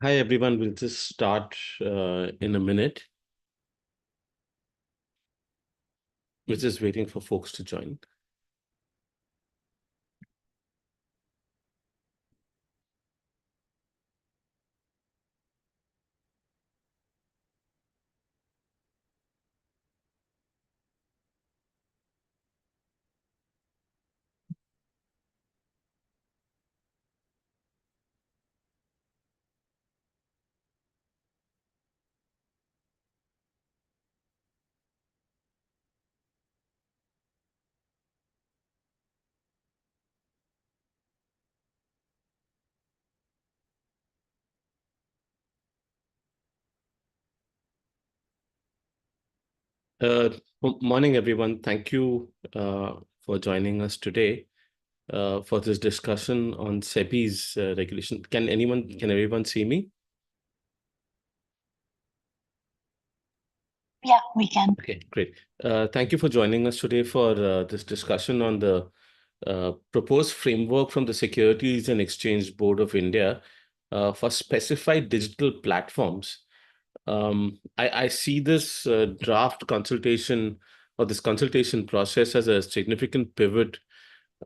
Hi, everyone. We'll just start in a minute. We're just waiting for folks to join. Morning, everyone. Thank you for joining us today for this discussion on SEBI's regulation. Can everyone see me? Yeah, we can. Okay, great. Thank you for joining us today for this discussion on the proposed framework from the Securities and Exchange Board of India for specified digital platforms. I see this draft consultation or this consultation process as a significant pivot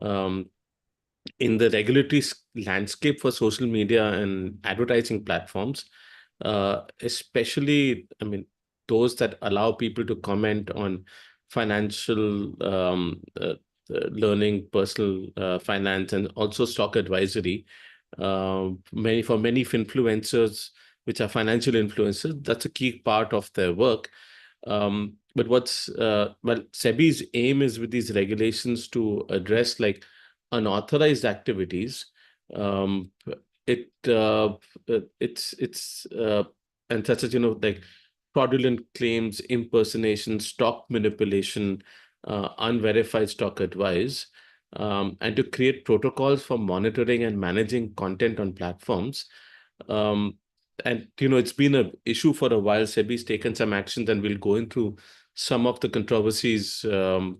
um, in the regulatory landscape for social media and advertising platforms, especially, those that allow people to comment on financial learning, personal finance, and also stock advisory. Many influencers, which are financial influencers, that's a key part of their work. But SEBI's aim is with these regulations to address like unauthorized activities. Um, it it's and such as like fraudulent claims, impersonation, stock manipulation, unverified stock advice, and to create protocols for monitoring and managing content on platforms. Um, and it's been an issue for a while. SEBI's taken some actions, and we'll go into some of the controversies. I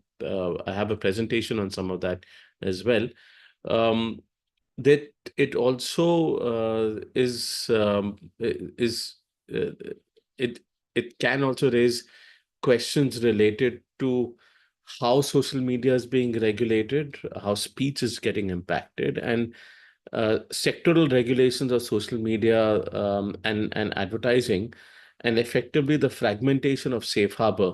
have a presentation on some of that as well. Um, that it also is uh, it it can also raise questions related to how social media is being regulated, how speech is getting impacted, and sectoral regulations of social media and advertising, and effectively the fragmentation of safe harbor.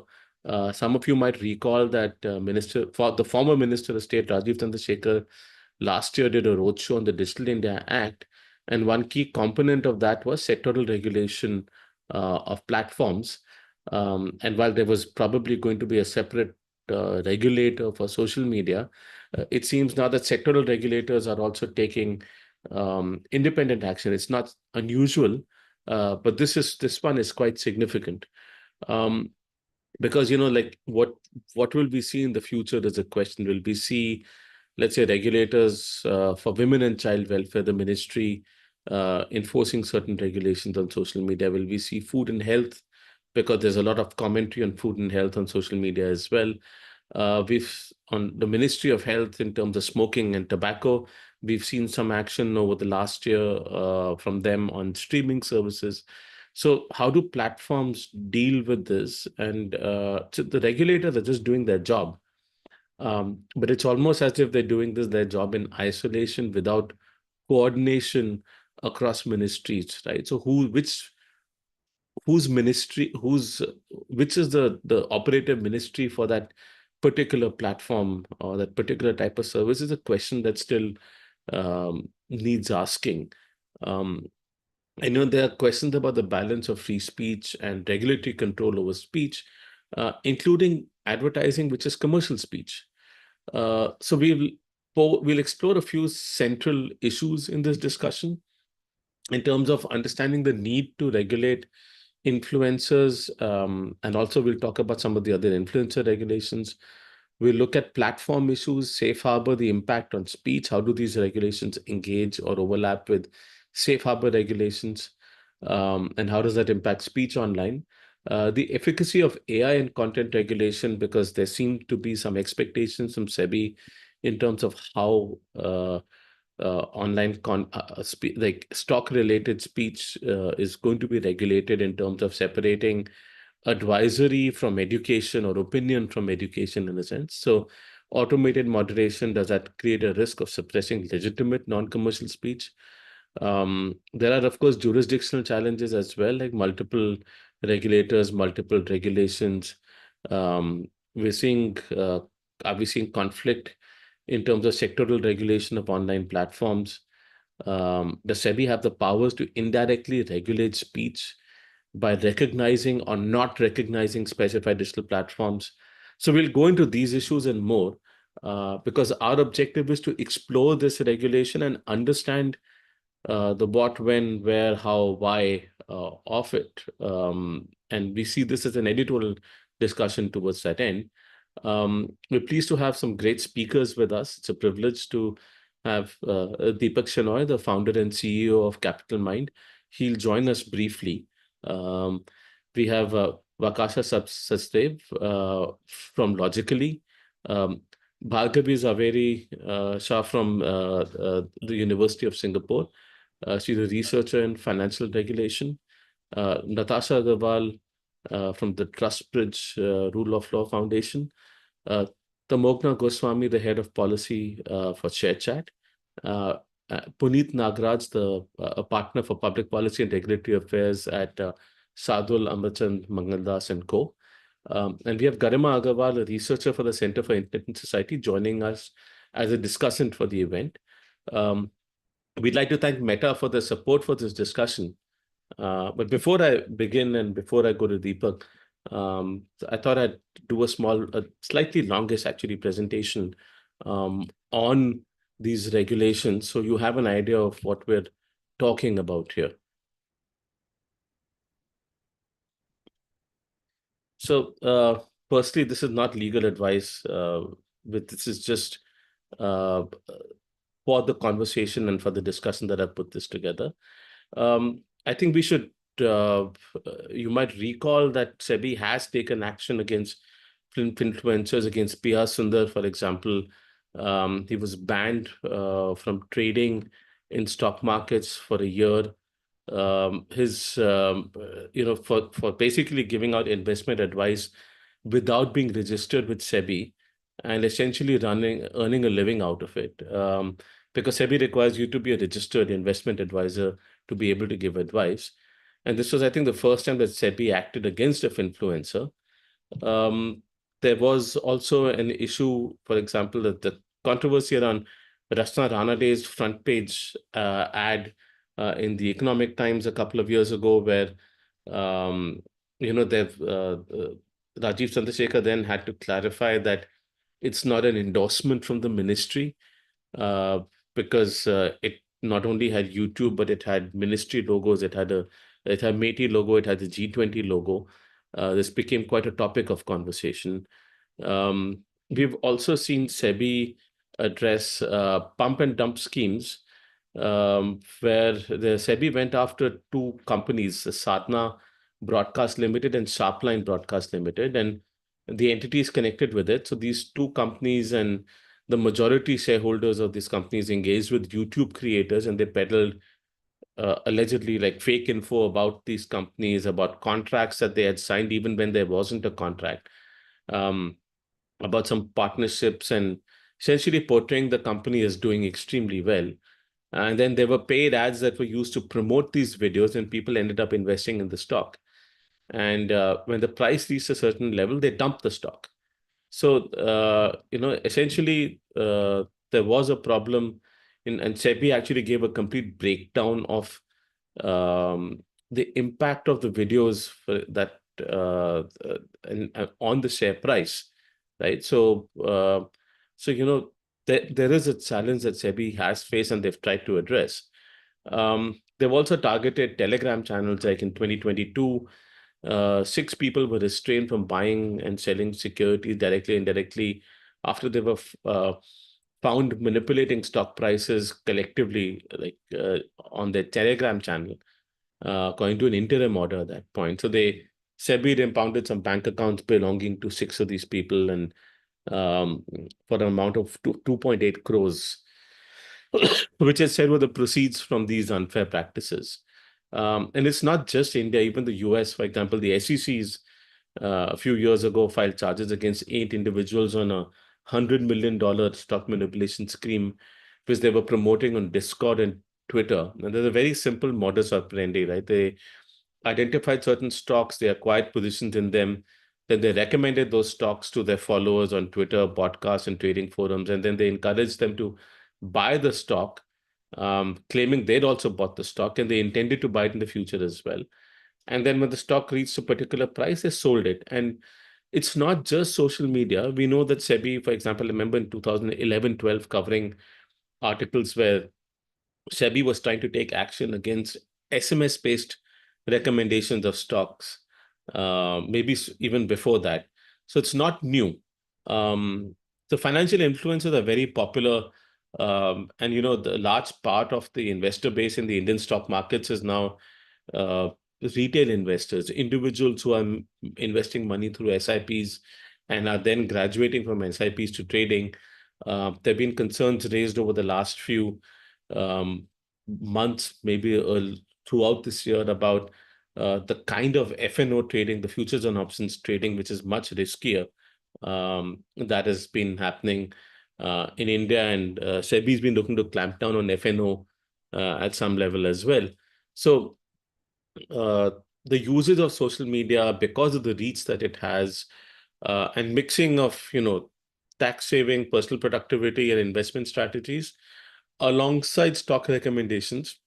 Some of you might recall that the former Minister of State Rajiv Chandrasekhar last year did a roadshow on the Digital India Act, and one key component of that was sectoral regulation of platforms. And while there was probably going to be a separate regulator for social media, it seems now that sectoral regulators are also taking independent action. It's not unusual, but this one is quite significant. Um, because like what will we see in the future is a question. Will we see, let's say, regulators for women and child welfare, the ministry enforcing certain regulations on social media? Will we see food and health, because there's a lot of commentary on food and health on social media as well? We've on the Ministry of Health in terms of smoking and tobacco. We've seen some action over the last year from them on streaming services. So how do platforms deal with this? And so the regulators are just doing their job. But it's almost as if they're doing their job in isolation without coordination across ministries, right? So whose ministry, which is the operative ministry for that particular platform or that particular type of service is a question that still needs asking. Um, I know there are questions about the balance of free speech and regulatory control over speech, including advertising, which is commercial speech. So we'll explore a few central issues in this discussion in terms of understanding the need to regulate influencers, and also we'll talk about some of the other influencer regulations. We'll look at platform issues, safe harbor, the impact on speech. How do these regulations engage or overlap with safe harbor regulations? And how does that impact speech online? The efficacy of AI and content regulation, because there seem to be some expectations from SEBI in terms of how online like stock related speech is going to be regulated in terms of separating advisory from education or opinion from education in a sense. So automated moderation, does that create a risk of suppressing legitimate non-commercial speech? There are, of course, jurisdictional challenges as well, like multiple regulators, multiple regulations. Um, we're seeing, are we seeing conflict in terms of sectoral regulation of online platforms? Does SEBI have the powers to indirectly regulate speech by recognizing or not recognizing specified digital platforms? So we'll go into these issues and more because our objective is to explore this regulation and understand the what, when, where, how, why of it. And we see this as an editorial discussion towards that end. We're pleased to have some great speakers with us. It's a privilege to have Deepak Shenoy, the founder and CEO of Capital Mind. He'll join us briefly. Um, we have Vakasha Sachdev from Logically, um, Bhargavi Zaveri Shah from the University of Singapore. She's a researcher in financial regulation. Natasha Agarwal from the Trustbridge Rule of Law Foundation. Uh, Tamogna Goswami, the head of policy for ShareChat. Uh, Puneet Nagraj, a partner for public policy and regulatory affairs at Sadul Amrachand Mangaldas and Co. And we have Garima Agarwal, a researcher for the Center for Internet and Society, joining us as a discussant for the event. We'd like to thank Meta for the support for this discussion. But before I begin and before I go to Deepak, I thought I'd do a slightly longish actually presentation on these regulations so you have an idea of what we're talking about here. So, firstly, this is not legal advice, but this is just uh, for the conversation and for the discussion that I put this together. I think we should, you might recall that SEBI has taken action against influencers, against PR Sundar, for example. He was banned from trading in stock markets for a year. For basically giving out investment advice without being registered with SEBI and essentially earning a living out of it. Because SEBI requires you to be a registered investment advisor to be able to give advice. And this was, I think, the first time that SEBI acted against an influencer. Um, there was also an issue, for example, that the controversy around Rachna Ranaday's front page ad in the Economic Times a couple of years ago, where they've Rajiv Chandrasekhar then had to clarify that it's not an endorsement from the ministry uh, because it not only had YouTube, but it had ministry logos. It had METI logo. It had the G20 logo. This became quite a topic of conversation. We've also seen SEBI address pump and dump schemes, where the SEBI went after two companies, Sadhana Broadcast Limited and Sharpline Broadcast Limited, and the entities connected with it. So these two companies and the majority shareholders of these companies engaged with YouTube creators, and they peddled allegedly like fake info about these companies, about contracts that they had signed even when there wasn't a contract, um, about some partnerships, and essentially portraying the company as doing extremely well. And then there were paid ads that were used to promote these videos, and people ended up investing in the stock. And when the price reached a certain level, they dumped the stock. So, essentially, there was a problem and SEBI actually gave a complete breakdown of the impact of the videos on the share price, right? There is a challenge that SEBI has faced and they've tried to address. They've also targeted Telegram channels. Like in 2022, 6 people were restrained from buying and selling securities directly and indirectly after they were found manipulating stock prices collectively, like on their Telegram channel, according to an interim order at that point. So SEBI impounded some bank accounts belonging to 6 of these people, and for an amount of 2.8 crores. which is said were the proceeds from these unfair practices. And it's not just India, even the US, for example, the SEC's a few years ago filed charges against 8 individuals on $100 million stock manipulation scheme, which they were promoting on Discord and Twitter. And there's a very simple modus operandi, right? They identified certain stocks, they acquired positions in them, then they recommended those stocks to their followers on Twitter, podcasts, and trading forums, and then they encouraged them to buy the stock, claiming they'd also bought the stock and they intended to buy it in the future as well. And then when the stock reached a particular price, they sold it. And it's not just social media. We know that SEBI, for example, I remember in 2011-12 covering articles where SEBI was trying to take action against SMS-based recommendations of stocks, maybe even before that. So it's not new. The financial influencers are very popular. And, the large part of the investor base in the Indian stock markets is now uh, retail investors, individuals who are investing money through SIPs and are then graduating from SIPs to trading. There have been concerns raised over the last few um, months, maybe throughout this year, about the kind of FNO trading, the futures and options trading, which is much riskier, that has been happening in India. And SEBI has been looking to clamp down on FNO at some level as well. So uh, the usage of social media, because of the reach that it has, and mixing of, tax saving, personal productivity, and investment strategies alongside stock recommendations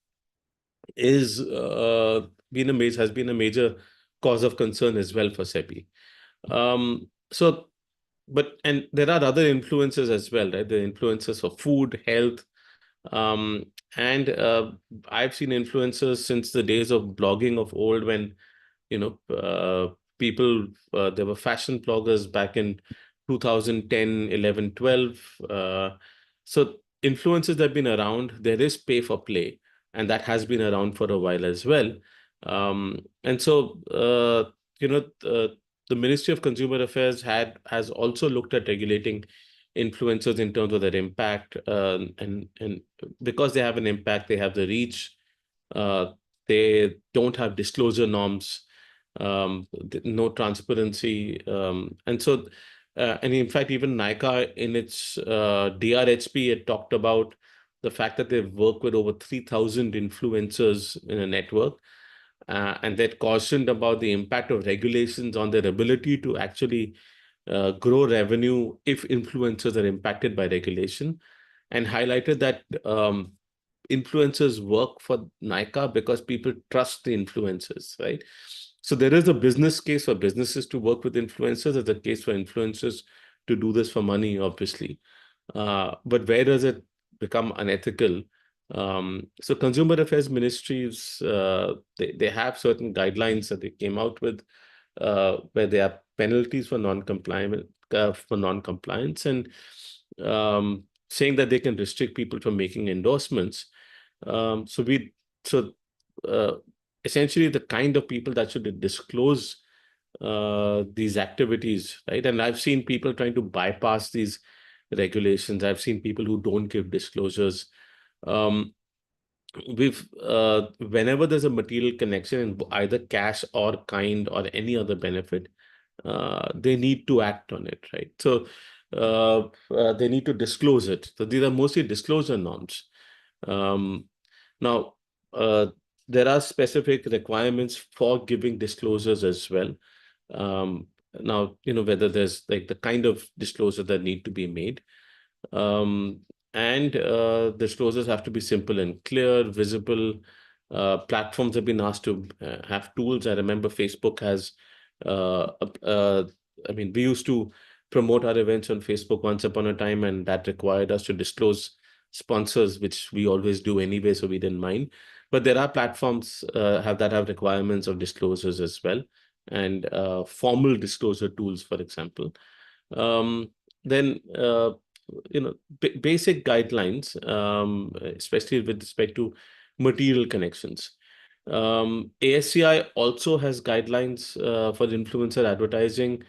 is has been a major cause of concern as well for SEBI. So, and there are other influences as well, right? The influences for food, health, um, and I've seen influencers since the days of blogging of old, when people, there were fashion bloggers back in 2010, 11, 12. So influencers that have been around, there is pay for play, and that has been around for a while as well. And so, you know, the Ministry of Consumer Affairs has also looked at regulating influencers in terms of their impact, and because they have an impact, they have the reach. Uh, they don't have disclosure norms, no transparency, and in fact, even NICA in its DRHP had talked about the fact that they've worked with over 3,000 influencers in a network, and they'd cautioned about the impact of regulations on their ability to actually grow revenue if influencers are impacted by regulation, and highlighted that influencers work for NICA because people trust the influencers, right? So there is a business case for businesses to work with influencers. There's a case for influencers to do this for money, obviously. But where does it become unethical? So consumer affairs ministries, they have certain guidelines that they came out with, where there are penalties for non-compliance, and saying that they can restrict people from making endorsements. Um, so we so uh, Essentially the kind of people that should disclose these activities, right? And I've seen people trying to bypass these regulations. I've seen people who don't give disclosures. Um, we've Whenever there's a material connection in either cash or kind or any other benefit, they need to act on it, right? So they need to disclose it. So these are mostly disclosure norms. Um, Now, uh, there are specific requirements for giving disclosures as well. Now, whether there's like the kind of disclosure that need to be made. Um, and disclosures have to be simple and clear, visible. Platforms have been asked to have tools. I remember Facebook has, I mean, we used to promote our events on Facebook once upon a time, and that required us to disclose sponsors, which we always do anyway, so we didn't mind. But there are platforms have requirements of disclosures as well, and formal disclosure tools, for example. Um, then basic guidelines, especially with respect to material connections. ASCI also has guidelines for influencer advertising,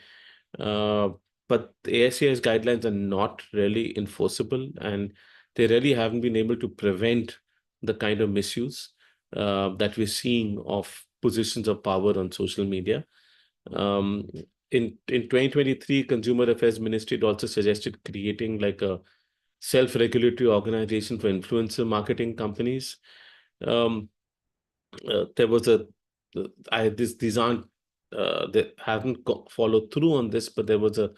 uh, but the ASCI's guidelines are not really enforceable, and they really haven't been able to prevent the kind of misuse that we're seeing of positions of power on social media. Um, in 2023, Consumer Affairs Ministry had also suggested creating like a self-regulatory organization for influencer marketing companies. Um, there was a these aren't they haven't followed through on this, but there was a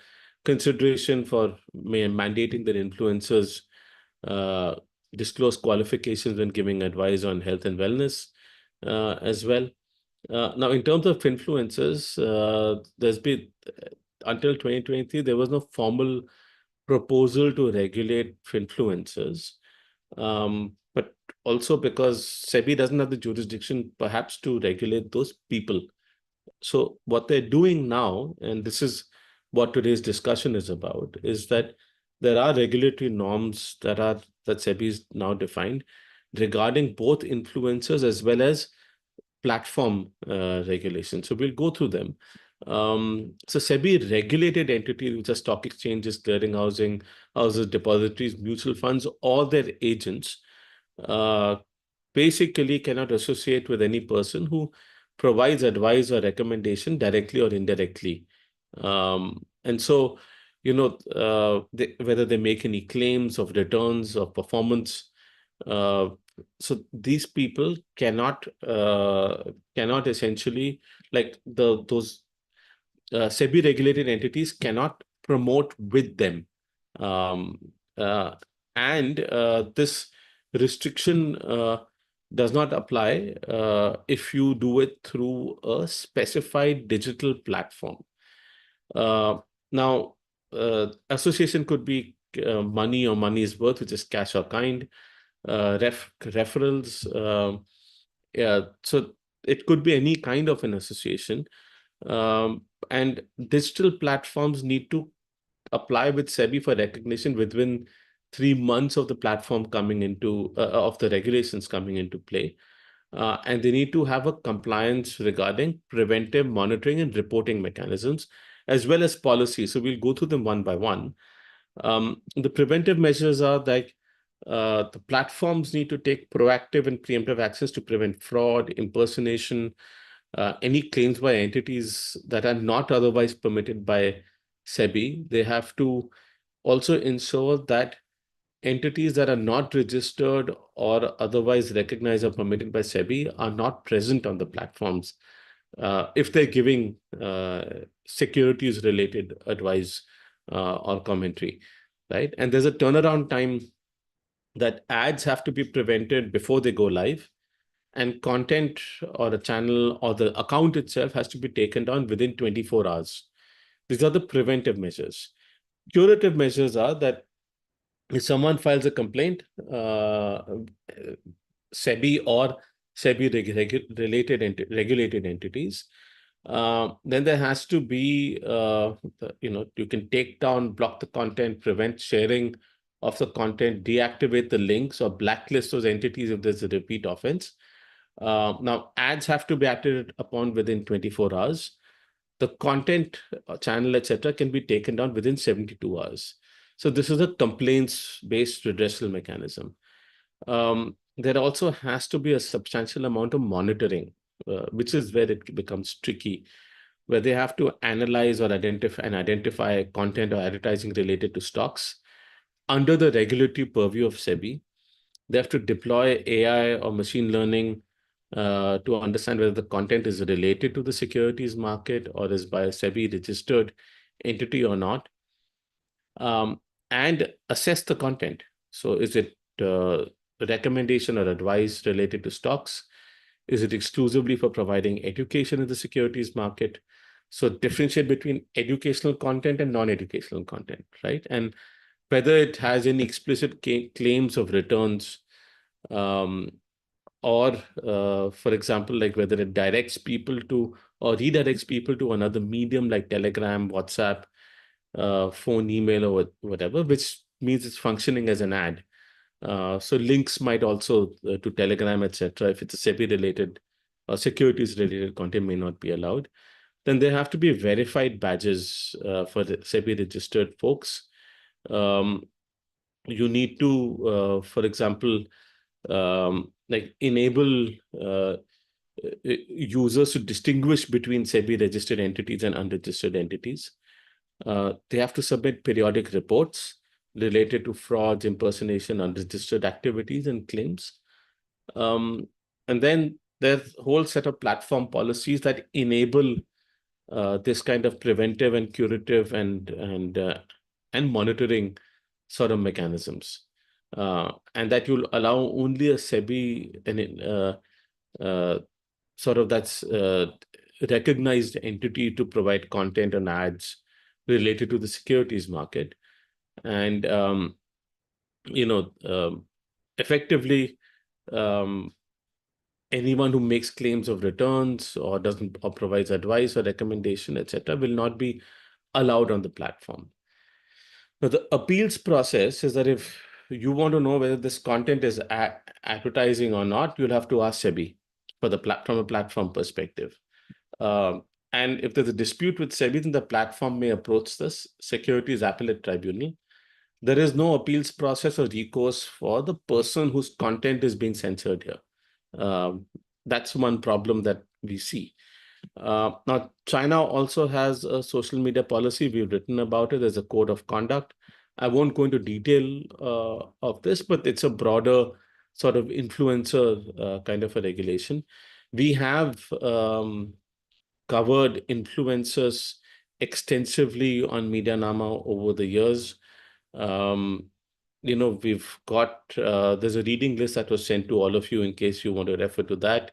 consideration for mandating that influencers uh, disclose qualifications when giving advice on health and wellness as well. Now, in terms of influencers, there's been until 2023 there was no formal proposal to regulate influencers. But also because SEBI doesn't have the jurisdiction perhaps to regulate those people. So what they're doing now, and this is what today's discussion is about, is that there are regulatory norms that SEBI is now defined regarding both influencers as well as platform regulation. So we'll go through them. So SEBI regulated entities, which are stock exchanges, clearing houses, depositories, mutual funds, all their agents, uh, basically cannot associate with any person who provides advice or recommendation directly or indirectly. And so, whether they make any claims of returns or performance, uh, so these people cannot essentially, like those SEBI regulated entities cannot promote with them. Um, uh, and this restriction does not apply if you do it through a specified digital platform. Uh, Now, association could be money or money's worth, which is cash or kind, referrals. Yeah, so it could be any kind of an association. And digital platforms need to apply with SEBI for recognition within 3 months of the platform coming into of the regulations coming into play. And they need to have a compliance regarding preventive monitoring and reporting mechanisms, as well as policy. So we'll go through them one by one. The preventive measures are like the platforms need to take proactive and preemptive actions to prevent fraud, impersonation, any claims by entities that are not otherwise permitted by SEBI. They have to also ensure that entities that are not registered or otherwise recognized or permitted by SEBI are not present on the platforms if they're giving securities related advice or commentary, right? And there's a turnaround time that ads have to be prevented before they go live, and content or a channel or the account itself has to be taken down within 24 hours. These are the preventive measures. Curative measures are that if someone files a complaint, SEBI or SEBI regulated entities, then there has to be, you can take down, block the content, prevent sharing of the content, deactivate the links, or blacklist those entities if there's a repeat offense. Now, ads have to be acted upon within 24 hours. The content channel, etc., can be taken down within 72 hours. So this is a complaints-based redressal mechanism. There also has to be a substantial amount of monitoring, which is where it becomes tricky, where they have to analyze or identify content or advertising related to stocks under the regulatory purview of SEBI. They have to deploy AI or machine learning to understand whether the content is related to the securities market or is by a SEBI registered entity or not, and assess the content. So is it recommendation or advice related to stocks? Is it exclusively for providing education in the securities market? So differentiate between educational content and non-educational content, right? And whether it has any explicit claims of returns, um, or for example, like whether it directs people to or redirects people to another medium like Telegram, WhatsApp, phone, email, or whatever, which means it's functioning as an ad. So links might also to Telegram, etc. If it's a SEBI related or securities related content may not be allowed. Then there have to be verified badges for the SEBI registered folks. Um, you need to, for example, like enable users to distinguish between SEBI registered entities and unregistered entities. They have to submit periodic reports related to frauds, impersonation, unregistered activities, and claims. And then there's a whole set of platform policies that enable this kind of preventive and curative and monitoring sort of mechanisms, and that will allow only a SEBI and sort of that's recognized entity to provide content and ads related to the securities market, and you know effectively. Um, Anyone who makes claims of returns or doesn't or provides advice or recommendation, etc., will not be allowed on the platform. Now, the appeals process is that if you want to know whether this content is advertising or not, you'll have to ask SEBI for from a platform perspective. Um, and if there's a dispute with SEBI, then the platform may approach this Securities Appellate Tribunal. There is no appeals process or recourse for the person whose content is being censored here. Um, that's one problem that we see. Now, China also has a social media policy. We've written about it. There's a code of conduct. I won't go into detail of this, but it's a broader sort of influencer kind of a regulation. We have covered influencers extensively on MediaNama over the years. Um, we've got there's a reading list that was sent to all of you in case you want to refer to that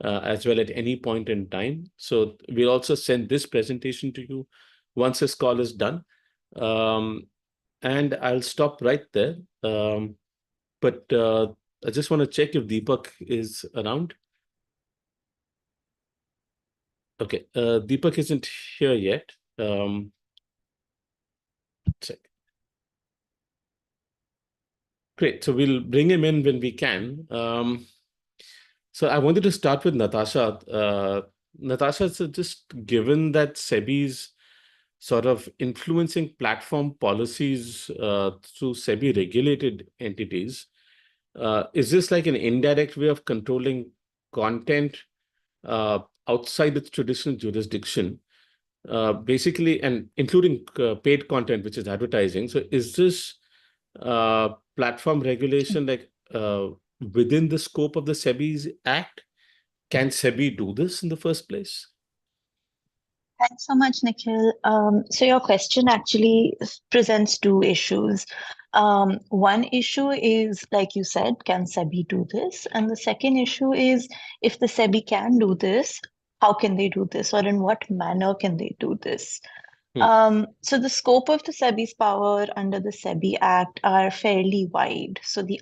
as well at any point in time. So we'll also send this presentation to you once this call is done. And I'll stop right there. But I just want to check if Deepak is around. Okay, Deepak isn't here yet. Check. Great. So we'll bring him in when we can. So I wanted to start with Natasha. Natasha, so just given that SEBI's sort of influencing platform policies through SEBI regulated entities, is this like an indirect way of controlling content outside its traditional jurisdiction, basically, and including paid content, which is advertising? So is this platform regulation like within the scope of the SEBI's Act? Can SEBI do this in the first place? Thanks so much, Nikhil. So your question actually presents two issues. One issue is, like you said, can SEBI do this? And the second issue is, if the SEBI can do this, how can they do this, or in what manner can they do this? So the scope of the SEBI's power under the SEBI Act are fairly wide. So the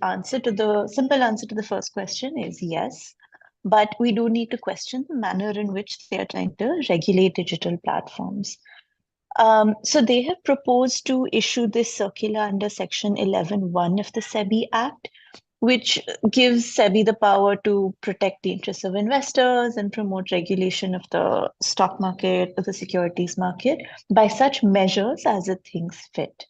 simple answer to the first question is yes, but we do need to question the manner in which they are trying to regulate digital platforms. So they have proposed to issue this circular under Section 11(1) of the SEBI Act, which gives SEBI the power to protect the interests of investors and promote regulation of the stock market, of the securities market, by such measures as it thinks fit.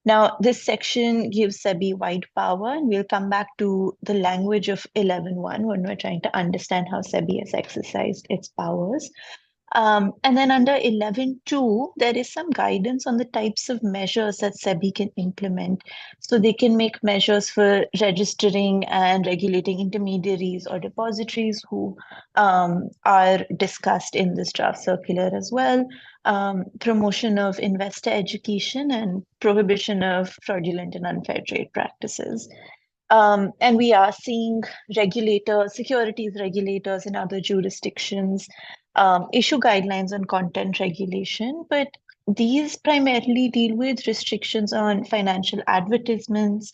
Now, this section gives SEBI wide power, and we'll come back to the language of 11(1) when we're trying to understand how SEBI has exercised its powers. And then under 11(2), there is some guidance on the types of measures that SEBI can implement. So they can make measures for registering and regulating intermediaries or depositories who are discussed in this draft circular as well, promotion of investor education and prohibition of fraudulent and unfair trade practices. And we are seeing securities regulators in other jurisdictions issue guidelines on content regulation, but these primarily deal with restrictions on financial advertisements,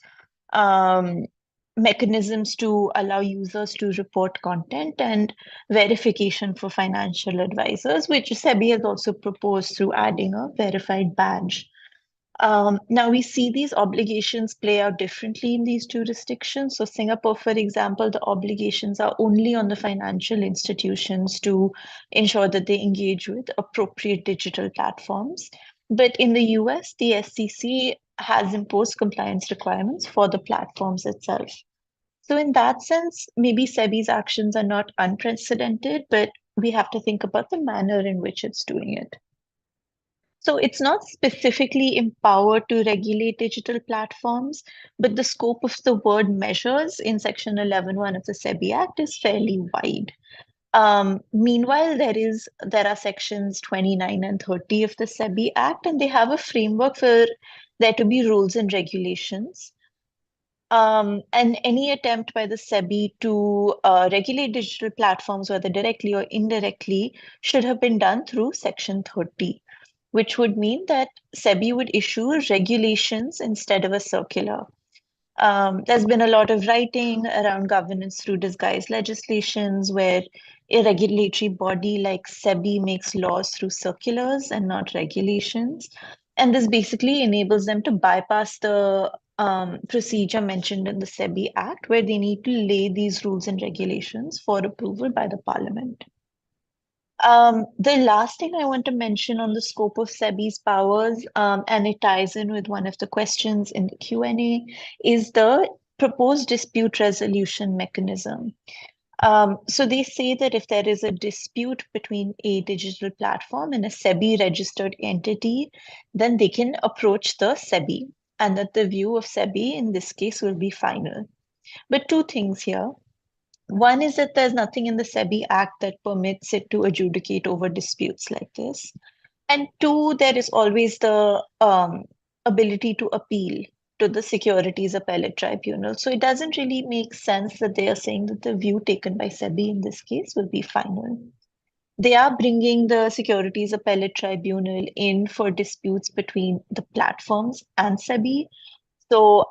mechanisms to allow users to report content, and verification for financial advisors, which SEBI has also proposed through adding a verified badge. Now we see these obligations play out differently in these jurisdictions. So Singapore, for example, the obligations are only on the financial institutions to ensure that they engage with appropriate digital platforms. But in the US, the SEC has imposed compliance requirements for the platforms itself. So, in that sense, maybe SEBI's actions are not unprecedented, but we have to think about the manner in which it's doing it. So, it's not specifically empowered to regulate digital platforms, but the scope of the word measures in Section 11(1) of the SEBI Act is fairly wide. Meanwhile, there are sections 29 and 30 of the SEBI Act, and they have a framework for there to be rules and regulations. And any attempt by the SEBI to regulate digital platforms, whether directly or indirectly, should have been done through Section 30, which would mean that SEBI would issue regulations instead of a circular. There's been a lot of writing around governance through disguised legislations where a regulatory body like SEBI makes laws through circulars and not regulations. And this basically enables them to bypass the procedure mentioned in the SEBI Act, where they need to lay these rules and regulations for approval by the Parliament. The last thing I want to mention on the scope of SEBI's powers, and it ties in with one of the questions in the Q&A, is the proposed dispute resolution mechanism. So they say that if there is a dispute between a digital platform and a SEBI registered entity, then they can approach the SEBI, and that the view of SEBI in this case will be final. But two things here. One is that there's nothing in the SEBI Act that permits it to adjudicate over disputes like this. And two, there is always the ability to appeal to the Securities Appellate Tribunal. So it doesn't really make sense that they are saying that the view taken by SEBI in this case will be final. They are bringing the Securities Appellate Tribunal in for disputes between the platforms and SEBI. So,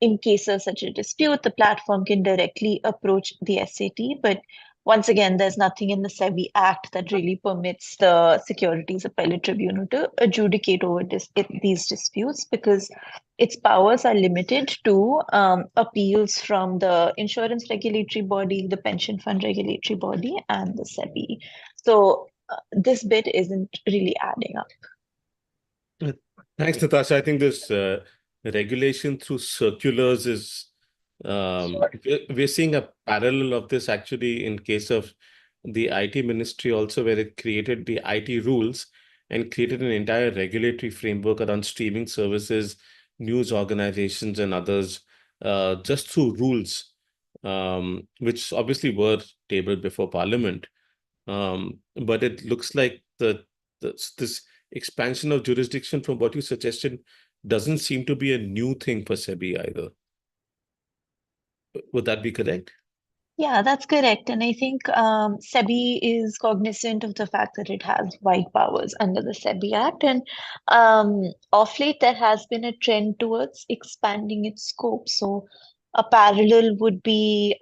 in case of such a dispute, the platform can directly approach the SAT. But once again, there's nothing in the SEBI Act that really permits the Securities Appellate Tribunal to adjudicate over these disputes because its powers are limited to appeals from the insurance regulatory body, the pension fund regulatory body, and the SEBI. So, this bit isn't really adding up. Uh, Thanks, Natasha. I think this regulation through circulars is we're seeing a parallel of this actually in case of the IT ministry also, where it created the IT rules and created an entire regulatory framework around streaming services, news organizations, and others, just through rules, which obviously were tabled before Parliament. But it looks like this expansion of jurisdiction from what you suggested doesn't seem to be a new thing for SEBI either. Would that be correct? Yeah, that's correct. And I think SEBI is cognizant of the fact that it has wide powers under the SEBI Act. And of late, there has been a trend towards expanding its scope. So a parallel would be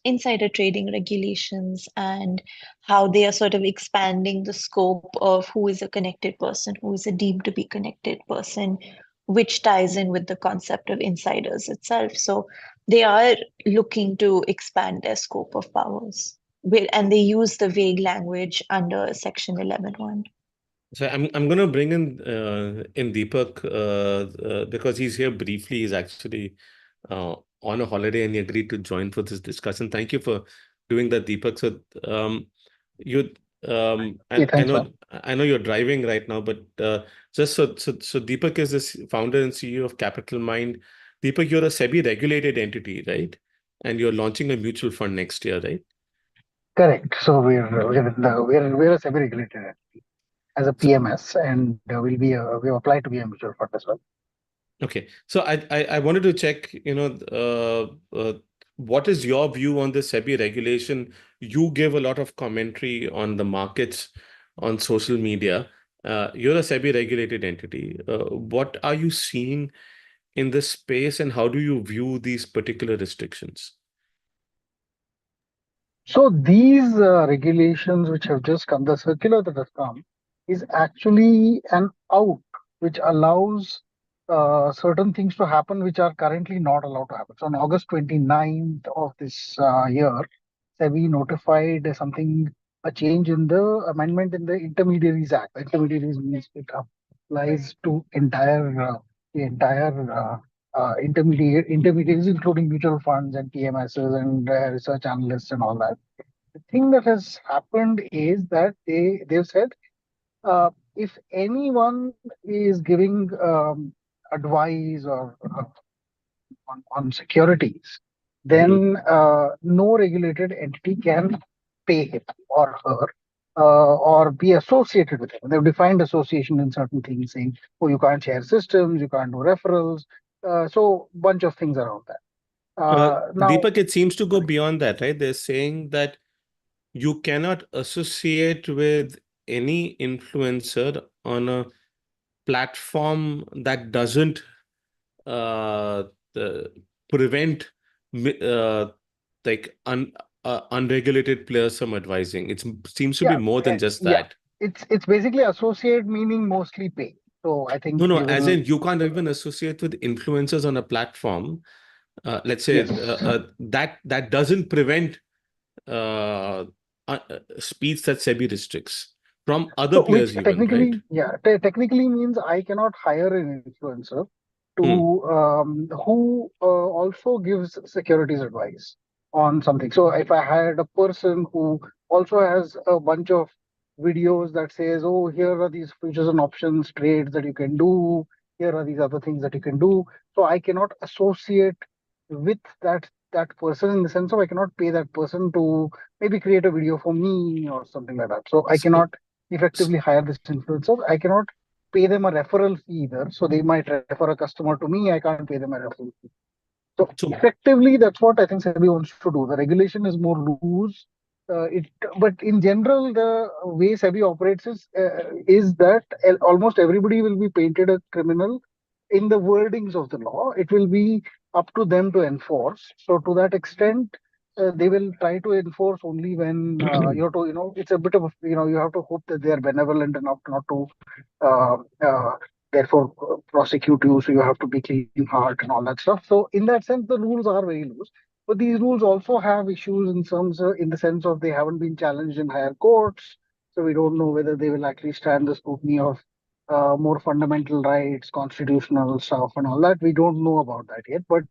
insider trading regulations and how they are sort of expanding the scope of who is a connected person, who is a deemed to be connected person, which ties in with the concept of insiders itself. So they are looking to expand their scope of powers. And they use the vague language under Section 11(1). So I'm going to bring in Deepak because he's here briefly. He's actually on a holiday and he agreed to join for this discussion. Thank you for doing that, Deepak. So you Yeah, and thanks, man. I know you're driving right now, but just so Deepak is the founder and CEO of Capital Mind. Deepak, you're a SEBI regulated entity, right? And you're launching a mutual fund next year, right? Correct. So we're a semi-regulated entity as a So PMS, and we've applied to be a mutual fund as well. okay, so I wanted to check, what is your view on the SEBI regulation? You give a lot of commentary on the markets on social media. You're a SEBI regulated entity. What are you seeing in this space, and how do you view these particular restrictions? So these regulations which have just come, the circular that has come, is actually an out which allows certain things to happen which are currently not allowed to happen. So on August 29th of this year, SEBI notified a change in the amendment in the Intermediaries Act. Intermediaries means applies to the entire intermediaries, including mutual funds and TMSs and research analysts and all that. The thing that has happened is that they've said if anyone is giving advice or on securities, Mhm. then no regulated entity can pay him or her or be associated with him. They've defined association in certain things, saying, oh, you can't share systems, you can't do referrals. So, bunch of things around that. Now, Deepak, it seems to go sorry. beyond that, right? They're saying that you cannot associate with any influencer on a platform that doesn't uh, the, prevent like unregulated players from advising. It seems to be Yeah, more than just yeah. that. It's basically associate meaning mostly pay. So I No, think no, they as will. in you can't even associate with influencers on a platform. Let's say Yes. that doesn't prevent speech that SEBI restricts from other So, which players even, right? technically, yeah, technically means I cannot hire an influencer Hmm. to who also gives securities advice on something. So, if I hired a person who also has a bunch of videos that says, "Oh, here are these futures and options trades that you can do. Here are these other things that you can do." So, I cannot associate with that person in the sense of I cannot pay that person to maybe create a video for me or something like that. So, I So, cannot effectively hire this influencer. I cannot pay them a referral fee either. So they might refer a customer to me. I can't pay them a referral fee. So so effectively, that's what I think SEBI wants to do. The regulation is more loose. But in general, the way SEBI operates is that almost everybody will be painted a criminal in the wordings of the law. It will be up to them to enforce. So to that extent, they will try to enforce only when it's a bit of you have to hope that they are benevolent enough not to uh, uh, therefore prosecute you. So you have to be clean heart and all that stuff. So in that sense, the rules are very loose. But these rules also have issues in the sense of they haven't been challenged in higher courts. So we don't know whether they will actually stand the scrutiny of more fundamental rights, constitutional stuff, and all that. We don't know about that yet. But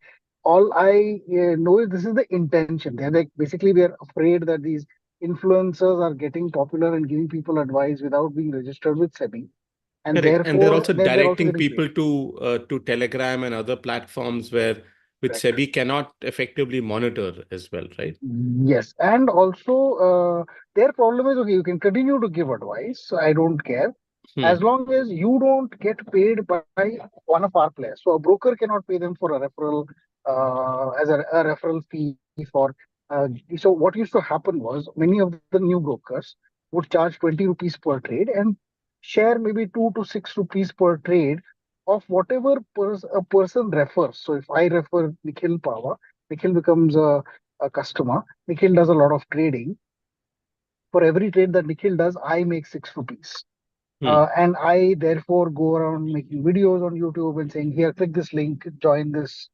all I know is this is the intention. They're like basically we are afraid that these influencers are getting popular and giving people advice without being registered with SEBI, and correct. And they're therefore also they're also directing getting paid. people to Telegram and other platforms where which Correct. SEBI cannot effectively monitor as well, right? Yes, and also their problem is okay. You can continue to give advice. So I don't care as Hmm. long as you don't get paid by one of our players. So a broker cannot pay them for a referral as a referral fee for. So what used to happen was many of the new brokers would charge 20 rupees per trade and share maybe 2 to 6 rupees per trade of whatever a person refers. So if I refer Nikhil Pava, Nikhil becomes a customer. Nikhil does a lot of trading. For every trade that Nikhil does, I make 6 rupees. Hmm. And I therefore go around making videos on YouTube and saying, here, click this link, join this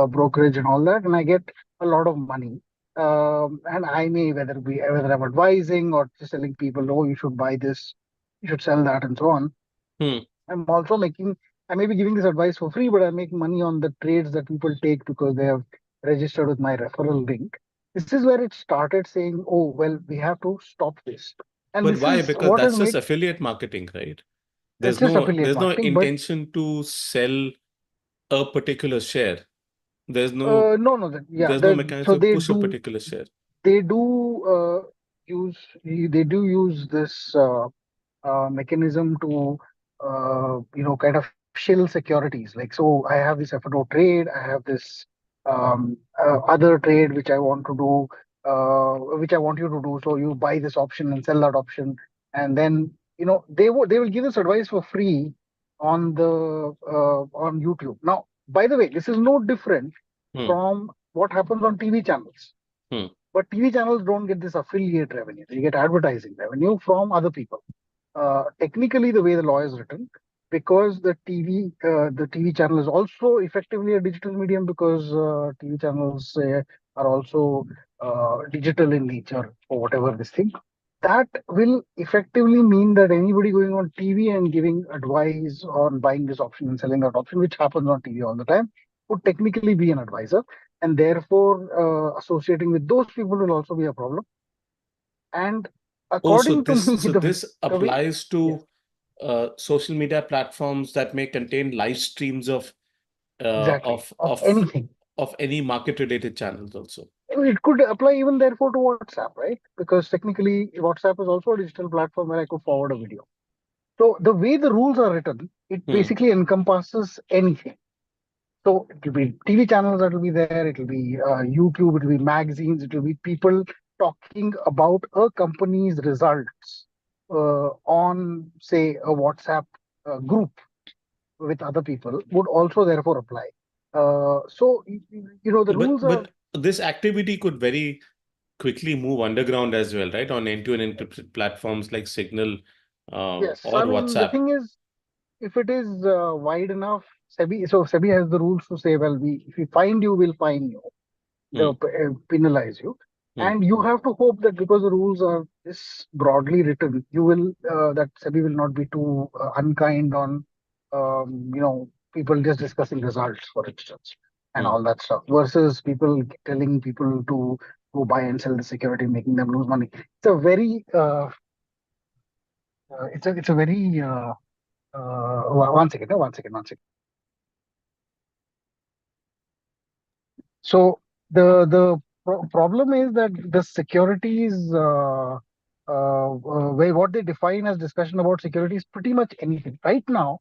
brokerage and all that. And I get a lot of money. And I may, whether I'm advising or just telling people, oh, you should buy this, you should sell that, and so on. Hmm. I'm also I may be giving this advice for free, but I make money on the trades that people take because they have registered with my referral link. This is where it started saying, oh, well, we have to stop this. And But this why? is Because what has that's just made affiliate marketing, right? it's just affiliate There's no marketing. But intention to sell a particular share. There's no no, no, yeah, there's no mechanism so to push a particular share. they do use they do use this mechanism to kind of shill securities. Like, so I have this F&O trade, I have this other trade which I want to do, which I want you to do. So you buy this option and sell that option, and then they will give this advice for free on YouTube. Now, by the way, this is no different Hmm. from what happens on TV channels. Hmm. But TV channels don't get this affiliate revenue; they get advertising revenue from other people. Technically, the way the law is written, because the TV channel is also effectively a digital medium because TV channels are also digital in nature or whatever this thing. that will effectively mean that anybody going on TV and giving advice on buying this option and selling that option, which happens on TV all the time, would technically be an advisor. And therefore, associating with those people will also be a problem. And Oh, so according to me, this so this the way, applies yes, to social media platforms that may contain live streams of uh, exactly, of of of anything. of any market related channels also. I mean, it could apply even therefore to WhatsApp, right? Because technically, WhatsApp is also a digital platform where I could forward a video. So the way the rules are written, it Hmm. basically encompasses anything. So it will be TV channels that will be there, it will be YouTube, it will be magazines, it will be people talking about a company's results on, say, a WhatsApp group with other people would also therefore apply. The But rules are, but this activity could very quickly move underground as well, right? On end-to-end encrypted platforms like Signal yes. or I mean, the WhatsApp. thing is, if it is wide enough, SEBI has the rules to say, well, if we find you, we'll fine you. Hmm. Penalize you. Hmm. And you have to hope that because the rules are this broadly written, you will that SEBI will not be too unkind on people just discussing results, for instance, and Hmm. all that stuff. Versus people telling people to go buy and sell the security, making them lose money. It's a very it's a very one second, one second. So the problem is that the securities way what they define as discussion about security is pretty much anything. Right now,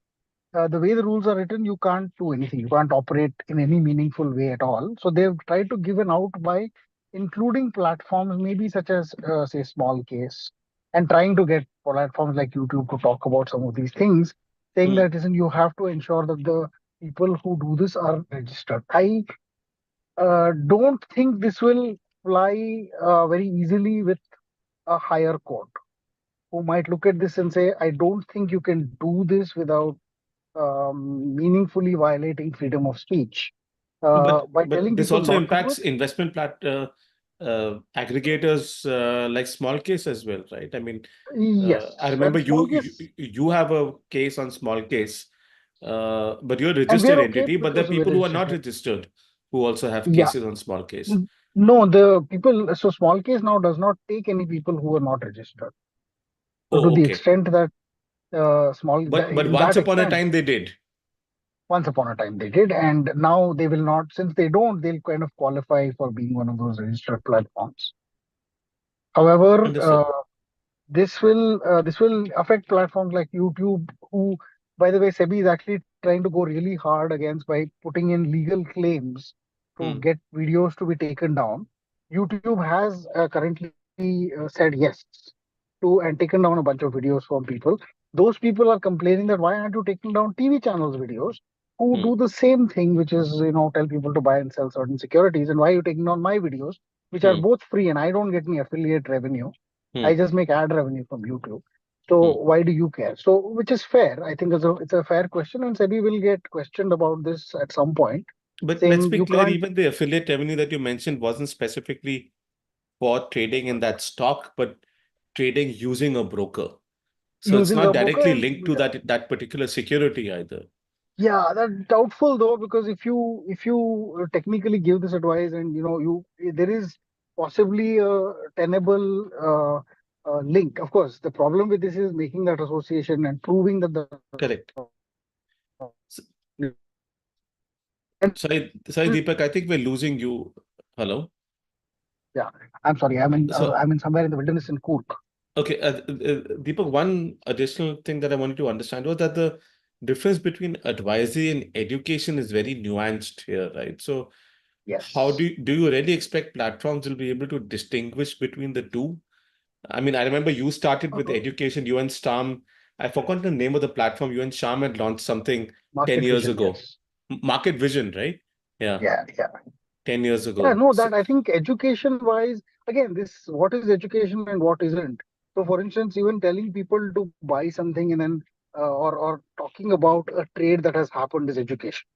the way the rules are written, you can't do anything. You can't operate in any meaningful way at all. So they've tried to give an out by including platforms, maybe such as say small case, and trying to get platforms like YouTube to talk about some of these things, saying Hmm. that listen, you have to ensure that the people who do this are registered. I don't think this will fly very easily with a higher court who might look at this and say, I don't think you can do this without meaningfully violating freedom of speech. By But telling this people also not to do impacts it, investment aggregators like small case as well, right? I mean, I yes, remember and small case, you have a case on small case, but you're a and we registered are okay entity, but there are because we're people who are not registered. registered who also have Yeah, cases on small case. no, the people, so small case now does not take any people who are not registered. So to Oh, the okay. extent that But in once that upon a extent, time they did. once upon a time they did, and now they will not. Since they don't, they'll kind of qualify for being one of those registered platforms. However, Understood. this will affect platforms like YouTube, who, by the way, SEBI is actually trying to go really hard against by putting in legal claims to Hmm. get videos to be taken down. YouTube has currently said yes to and taken down a bunch of videos from people. Those people are complaining that why aren't you taking down TV channels videos who Hmm. do the same thing, which is tell people to buy and sell certain securities, and why are you taking down my videos, which are Hmm. both free and I don't get any affiliate revenue. Hmm. I just make ad revenue from YouTube. So Hmm. why do you care? So which is fair. I think it's a fair question, and SEBI will get questioned about this at some point, But let's saying be you clear, can't even the affiliate revenue that you mentioned wasn't specifically for trading in that stock, but trading using a broker. So it's using not a broker. directly And linked to that particular security either. yeah, that's doubtful though, because if you technically give this advice and you there is possibly a tenable link. Of course, the problem with this is making that association and proving that the Correct. S- and Sorry, Deepak, I think we're losing you. Hello? yeah, I'm sorry, So, I'm in somewhere in the wilderness in Coorg. okay, Deepak, one additional thing that I wanted to understand was that the difference between advisory and education is very nuanced here, right? So, how Yes. do you really expect platforms will be able to distinguish between the two? I mean, I remember you started with education, you and Stam. I forgot the name of the platform. You and Sham had launched something 10 Market years vision, ago. yes. Market Vision, right? Yeah, Yeah, yeah. 10 years Yeah, ago. no, So, that I think education wise, again, this what is education and what isn't. So, for instance, even telling people to buy something and then or talking about a trade that has happened is education.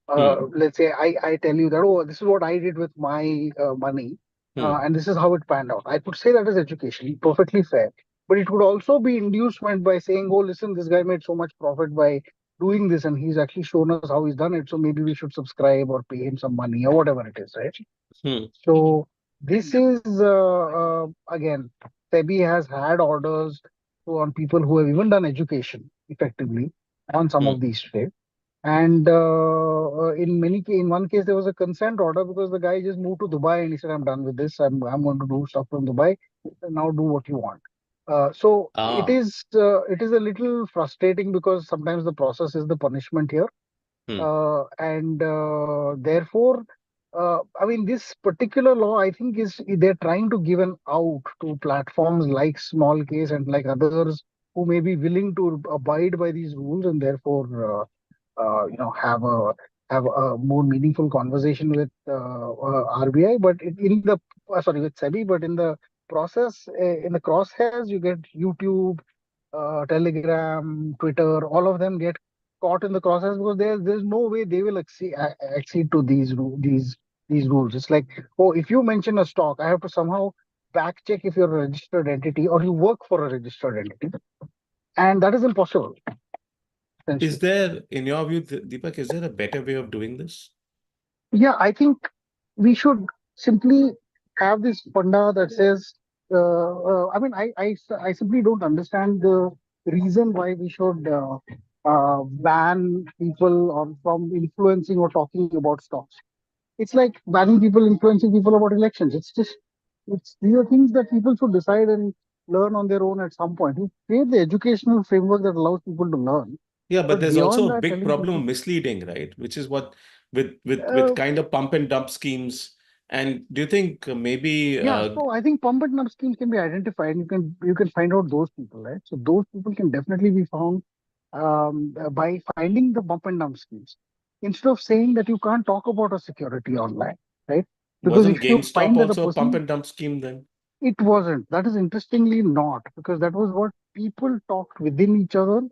hmm, Let's say I tell you that, oh, this is what I did with my money. and this is how it panned out. I could say that is education, perfectly fair. But it could also be inducement by saying, oh, listen, this guy made so much profit by doing this, and he's actually shown us how he's done it. So maybe we should subscribe or pay him some money or whatever it is, right? Hmm. So this is again, SEBI has had orders on people who have even done education effectively on some Hmm. of these trades. And in one case there was a consent order because the guy just moved to Dubai and he said, "I'm done with this. I'm going to do stuff from Dubai. Now do what you want." So Ah. it is a little frustrating because sometimes the process is the punishment here, Hmm. and therefore, I mean, this particular law, I think, is they're trying to give an out to platforms like Small Case and like others who may be willing to abide by these rules and therefore, have a more meaningful conversation with RBI. But in the sorry, with SEBI, but in the process, in the crosshairs, you get YouTube, Telegram, Twitter, all of them get caught in the process because there's no way they will accede to these rules. It's like, oh, if you mention a stock, I have to somehow back check if you're a registered entity or you work for a registered entity, and that is impossible Is essentially. there, in your view, Deepak, is there a better way of doing this? Yeah, I think we should simply have this funda that says, I mean, I simply don't understand the reason why we should ban people from influencing or talking about stocks. It's like banning people influencing people about elections. These are things that people should decide and learn on their own at some point. You create the educational framework that allows people to learn. Yeah, but But there's beyond also a that, big telling problem people, of misleading, right? Which is what with uh, kind of pump and dump schemes. And do you think maybe yeah, so I think pump and dump schemes can be identified. You can find out those people, right? So those people can definitely be found by finding the pump and dump schemes. Instead of saying that you can't talk about a security online, right? Because wasn't if you GameStop find that a also a pump person, and dump scheme then? it wasn't. That is interestingly not, because that was what people talked within each other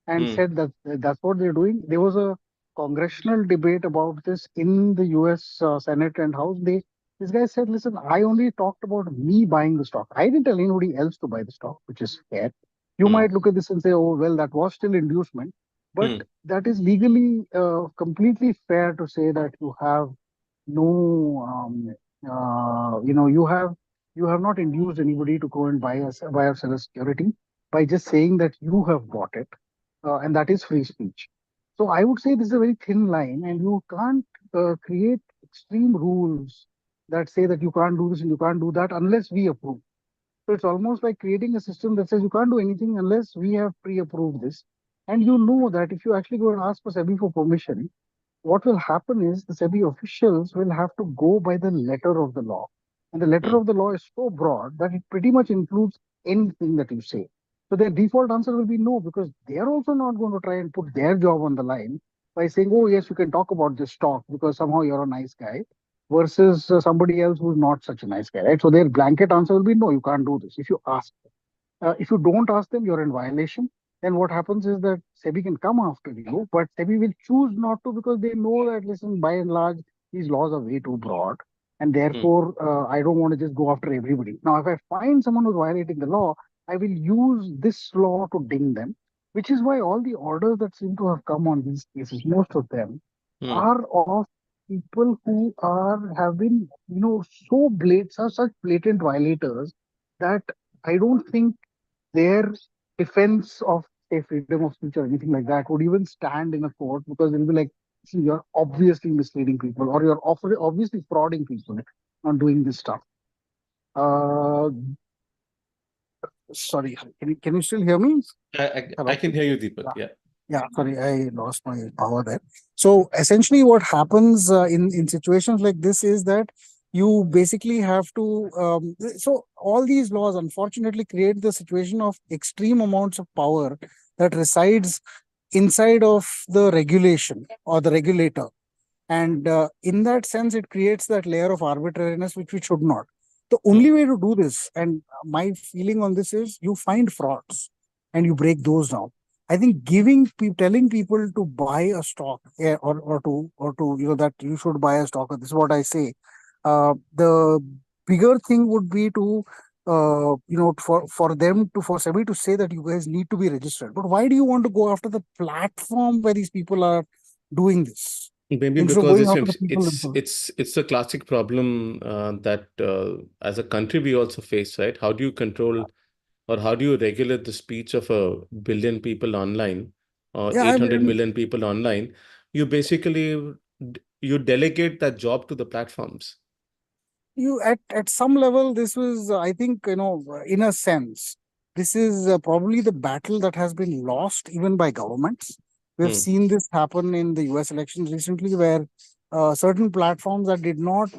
and Hmm. said that that's what they're doing. There was a congressional debate about this in the US Senate and House. This guy said, listen, I only talked about me buying the stock. I didn't tell anybody else to buy the stock, which is fair. You Hmm. might look at this and say, oh, well, that was still inducement. But Hmm. that is legally completely fair to say that you have no, you have not induced anybody to go and buy or sell a security by just saying that you have bought it, and that is free speech. So I would say this is a very thin line, and you can't create extreme rules that say that you can't do this and you can't do that unless we approve. So it's almost like creating a system that says you can't do anything unless we have pre-approved this. And you know that if you actually go and ask for SEBI for permission, what will happen is the SEBI officials will have to go by the letter of the law. And the letter Hmm. of the law is so broad that it pretty much includes anything that you say. So their default answer will be no, because they are also not going to try and put their job on the line by saying, oh, yes, you can talk about this stock because somehow you're a nice guy, versus somebody else who's not such a nice guy, right? So their blanket answer will be no, you can't do this if you ask. If you don't ask them, you're in violation. Then what happens is that SEBI can come after you, but SEBI will choose not to because they know that, listen, by and large, these laws are way too broad. And Hmm. therefore, I don't want to just go after everybody. Now, if I find someone who's violating the law, I will use this law to ding them, which is why all the orders that seem to have come on these cases, most of them, Hmm. are of people who have been, so such blatant violators that I don't think their defense of, say, freedom of speech or anything like that would even stand in a court, because they'll be like, see, you're obviously misleading people or you're obviously frauding people on doing this stuff. Uh, Sorry, can you still hear me? I Hello? can hear you, Deepak. Yeah. Yeah. Yeah, sorry, I lost my power there. So essentially, what happens in situations like this is that you basically have to. So all these laws, unfortunately, create the situation of extreme amounts of power that resides inside of the regulation or the regulator. And in that sense, it creates that layer of arbitrariness which we should not. The Hmm. only way to do this, and my feeling on this is, you find frauds and you break those down. I think telling people to buy a stock, or to that you should buy a stock. This is what I say. The bigger thing would be to for SEBI to say that you guys need to be registered. But why do you want to go after the platform where these people are doing this Maybe instead of because going after the people themselves? it's a classic problem that as a country we also face, right? How do you control or how do you regulate the speech of 1 billion people online or Yeah, I 800 mean, million people online? You basically you delegate that job to the platforms. you at some level, this was, I think, in a sense, this is probably the battle that has been lost even by governments. We have Hmm. seen this happen in the US elections recently, where certain platforms that did not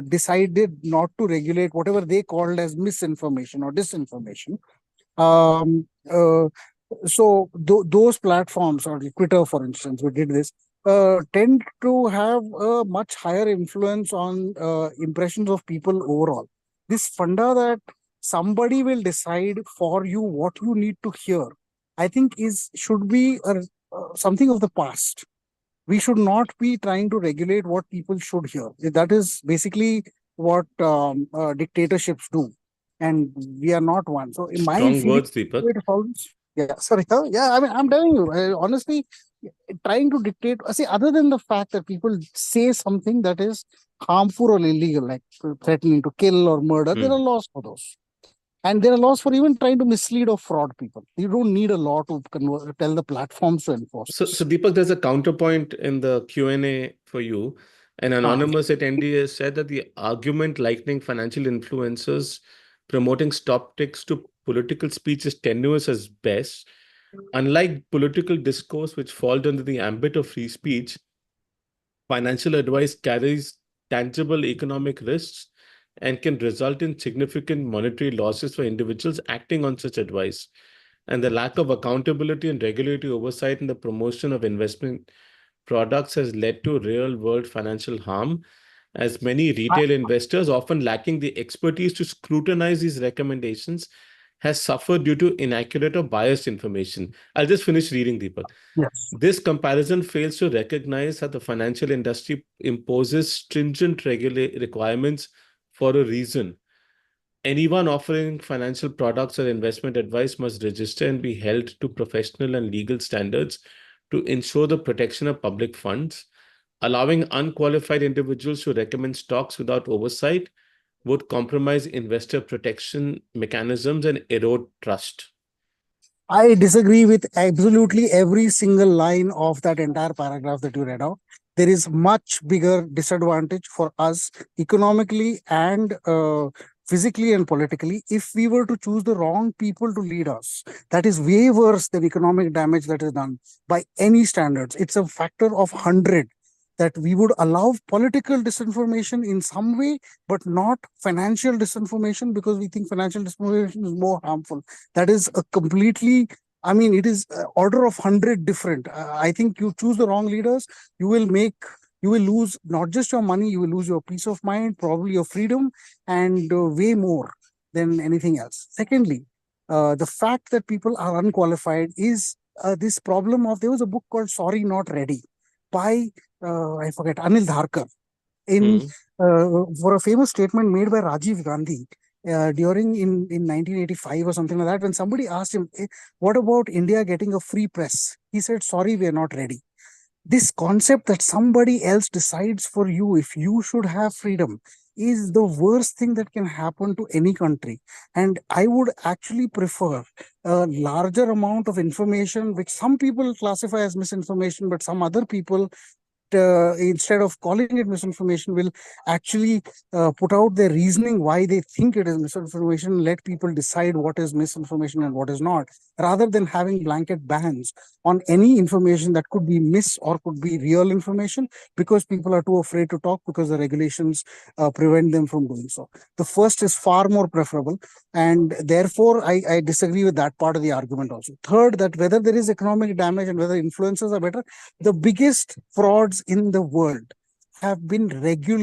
decided not to regulate whatever they called as misinformation or disinformation. um, uh, those platforms, or Twitter, for instance, we did this, tend to have a much higher influence on impressions of people overall. This funda that somebody will decide for you what you need to hear, I think, is should be something of the past. We should not be trying to regulate what people should hear. That is basically what dictatorships do, and we are not one. So, in my Strong feeling, words, Deepak. it follows. Yeah, sorry. Yeah, I mean, I'm telling you, honestly, trying to dictate. See, other than the fact that people say something that is harmful or illegal, like threatening to kill or murder, there are Hmm. laws for those. And there are laws for even trying to mislead or fraud people. You don't need a law to tell the platforms to enforce So this. Deepak, there's a counterpoint in the Q&A for you. An Ah, anonymous at NDA said that the argument likening financial influencers promoting stop ticks to political speech is tenuous as best. Unlike political discourse, which falls under the ambit of free speech, financial advice carries tangible economic risks and can result in significant monetary losses for individuals acting on such advice. And the lack of accountability and regulatory oversight in the promotion of investment products has led to real world financial harm, as many I- retail investors, often lacking the expertise to scrutinize these recommendations, has suffered due to inaccurate or biased information. I'll just finish reading, Deepak. yes. This comparison fails to recognize that the financial industry imposes stringent requirements for a reason. Anyone offering financial products or investment advice must register and be held to professional and legal standards to ensure the protection of public funds. Allowing unqualified individuals to recommend stocks without oversight would compromise investor protection mechanisms and erode trust. I disagree with absolutely every single line of that entire paragraph that you read out. There is much bigger disadvantage for us economically and physically and politically if we were to choose the wrong people to lead us. That is way worse than economic damage that is done by any standards. It's a factor of 100 that we would allow political disinformation in some way, but not financial disinformation, because we think financial disinformation is more harmful. That is a completely, I mean, it is order of 100 different. I think you choose the wrong leaders, you will make, you will lose not just your money, you will lose your peace of mind, probably your freedom, and way more than anything else. Secondly, the fact that people are unqualified is this problem of, there was a book called Sorry Not Ready by I forget, Anil Dharkar, in Hmm. for a famous statement made by Rajiv Gandhi during in 1985 or something like that, when somebody asked him, what about India getting a free press? He said, sorry, we are not ready. This concept that somebody else decides for you if you should have freedom is the worst thing that can happen to any country. And I would actually prefer a larger amount of information, which some people classify as misinformation, but some other people, instead of calling it misinformation, will actually put out their reasoning why they think it is misinformation, let people decide what is misinformation and what is not, rather than having blanket bans on any information that could be mis or could be real information, because people are too afraid to talk because the regulations prevent them from doing so. The first is far more preferable, and therefore I disagree with that part of the argument also. Third, that whether there is economic damage and whether influencers are better, the biggest frauds in the world have been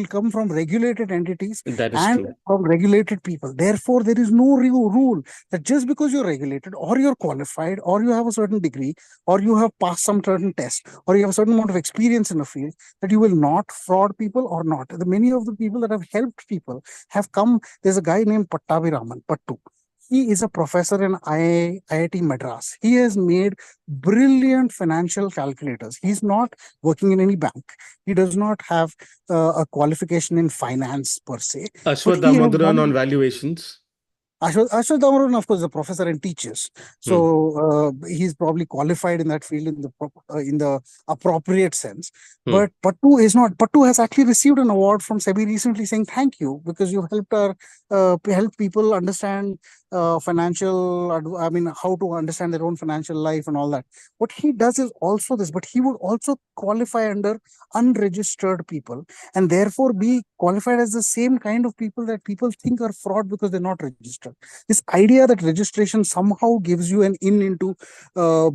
come from regulated entities That is and true. from regulated people. Therefore, there is no rule that just because you're regulated or you're qualified or you have a certain degree or you have passed some certain test or you have a certain amount of experience in the field, that you will not fraud people or not. Many of the people that have helped people have come. There's a guy named Pattabhiraman Pattu. He is a professor in IIT Madras. He has made brilliant financial calculators. He's not working in any bank. He does not have a qualification in finance per se, but he has Ashwadhamodaran on done. valuations. Ashwat Damaran, of course, is a professor and teaches, Hmm. so he's probably qualified in that field in the appropriate sense. Hmm. But Pattu is not. Pattu has actually received an award from SEBI recently, saying thank you because you've helped people understand I mean, how to understand their own financial life and all that. What he does is also this, but he would also qualify under unregistered people and therefore be qualified as the same kind of people that people think are fraud because they're not registered. This idea that registration somehow gives you an in into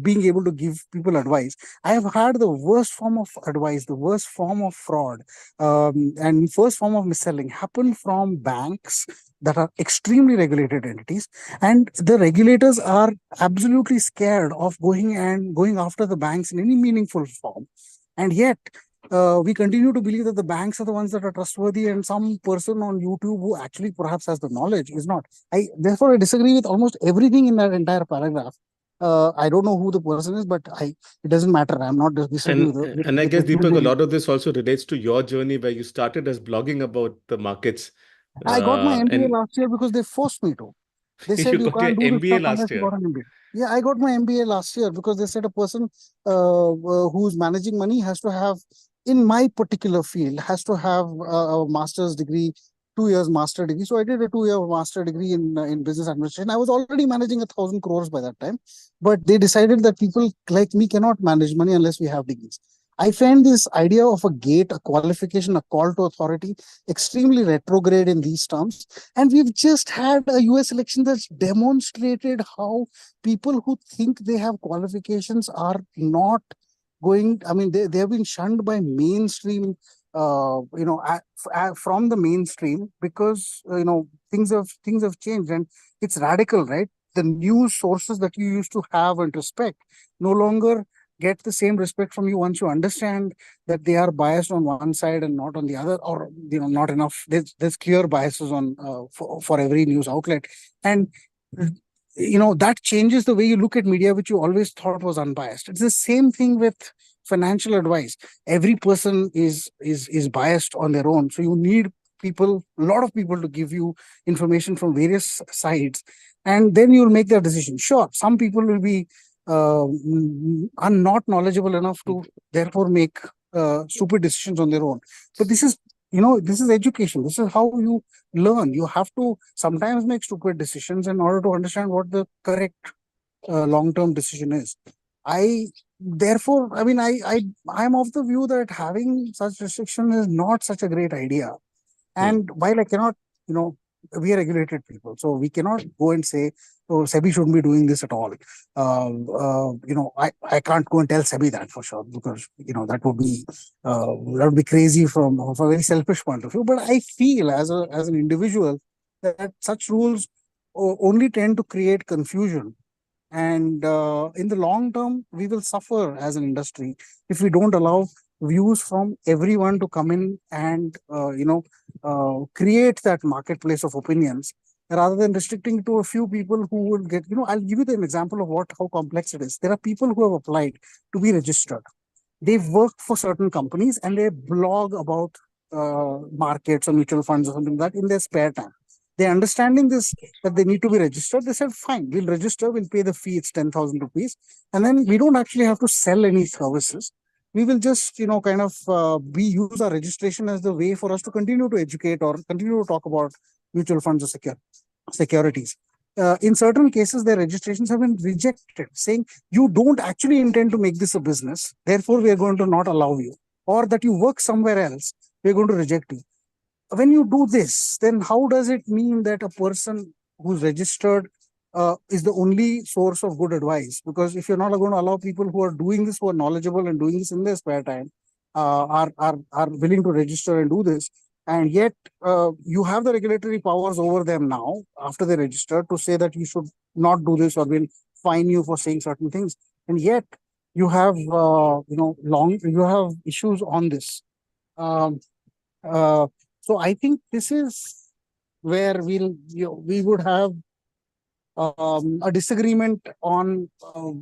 being able to give people advice. I have had the worst form of advice, the worst form of fraud, and first form of mis-selling happen from banks that are extremely regulated entities, and the regulators are absolutely scared of going after the banks in any meaningful form. And yet we continue to believe that the banks are the ones that are trustworthy, and some person on YouTube who actually perhaps has the knowledge is not. Therefore I disagree with almost everything in that entire paragraph. I don't know who the person is, but it doesn't matter. I'm not disagreeing And I with the guess, Deepak, a human. lot of this also relates to your journey where you started as blogging about the markets. I got my MBA And last year because they forced me to. They said you you got your can't do this MBA stuff unless last you year. got an MBA. Yeah, I got my MBA last year because they said a person who's managing money has to have, in my particular field, has to have a master's degree, 2 years master degree. So I did a 2 year master degree in business administration. I was already managing 1,000 crores by that time, but they decided that people like me cannot manage money unless we have degrees. I find this idea of a gate, a qualification, a call to authority extremely retrograde in these terms. And we've just had a US election that's demonstrated how people who think they have qualifications are not going. I mean, they have been shunned by mainstream, from the mainstream because, things have changed and it's radical, right? The news sources that you used to have and respect no longer get the same respect from you once you understand that they are biased on one side and not on the other, or not enough. There's clear biases on for every news outlet, and that changes the way you look at media, which you always thought was unbiased. It's the same thing with financial advice. Every person is biased on their own, so you need a lot of people to give you information from various sides, and then you'll make that decision. Sure, some people will be are not knowledgeable enough to therefore make stupid decisions on their own. But this is education. This is how you learn. You have to sometimes make stupid decisions in order to understand what the correct long-term decision is. I therefore i mean I'm of the view that having such restriction is not such a great idea. Hmm. And while I cannot, we are regulated people, so we cannot go and say, oh, SEBI shouldn't be doing this at all. I can't go and tell SEBI that for sure because, that would be crazy from a very selfish point of view. But I feel as an individual that such rules only tend to create confusion, and in the long term, we will suffer as an industry if we don't allow views from everyone to come in and create that marketplace of opinions rather than restricting to a few people who will get. I'll give you an example of how complex it is. There are people who have applied to be registered. They've worked for certain companies and they blog about markets or mutual funds or something like that in their spare time. They're understanding this, that they need to be registered. They said, fine, we'll register, we'll pay the fee, it's 10,000 rupees. And then we don't actually have to sell any services. We will just, kind of, we use our registration as the way for us to continue to educate or continue to talk about mutual funds or securities. In certain cases, their registrations have been rejected, saying you don't actually intend to make this a business, therefore we are going to not allow you, or that you work somewhere else, we're going to reject you. When you do this, then how does it mean that a person who's registered is the only source of good advice? Because if you're not going to allow people who are doing this, who are knowledgeable and doing this in their spare time, are willing to register and do this. And yet, you have the regulatory powers over them now after they register to say that you should not do this or will fine you for saying certain things. And yet, you have you have issues on this. Um, so I think this is where we would have a disagreement on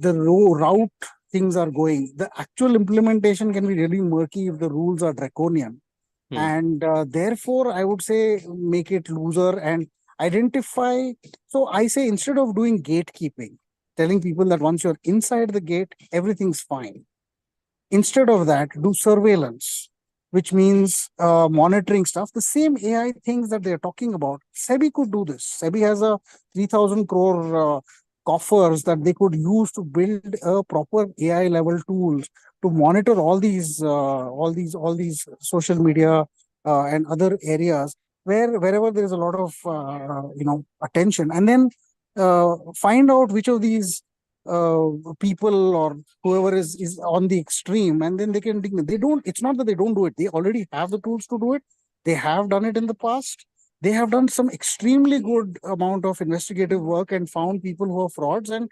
the route things are going. The actual implementation can be really murky if the rules are draconian. And therefore, I would say make it looser and identify. So I say instead of doing gatekeeping, telling people that once you're inside the gate, everything's fine. Instead of that, do surveillance, which means monitoring stuff. The same AI things that they're talking about, SEBI could do this. SEBI has a 3,000 crore coffers that they could use to build a proper AI level tools to monitor all these social media and other areas wherever there is a lot of attention, and then find out which of these people or whoever is on the extreme, and then they don't, it's not that they don't do it, they already have the tools to do it. They have done it in the past. They have done some extremely good amount of investigative work and found people who are frauds and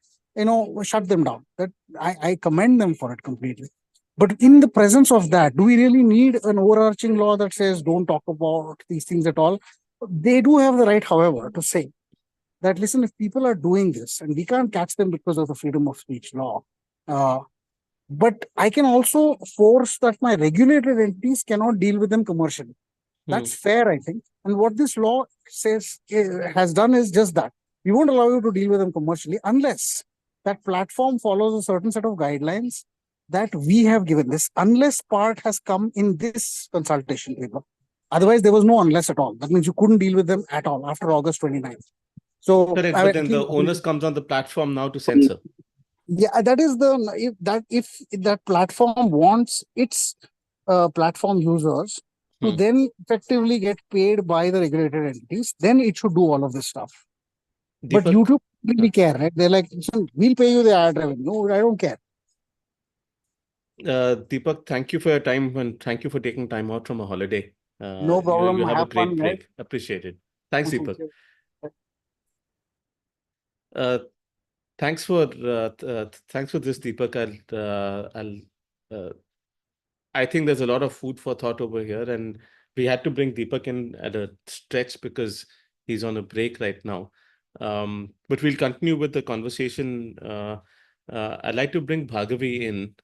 shut them down. That I commend them for it completely. But in the presence of that, do we really need an overarching law that says don't talk about these things at all? They do have the right, however, to say that, listen, if people are doing this and we can't catch them because of the freedom of speech law, uh, but I can also force that my regulated entities cannot deal with them commercially. That's fair, I think. And what this law says has done is just that. We won't allow you to deal with them commercially unless that platform follows a certain set of guidelines that we have given. This unless part has come in this consultation paper. Otherwise, there was no unless at all. That means you couldn't deal with them at all after August 29th. So Correct, I but then the think onus comes on the platform now to censor. yeah, that is if that platform wants its platform users to then effectively get paid by the regulated entities, then it should do all of this stuff. But Deepak, YouTube really care, right? They're like, listen, we'll pay you the ad revenue. No, I don't care. Deepak, thank you for your time and thank you for taking time out from a holiday. No problem. You have a Have fun, great guys. break. Appreciate it. Thanks, Thank Deepak. you. Thanks for this, Deepak. I think there's a lot of food for thought over here, and we had to bring Deepak in at a stretch because he's on a break right now. But we'll continue with the conversation. I'd like to bring Bhargavi in.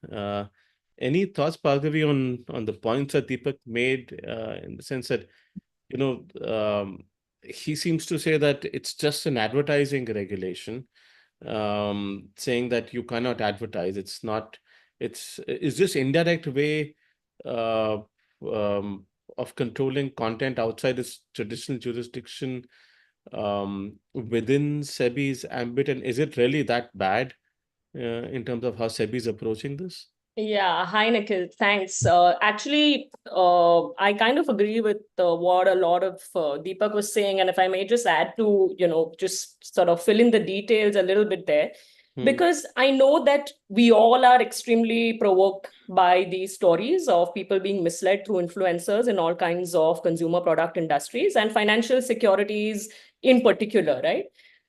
Any thoughts, Bhargavi, on the points that Deepak made, in the sense that, he seems to say that it's just an advertising regulation, saying that you cannot advertise. It's not. Is this indirect way uh, of controlling content outside its traditional jurisdiction within SEBI's ambit, and is it really that bad in terms of how SEBI is approaching this? Yeah, hi Nikhil. Thanks. Actually, I kind of agree with what a lot of Deepak was saying, and if I may just add to, just sort of fill in the details a little bit there, because I know that we all are extremely provoked by these stories of people being misled through influencers in all kinds of consumer product industries and financial securities in particular, right?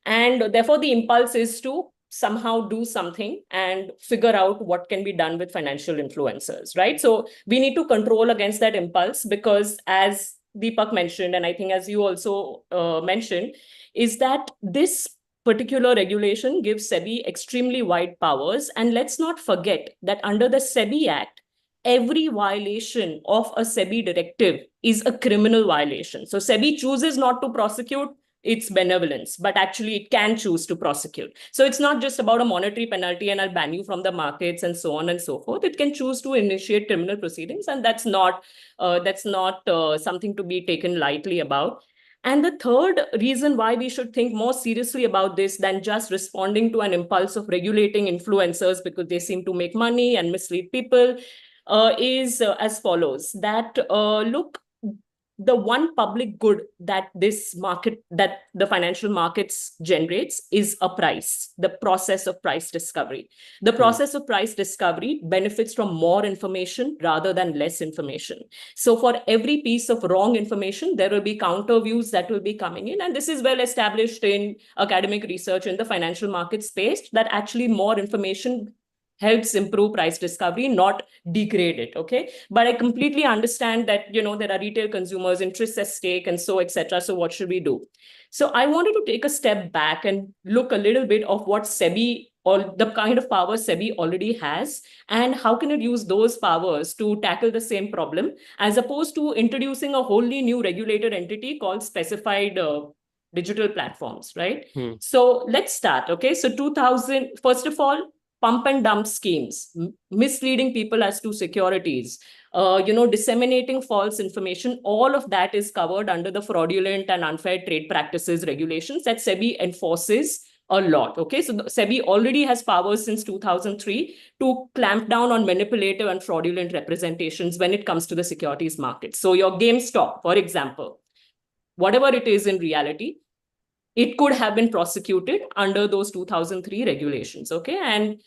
And therefore, the impulse is to somehow do something and figure out what can be done with financial influencers, right? So we need to control against that impulse because, as Deepak mentioned, and I think as you also mentioned, is that this particular regulation gives SEBI extremely wide powers. And let's not forget that under the SEBI Act, every violation of a SEBI directive is a criminal violation. So SEBI chooses not to prosecute its benevolence, but actually it can choose to prosecute. So it's not just about a monetary penalty and I'll ban you from the markets and so on and so forth. It can choose to initiate criminal proceedings, and that's not something to be taken lightly about. And the third reason why we should think more seriously about this than just responding to an impulse of regulating influencers because they seem to make money and mislead people is as follows. That look, the one public good that the financial markets generates is a price, the process of price discovery. The process of price discovery benefits from more information rather than less information. So for every piece of wrong information, there will be counter views that will be coming in. And this is well established in academic research in the financial market space, that actually more information helps improve price discovery, not degrade it. Okay. But I completely understand that, there are retail consumers, interests at stake, and so, etc. So what should we do? So I wanted to take a step back and look a little bit of what SEBI, or the kind of power SEBI already has, and how can it use those powers to tackle the same problem, as opposed to introducing a wholly new regulated entity called specified digital platforms, right? So let's start. Okay. So first of all, pump and dump schemes, misleading people as to securities, disseminating false information, all of that is covered under the fraudulent and unfair trade practices regulations that SEBI enforces a lot. Okay, so SEBI already has powers since 2003 to clamp down on manipulative and fraudulent representations when it comes to the securities market. So your GameStop, for example, whatever it is in reality, it could have been prosecuted under those 2003 regulations. Okay. And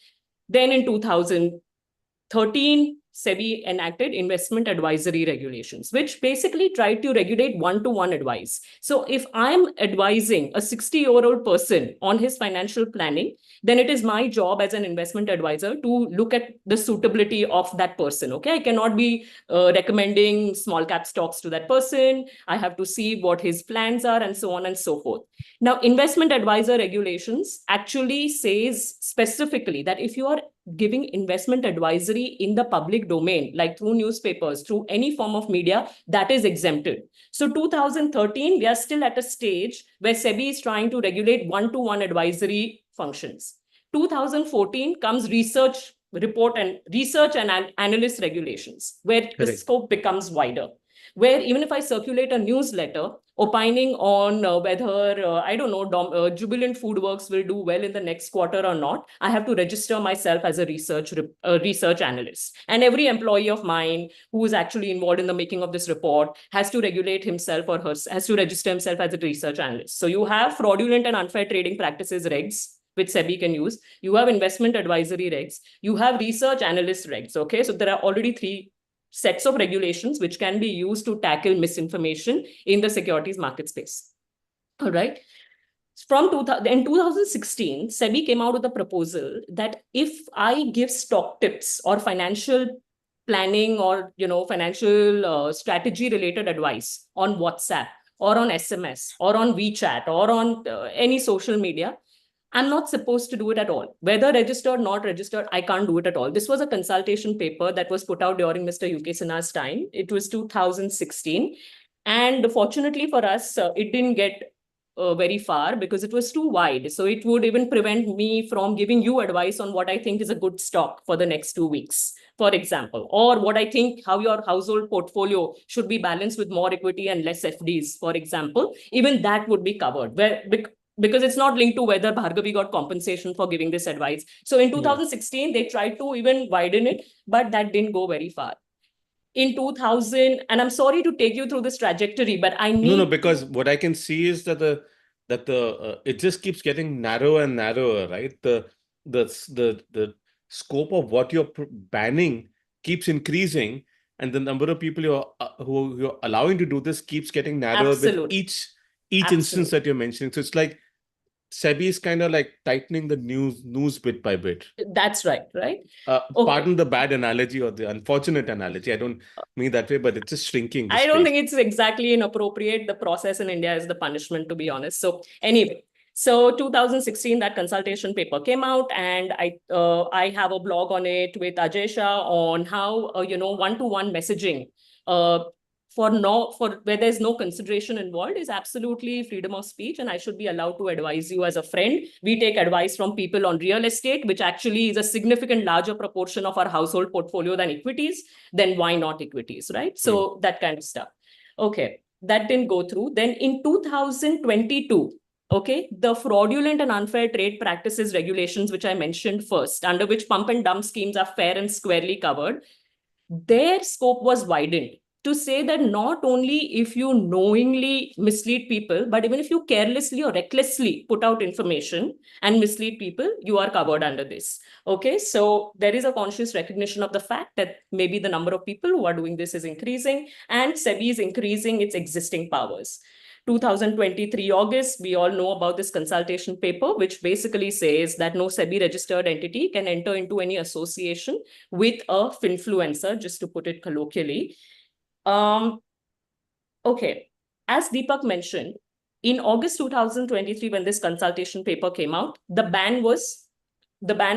then in 2013, SEBI enacted investment advisory regulations, which basically tried to regulate one-to-one advice. So if I'm advising a 60-year-old person on his financial planning, then it is my job as an investment advisor to look at the suitability of that person. Okay, I cannot be recommending small cap stocks to that person. I have to see what his plans are, and so on and so forth. Now, investment advisor regulations actually says specifically that if you are giving investment advisory in the public domain, like through newspapers, through any form of media, that is exempted. So 2013, we are still at a stage where SEBI is trying to regulate one-to-one advisory functions. 2014 comes research report and research and analyst regulations, where the scope becomes wider, where even if I circulate a newsletter opining on whether, I don't know, Jubilant Foodworks will do well in the next quarter or not, I have to register myself as a research analyst. And every employee of mine who is actually involved in the making of this report has to regulate himself or has to register himself as a research analyst. So you have fraudulent and unfair trading practices regs, which SEBI can use. You have investment advisory regs. You have research analyst regs. Okay, so there are already 3 sets of regulations which can be used to tackle misinformation in the securities market space. All right. In 2016, SEBI came out with a proposal that if I give stock tips or financial planning or financial strategy related advice on WhatsApp or on SMS or on WeChat or on any social media, I'm not supposed to do it at all. Whether registered or not registered, I can't do it at all. This was a consultation paper that was put out during Mr. UK Sinha's time. It was 2016. And fortunately for us, it didn't get very far because it was too wide. So it would even prevent me from giving you advice on what I think is a good stock for the next 2 weeks, for example, or what I think how your household portfolio should be balanced with more equity and less FDs, for example. Even that would be covered. Because it's not linked to whether Bhargavi got compensation for giving this advice. So in 2016, they tried to even widen it, but that didn't go very far. In 2000, and I'm sorry to take you through this trajectory, but I need... No, because what I can see is that it just keeps getting narrower and narrower, right? The scope of what you're banning keeps increasing, and the number of people who you're allowing to do this keeps getting narrower. Absolutely. With each instance that you're mentioning. So it's like SEBI is kind of like tightening the news bit by bit. That's right. Okay. Pardon the bad analogy or the unfortunate analogy. I don't mean that way, but it's just shrinking. I don't think it's exactly inappropriate. The process in India is the punishment, to be honest. So anyway, so 2016, that consultation paper came out, and I have a blog on it with Ajay Shah on how one-to-one messaging for where there's no consideration involved is absolutely freedom of speech, and I should be allowed to advise you as a friend. We take advice from people on real estate, which actually is a significant larger proportion of our household portfolio than equities. Then why not equities, right? So that kind of stuff. Okay, that didn't go through. Then in 2022, okay, the fraudulent and unfair trade practices regulations, which I mentioned first, under which pump and dump schemes are fair and squarely covered, their scope was widened to say that not only if you knowingly mislead people, but even if you carelessly or recklessly put out information and mislead people, you are covered under this. Okay, so there is a conscious recognition of the fact that maybe the number of people who are doing this is increasing, and SEBI is increasing its existing powers. 2023 August, we all know about this consultation paper, which basically says that no SEBI registered entity can enter into any association with a finfluencer, just to put it colloquially. Okay, as Deepak mentioned, in August 2023, when this consultation paper came out, the ban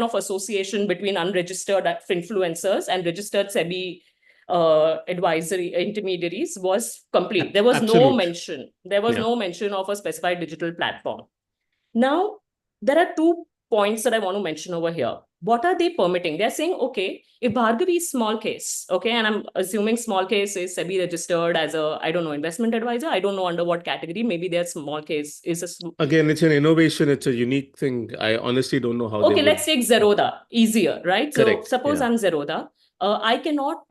of association between unregistered finfluencers and registered SEBI advisory intermediaries was complete. There was no mention. There was no mention of a specified digital platform. Now, there are 2 points that I want to mention over here. What are they permitting? They're saying, okay, if Bhargavi is small case, okay, and I'm assuming small case is SEBI registered as a, I don't know, investment advisor. I don't know under what category. Maybe their small case is a... Again, it's an innovation. It's a unique thing. I honestly don't know how Okay, let's take Zerodha. Easier, right? Correct. So suppose I'm Zerodha. I cannot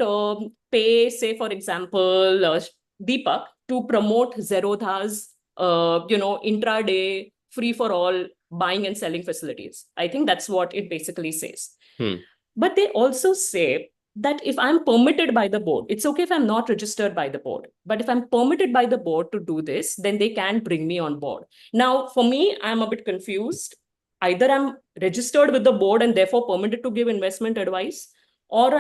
pay, say, for example, Deepak to promote Zerodha's, intraday free for all buying and selling facilities. I think that's what it basically says. But they also say that if I'm permitted by the board, it's okay if I'm not registered by the board, but if I'm permitted by the board to do this, then they can bring me on board. Now, for me, I'm a bit confused. Either I'm registered with the board and therefore permitted to give investment advice, or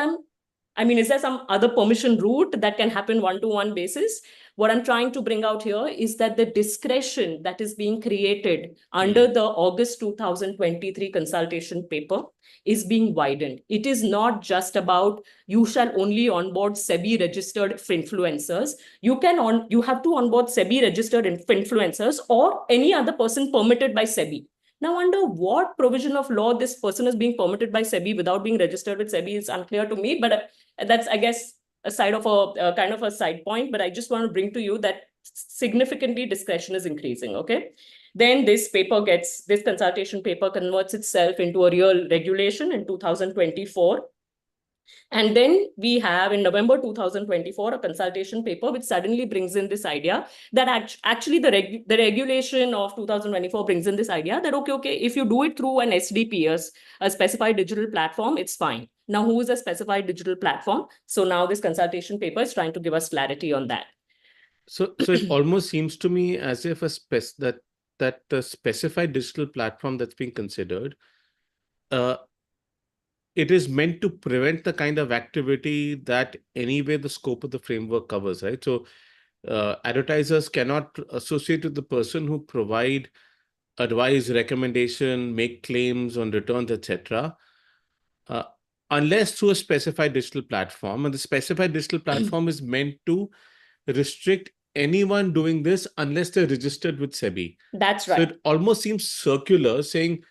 is there some other permission route that can happen one-to-one basis? What I'm trying to bring out here is that the discretion that is being created under the August 2023 consultation paper is being widened. It is not just about you shall only onboard SEBI registered influencers. You have to onboard SEBI registered influencers or any other person permitted by SEBI. Now, under what provision of law this person is being permitted by SEBI without being registered with SEBI is unclear to me, but that's, I guess, a side of a kind of a side point. But I just want to bring to you that significantly discretion is increasing, okay? Then this consultation paper converts itself into a real regulation in 2024. And then we have in November 2024 a consultation paper which suddenly brings in this idea that actually the regulation of 2024 brings in this idea that okay, if you do it through an SDPS, a specified digital platform, it's fine. Now, who is a specified digital platform? So now this consultation paper is trying to give us clarity on that. So it almost seems to me as if that the specified digital platform that's being considered, it is meant to prevent the kind of activity that anyway the scope of the framework covers, right? So advertisers cannot associate with the person who provide advice, recommendation, make claims on returns, etc., unless through a specified digital platform. And the specified digital platform is meant to restrict anyone doing this unless they're registered with SEBI. That's right. So it almost seems circular, saying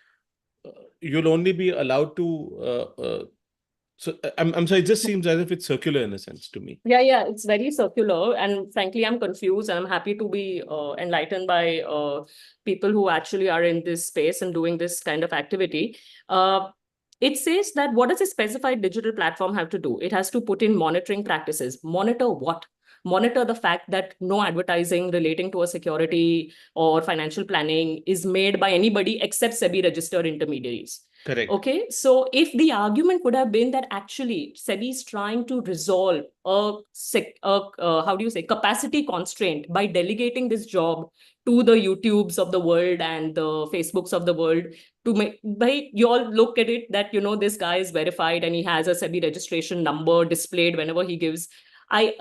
you'll only be allowed to. I'm sorry, it just seems as if it's circular in a sense to me. Yeah, it's very circular. And frankly, I'm confused. And I'm happy to be enlightened by people who actually are in this space and doing this kind of activity. It says that what does a specified digital platform have to do? It has to put in monitoring practices. Monitor what? Monitor the fact that no advertising relating to a security or financial planning is made by anybody except SEBI registered intermediaries. Correct. Okay, so if the argument could have been that actually SEBI is trying to resolve capacity constraint by delegating this job to the YouTubes of the world and the Facebooks of the world, you all look at it that, this guy is verified and he has a SEBI registration number displayed whenever he gives. I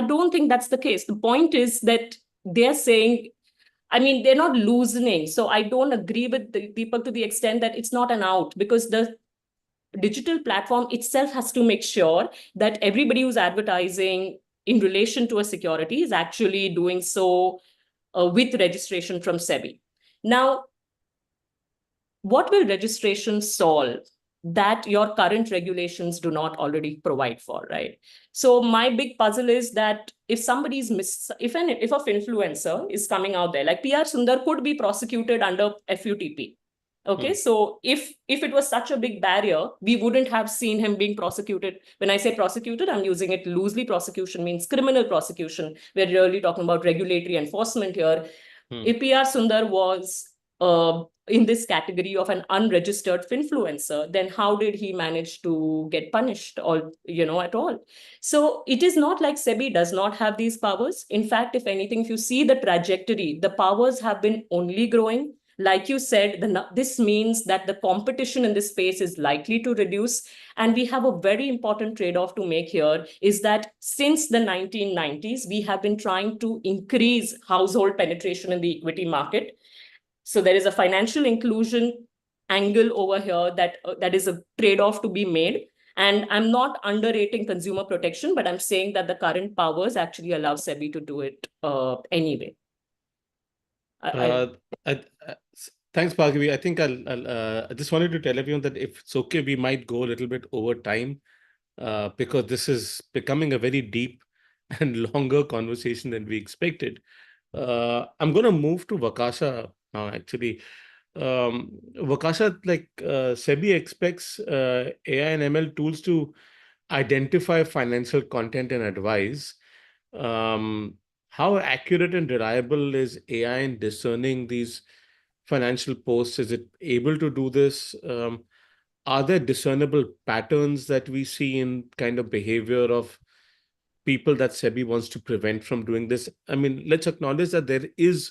don't think that's the case. The point is that they're saying, they're not loosening. So I don't agree with Deepak to the extent that it's not an out, because the digital platform itself has to make sure that everybody who's advertising in relation to a security is actually doing so with registration from SEBI. Now, what will registration solve that your current regulations do not already provide for, right? So my big puzzle is that if somebody's if an influencer is coming out there, like PR Sundar could be prosecuted under FUTP, Okay, so if it was such a big barrier, we wouldn't have seen him being prosecuted. When I say prosecuted, I'm using it loosely. Prosecution means criminal prosecution. We're really talking about regulatory enforcement here. If PR Sundar was in this category of an unregistered finfluencer, then how did he manage to get punished or, at all? So it is not like SEBI does not have these powers. In fact, if anything, if you see the trajectory, the powers have been only growing. Like you said, this means that the competition in this space is likely to reduce. And we have a very important trade-off to make here is that since the 1990s, we have been trying to increase household penetration in the equity market. So there is a financial inclusion angle over here that is a trade-off to be made. And I'm not underrating consumer protection, but I'm saying that the current powers actually allow SEBI to do it anyway. Uh, Thanks, Bhargavi. I think I just wanted to tell everyone that if it's okay, we might go a little bit over time because this is becoming a very deep and longer conversation than we expected. I'm going to move to Vakasha now, actually. Vakasha, SEBI expects AI and ML tools to identify financial content and advise. How accurate and reliable is AI in discerning these financial posts? Is it able to do this? Are there discernible patterns that we see in kind of behavior of people that SEBI wants to prevent from doing this? I mean, let's acknowledge that there is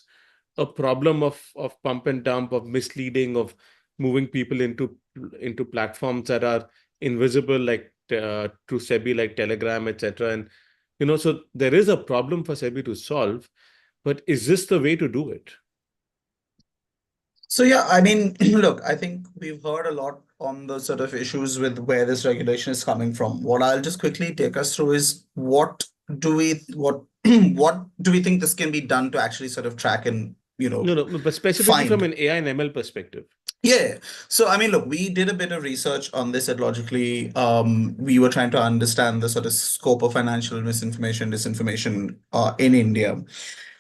a problem of pump and dump, of misleading, of moving people into platforms that are invisible, like to SEBI, like Telegram, etc. And so there is a problem for SEBI to solve. But is this the way to do it? So yeah, I mean, look, I think we've heard a lot on the sort of issues with where this regulation is coming from. What I'll just quickly take us through is what what do we think this can be done to actually sort of track and No, but specifically from find. an AI and ML perspective. Yeah. So, I mean, look, we did a bit of research on this at Logically. We were trying to understand the sort of scope of financial misinformation, disinformation in India.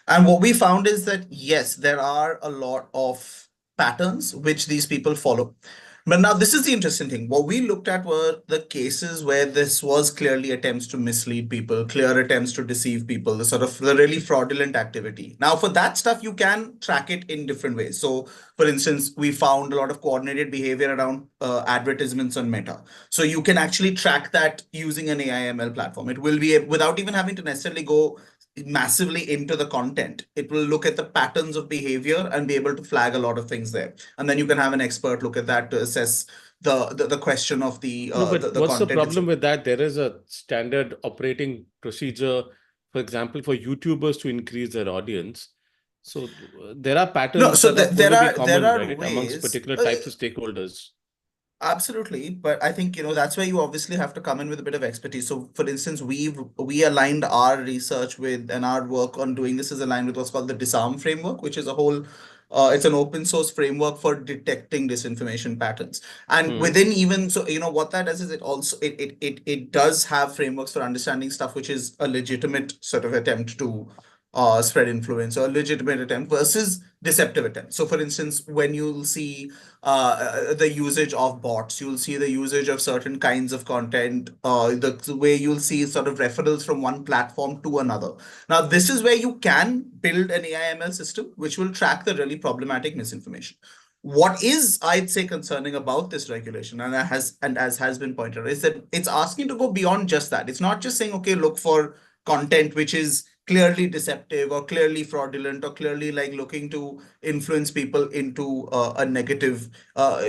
And what we found is that, yes, there are a lot of patterns which these people follow. But now this is the interesting thing. What we looked at were the cases where this was clearly attempts to mislead people, clear attempts to deceive people, the really fraudulent activity. Now, for that stuff, you can track it in different ways. So, for instance, we found a lot of coordinated behavior around advertisements on Meta. So you can actually track that using an AI/ML platform. It will be without even having to necessarily go massively into the content. It will look at the patterns of behavior and be able to flag a lot of things there. And then you can have an expert look at that to assess the question of the No, but the what's the content problem itself. with that? There is a standard operating procedure, for example, for YouTubers to increase their audience. So there are No, patterns so that are going to be common, there are right, amongst ways. particular types of stakeholders. Absolutely, but I think that's where you obviously have to come in with a bit of expertise. So, for instance, we aligned our research with and our work on doing this is aligned with what's called the Disarm framework, which is a whole it's an open source framework for detecting disinformation patterns. And within even so, what that does is it also it does have frameworks for understanding stuff which is a legitimate sort of attempt to spread influence or a legitimate attempt versus deceptive attempt. So, for instance, when you'll see the usage of bots, you'll see the usage of certain kinds of content, the way you'll see sort of referrals from one platform to another. Now, this is where you can build an AI/ML system which will track the really problematic misinformation. What is, I'd say, concerning about this regulation, and as has been pointed out, is that it's asking to go beyond just that. It's not just saying, okay, look for content which is clearly deceptive or clearly fraudulent or clearly like looking to influence people into a negative,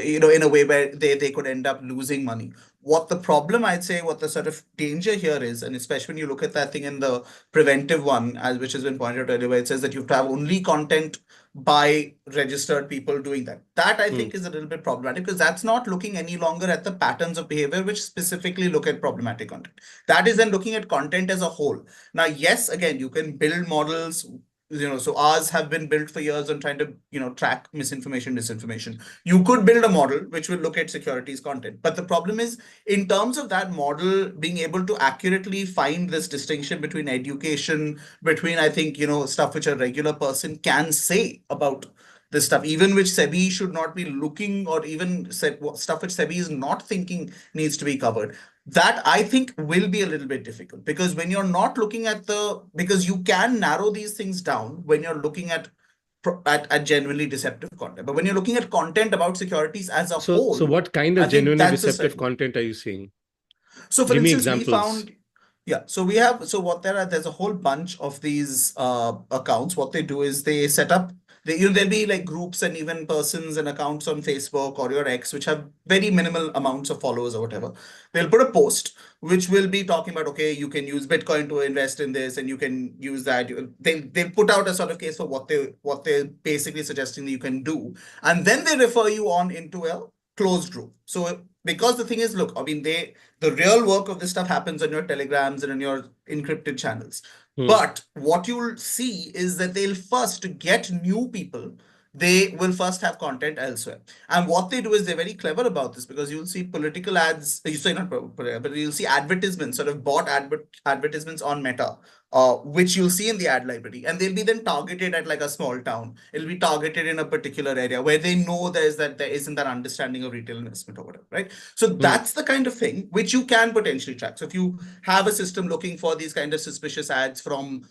in a way where they could end up losing money. What the problem, I'd say, what the sort of danger here is, and especially when you look at that thing in the preventive one, as which has been pointed out earlier, where it says that you have to have only content by registered people doing that. That I think is a little bit problematic because that's not looking any longer at the patterns of behavior which specifically look at problematic content. That is then looking at content as a whole. Now, yes, again, you can build models, so ours have been built for years on trying to, track misinformation, disinformation. You could build a model which will look at securities content. But the problem is, in terms of that model being able to accurately find this distinction between education, between, I think, stuff which a regular person can say about this stuff, even which SEBI should not be looking, or even stuff which SEBI is not thinking needs to be covered. That I think will be a little bit difficult, because when you're not looking at because you can narrow these things down when you're looking at genuinely deceptive content. But when you're looking at content about securities as a So whole, what kind I of think genuinely that's a deceptive certain. content are you seeing? So for Give me instance, we examples. found, yeah, so there's a whole bunch of these accounts. What they do is they set up, there'll be like groups and even persons and accounts on Facebook or your X, which have very minimal amounts of followers or whatever. They'll put a post which will be talking about, okay, you can use Bitcoin to invest in this and you can use that. They'll put out a sort of case for what they're basically suggesting that you can do. And then they refer you on into a closed group. So because the thing is, look, I mean, the real work of this stuff happens on your telegrams and on your encrypted channels. But what you'll see is that they'll first, to get new people, they will first have content elsewhere. And what they do is they're very clever about this, because you'll see political ads, you say not, but you'll see advertisements, sort of bought advertisements on Meta, which you'll see in the ad library, and they'll be then targeted at like a small town. It'll be targeted in a particular area where they know there isn't that understanding of retail investment or whatever, right? So that's the kind of thing which you can potentially track. So if you have a system looking for these kind of suspicious ads from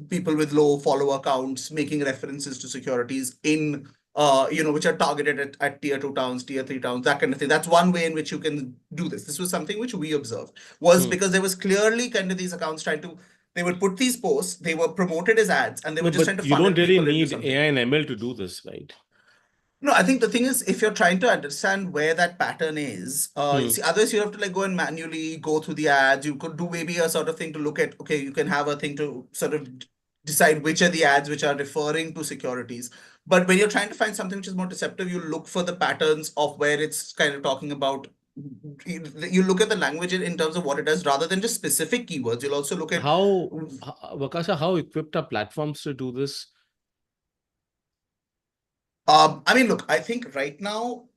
people with low follower counts making references to securities in which are targeted at tier 2 towns, tier 3 towns, that kind of thing. That's one way in which you can do this. This was something which we observed, was because there was clearly kind of these accounts they would put these posts, they were promoted as ads, and they were just trying to you funnel don't really people into need something. AI and ML to do this, right? No, I think the thing is, if you're trying to understand where that pattern is, you see, otherwise you have to like go and manually go through the ads. You could do maybe a sort of thing to look at, okay, you can have a thing to sort of decide which are the ads which are referring to securities. But when you're trying to find something which is more deceptive, you look for the patterns of where it's kind of talking about. You look at the language in terms of what it does, rather than just specific keywords. You'll also look at Vakasha, how equipped are platforms to do this? I mean, look, I think right now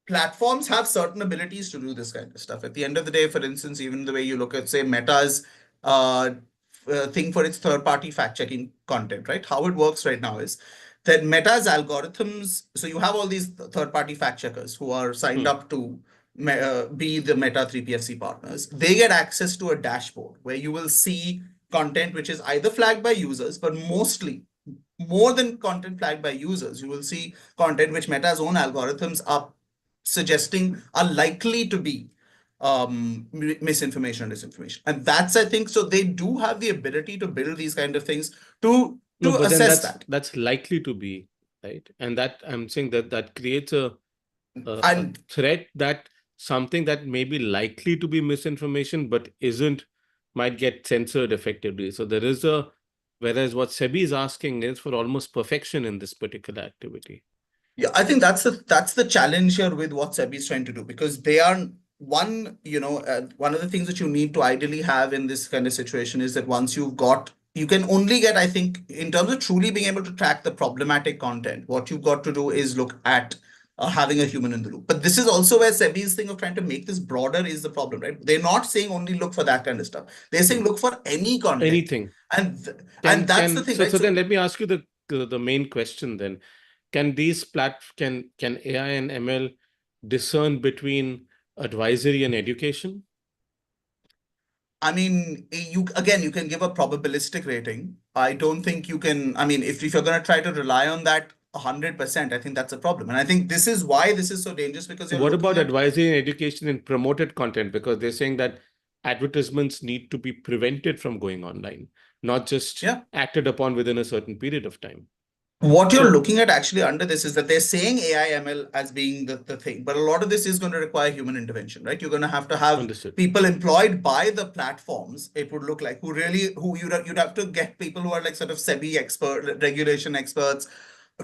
platforms have certain abilities to do this kind of stuff. At the end of the day, for instance, even the way you look at, say, Meta's thing for its third-party fact-checking content, right? How it works right now is that Meta's algorithms, so you have all these third-party fact-checkers who are signed up to be the Meta 3PFC partners. They get access to a dashboard where you will see content which is either flagged by users, but mostly more than content flagged by users, you will see content which Meta's own algorithms are suggesting are likely to be misinformation and disinformation. And that's, I think, so they do have the ability to build these kind of things to but assess then that. That's likely to be, right? And that I'm saying that creates a threat, that something that may be likely to be misinformation but isn't, might get censored effectively. So there is whereas what SEBI is asking is for almost perfection in this particular activity. Yeah, I think that's the challenge here with what SEBI is trying to do, because they are one of the things that you need to ideally have in this kind of situation is that once you can only get, I think, in terms of truly being able to track the problematic content, what you've got to do is look at having a human in the loop. But this is also where SEBI's thing of trying to make this broader is the problem, right? They're not saying only look for that kind of stuff. They're saying look for any content. Anything. And that's the thing, right? So then let me ask you the main question then. Can can AI and ML discern between advisory and education? I mean, you can give a probabilistic rating. I don't think you can. I mean, if you're going to try to rely on that 100%, I think that's a problem. And I think this is why this is so dangerous, because what about advisory and education in promoted content? Because they're saying that advertisements need to be prevented from going online, not just acted upon within a certain period of time. What you're looking at actually under this is that they're saying AI ML as being the thing, but a lot of this is going to require human intervention, right? You're going to have people employed by the platforms. It would look like who you'd have to get people who are like sort of SEBI expert, regulation experts,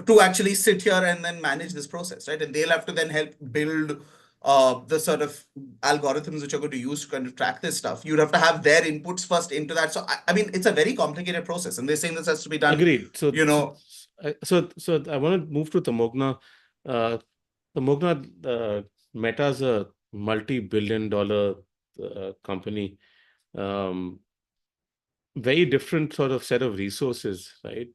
to actually sit here and then manage this process, right? And they'll have to then help build the sort of algorithms which are going to use to kind of track this stuff. You'd have to have their inputs first into that. So I mean, it's a very complicated process, and they're saying this has to be done. Agreed. So so I want to move to Tamogna. Tamogna, Meta's a multi-billion-dollar company. Very different sort of set of resources, right?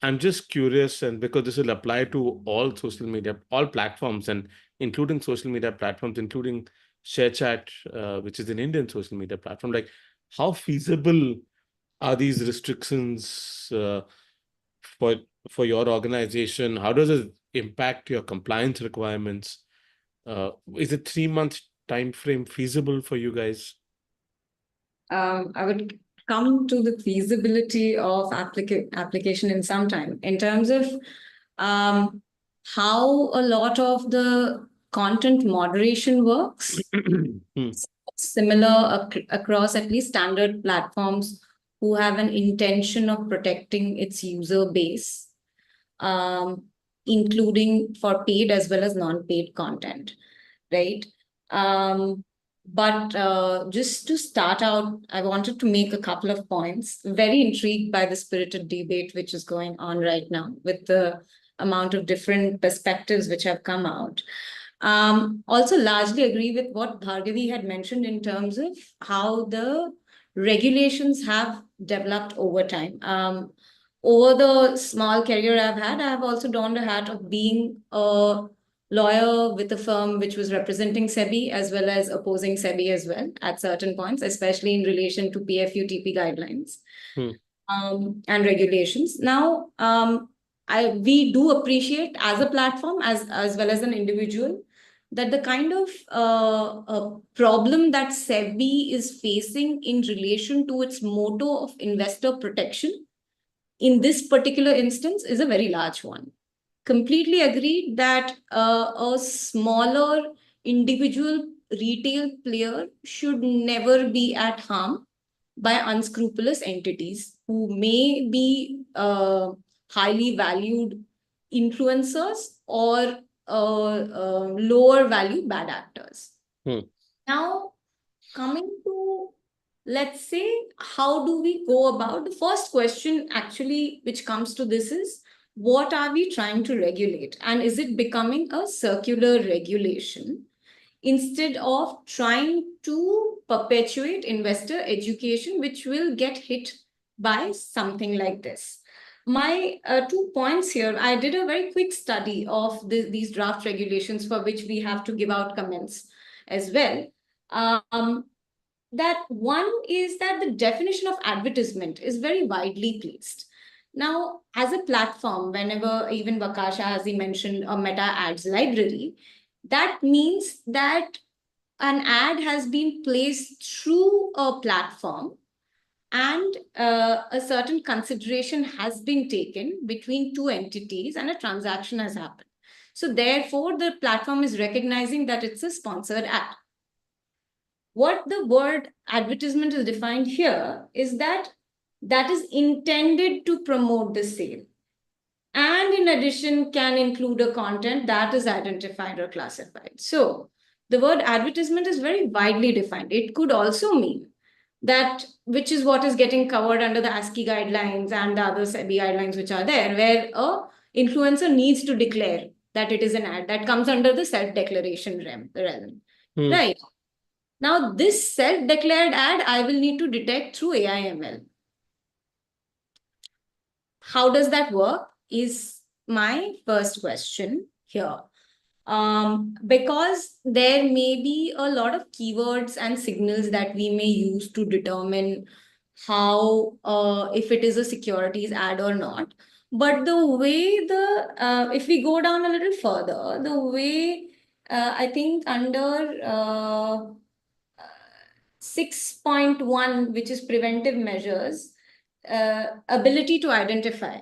I'm just curious, and because this will apply to all social media, all platforms, and including social media platforms, including ShareChat, which is an Indian social media platform, like how feasible are these restrictions for for your organization? How does it impact your compliance requirements? Is a 3 month time frame feasible for you guys? I would come to the feasibility of application in some time in terms of how a lot of the content moderation works. Similar across at least standard platforms who have an intention of protecting its user base, including for paid as well as non-paid content, right? But just to start out, I wanted to make a couple of points. Very intrigued by the spirited debate which is going on right now with the amount of different perspectives which have come out. Also largely agree with what Bhargavi had mentioned in terms of how the regulations have developed over time. Over the small career I've had, I have also donned a hat of being a lawyer with a firm which was representing SEBI as well as opposing SEBI as well at certain points, especially in relation to PFUTP guidelines and regulations. Now, we do appreciate as a platform as well as an individual that the kind of problem that SEBI is facing in relation to its motto of investor protection in this particular instance is a very large one. Completely agreed that a smaller individual retail player should never be at harm by unscrupulous entities who may be highly valued influencers or lower value bad actors. Now, coming to, let's say, how do we go about? The first question actually which comes to this is, what are we trying to regulate? And is it becoming a circular regulation instead of trying to perpetuate investor education, which will get hit by something like this? My 2 points here, I did a very quick study of these draft regulations for which we have to give out comments as well. That one is that the definition of advertisement is very widely placed. Now, as a platform, whenever even Vakasha, as he mentioned, a meta ads library, that means that an ad has been placed through a platform and a certain consideration has been taken between two entities and a transaction has happened. So therefore, the platform is recognizing that it's a sponsored ad. What the word advertisement is defined here is that is intended to promote the sale. And in addition, can include a content that is identified or classified. So the word advertisement is very widely defined. It could also mean that, which is what is getting covered under the ASCII guidelines and the other SEBI guidelines which are there, where a influencer needs to declare that it is an ad. That comes under the self-declaration realm. Right. Now, this self-declared ad, I will need to detect through AI/ML. How does that work is my first question here. Because there may be a lot of keywords and signals that we may use to determine how, if it is a securities ad or not. But the way if we go down a little further, the way I think under 6.1, which is preventive measures, ability to identify,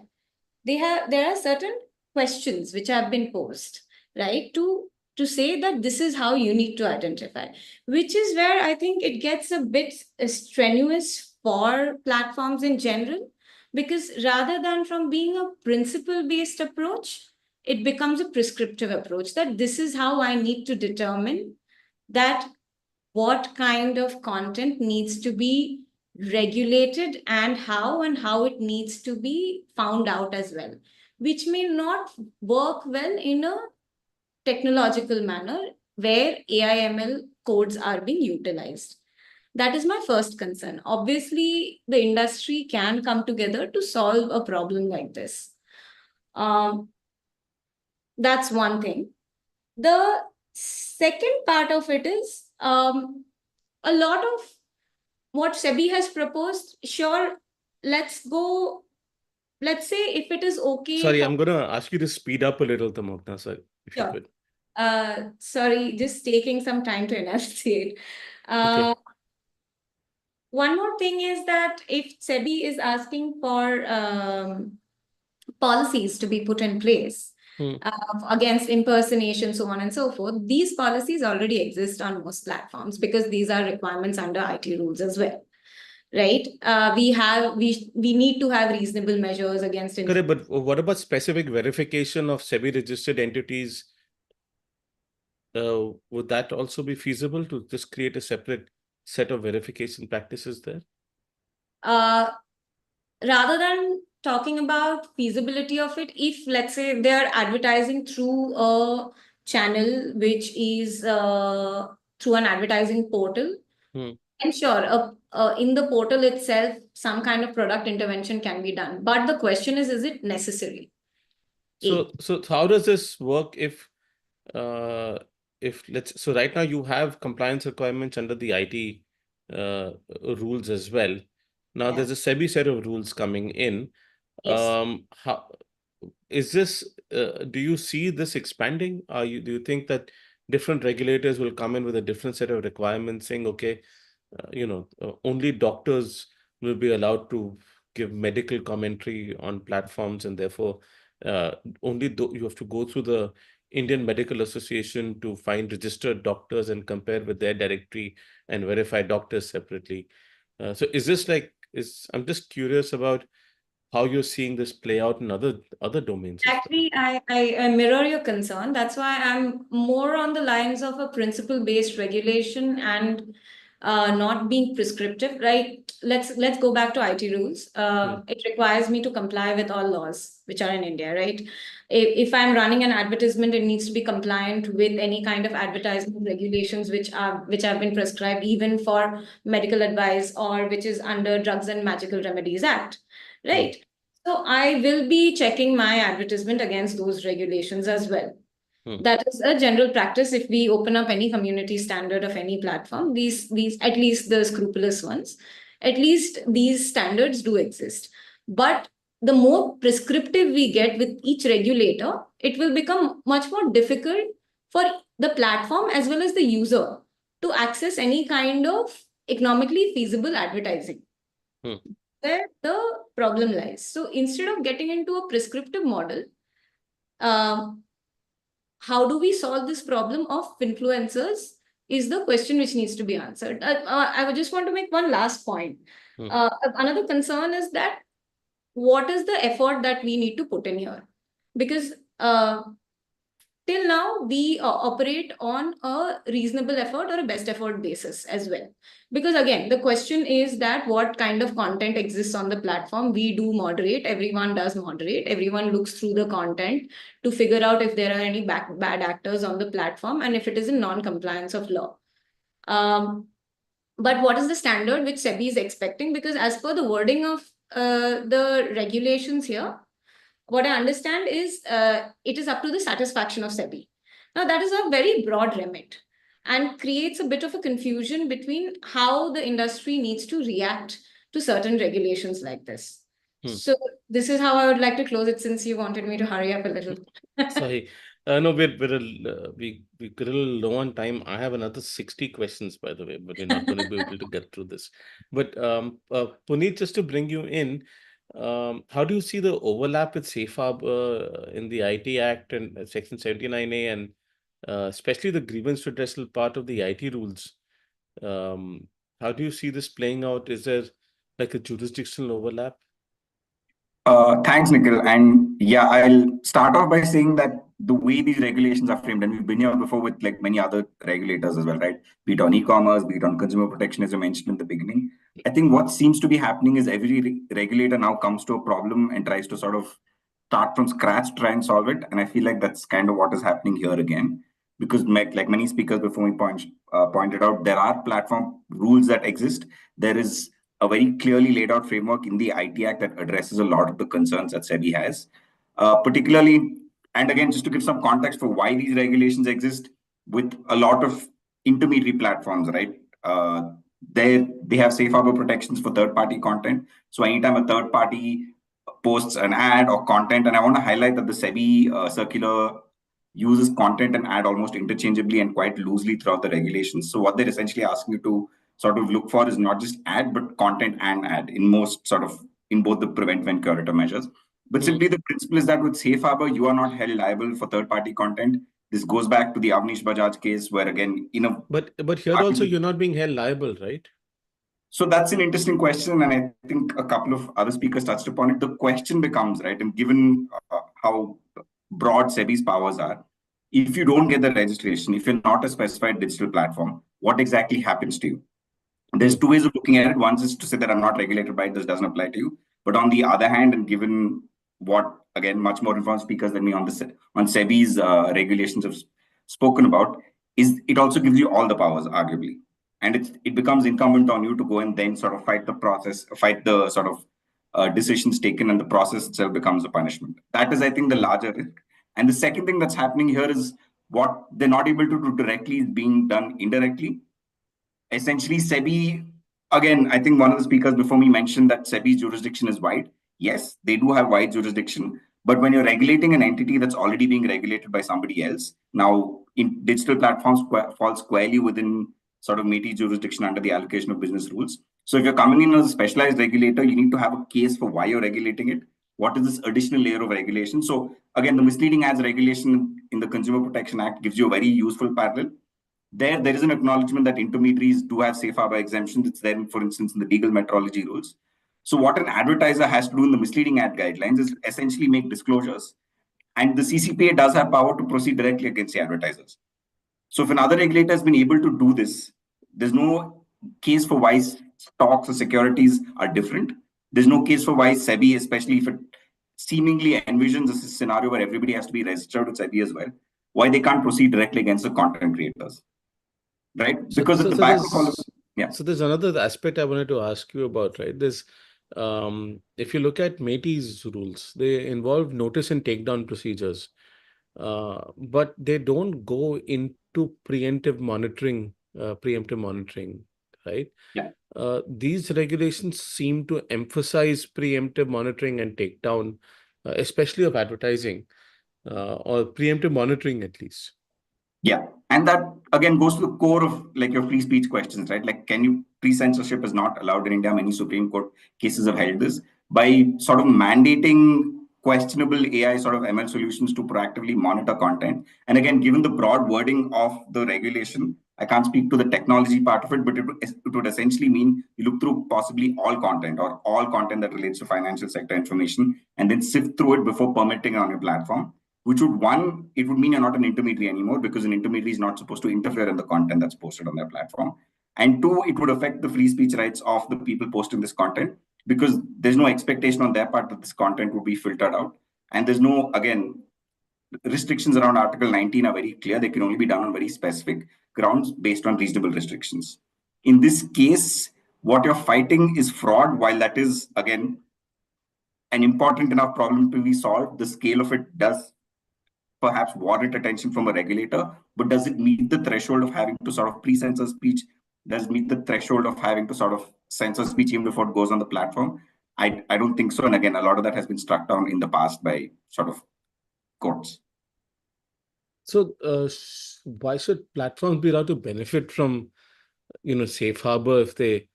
there are certain questions which have been posed, right, to say that this is how you need to identify, which is where I think it gets a bit strenuous for platforms in general, because rather than from being a principle-based approach, it becomes a prescriptive approach, that this is how I need to determine that what kind of content needs to be regulated and how it needs to be found out as well, which may not work well in a technological manner where AI/ML codes are being utilized. That is my first concern. Obviously, the industry can come together to solve a problem like this. That's one thing. The second part of it is a lot of what SEBI has proposed. Sure, let's say if it is okay Sorry, for, I'm going to ask you to speed up a little, Tamokna, sir, if you Sure. could. Sorry, just taking some time to enunciate. Okay. One more thing is that if SEBI is asking for policies to be put in place against impersonation, so on and so forth, these policies already exist on most platforms because these are requirements under IT rules as well, right? We need to have reasonable measures against. Correct, but what about specific verification of SEBI registered entities? Would that also be feasible to just create a separate set of verification practices there? Rather than talking about feasibility of it, if let's say they are advertising through a channel which is through an advertising portal, and sure, in the portal itself, some kind of product intervention can be done. But the question is it necessary? So how does this work if so right now you have compliance requirements under the IT rules as well. Now there's a SEBI set of rules coming in. Yes. How is this? Do you see this expanding? Do you think that different regulators will come in with a different set of requirements, saying, okay, only doctors will be allowed to give medical commentary on platforms, and therefore only you have to go through the Indian Medical Association to find registered doctors and compare with their directory and verify doctors separately. So is this I'm just curious about how you're seeing this play out in other domains. Actually, I mirror your concern. That's why I'm more on the lines of a principle-based regulation and not being prescriptive, right? Let's go back to IT rules. It requires me to comply with all laws which are in India, right? If I'm running an advertisement, it needs to be compliant with any kind of advertising regulations which have been prescribed even for medical advice or which is under Drugs and Magical Remedies Act, right? So I will be checking my advertisement against those regulations as well. That is a general practice. If we open up any community standard of any platform, these at least the scrupulous ones, at least these standards do exist. But the more prescriptive we get with each regulator, it will become much more difficult for the platform as well as the user to access any kind of economically feasible advertising. Where the problem lies. So instead of getting into a prescriptive model, how do we solve this problem of influencers is the question which needs to be answered. I would just want to make one last point. Another concern is that what is the effort that we need to put in here? Because till now, we operate on a reasonable effort or a best effort basis as well. Because again, the question is that what kind of content exists on the platform? We do moderate. Everyone does moderate. Everyone looks through the content to figure out if there are any bad actors on the platform and if it is in non-compliance of law. But what is the standard which SEBI is expecting? Because as per the wording of the regulations here, what I understand is it is up to the satisfaction of SEBI. Now, that is a very broad remit and creates a bit of a confusion between how the industry needs to react to certain regulations like this. So this is how I would like to close it since you wanted me to hurry up a little. Sorry. No, we're a little low on time. I have another 60 questions, by the way, but we're not going to be able to get through this. But Puneet, just to bring you in, how do you see the overlap with Safe Harbor in the IT Act and Section 79A and especially the grievance redressal part of the IT rules? How do you see this playing out? Is there like a jurisdictional overlap? Thanks, Nikhil. And yeah, I'll start off by saying that the way these regulations are framed, and we've been here before with like many other regulators as well, right? Be it on e-commerce, be it on consumer protection, as you mentioned in the beginning. I think what seems to be happening is every regulator now comes to a problem and tries to sort of start from scratch, try and solve it. And I feel like that's kind of what is happening here again. Because like many speakers before me pointed out, there are platform rules that exist. There is a very clearly laid out framework in the IT Act that addresses a lot of the concerns that SEBI has. particularly, and again, just to give some context for why these regulations exist, with a lot of intermediary platforms, right? They have safe harbor protections for third-party content. So anytime a third party posts an ad or content, and I want to highlight that the SEBI circular uses content and ad almost interchangeably and quite loosely throughout the regulations. So what they're essentially asking you to sort of look for is not just ad, but content and ad in most sort of in both the prevent and curator measures. But simply the principle is that with safe harbor, you are not held liable for third-party content. This goes back to the Avnish Bajaj case, where again, But here also you're not being held liable, right? so that's an interesting question, and I think a couple of other speakers touched upon it. The question becomes, right, and given how broad SEBI's powers are, if you don't get the registration, if you're not a specified digital platform, what exactly happens to you? There's two ways of looking at it. One is to say that I'm not regulated by it, this doesn't apply to you. But on the other hand, and given what, again, much more informed speakers than me on SEBI's regulations have spoken about, is it also gives you all the powers, arguably. And it becomes incumbent on you to go and then sort of fight the sort of decisions taken, and the process itself becomes a punishment. That is, I think, the larger risk. And the second thing that's happening here is what they're not able to do directly is being done indirectly. Essentially, SEBI, again, I think one of the speakers before me mentioned that SEBI's jurisdiction is wide. Yes, they do have wide jurisdiction. But when you're regulating an entity that's already being regulated by somebody else, now in digital platforms fall squarely within sort of MeTi jurisdiction under the allocation of business rules. So if you're coming in as a specialized regulator, you need to have a case for why you're regulating it. What is this additional layer of regulation? So again, the misleading ads regulation in the Consumer Protection Act gives you a very useful parallel. There is an acknowledgement that intermediaries do have safe harbor exemptions. It's there, for instance, in the legal metrology rules. So what an advertiser has to do in the misleading ad guidelines is essentially make disclosures. And the CCPA does have power to proceed directly against the advertisers. So if another regulator has been able to do this, there's no case for why stocks or securities are different. There's no case for why SEBI, especially if it seemingly envisions a scenario where everybody has to be registered with SEBI as well, why they can't proceed directly against the content creators. Right? Because at the back of all of yeah. So there's another aspect I wanted to ask you about, right? There's if you look at MeTi's rules, they involve notice and takedown procedures, but they don't go into preemptive monitoring, right? Yeah. These regulations seem to emphasize preemptive monitoring and takedown, especially of advertising, or preemptive monitoring at least. Yeah. And that again goes to the core of like your free speech questions, right? Like, pre-censorship is not allowed in India. Many Supreme Court cases have held this by sort of mandating questionable AI sort of ML solutions to proactively monitor content. And again, given the broad wording of the regulation, I can't speak to the technology part of it, but it would essentially mean you look through possibly all content or all content that relates to financial sector information and then sift through it before permitting it on your platform. Which would, one, it would mean you're not an intermediary anymore because an intermediary is not supposed to interfere in the content that's posted on their platform. And two, it would affect the free speech rights of the people posting this content because there's no expectation on their part that this content would be filtered out. And there's no, again, restrictions around Article 19 are very clear. They can only be done on very specific grounds based on reasonable restrictions. In this case, what you're fighting is fraud. While that is, again, an important enough problem to be solved, the scale of it does perhaps warrant attention from a regulator, but does it meet the threshold of having to sort of pre-censor speech? Does it meet the threshold of having to sort of censor speech even before it goes on the platform? I don't think so. And again, a lot of that has been struck down in the past by sort of courts. So why should platforms be allowed to benefit from, safe harbor if they,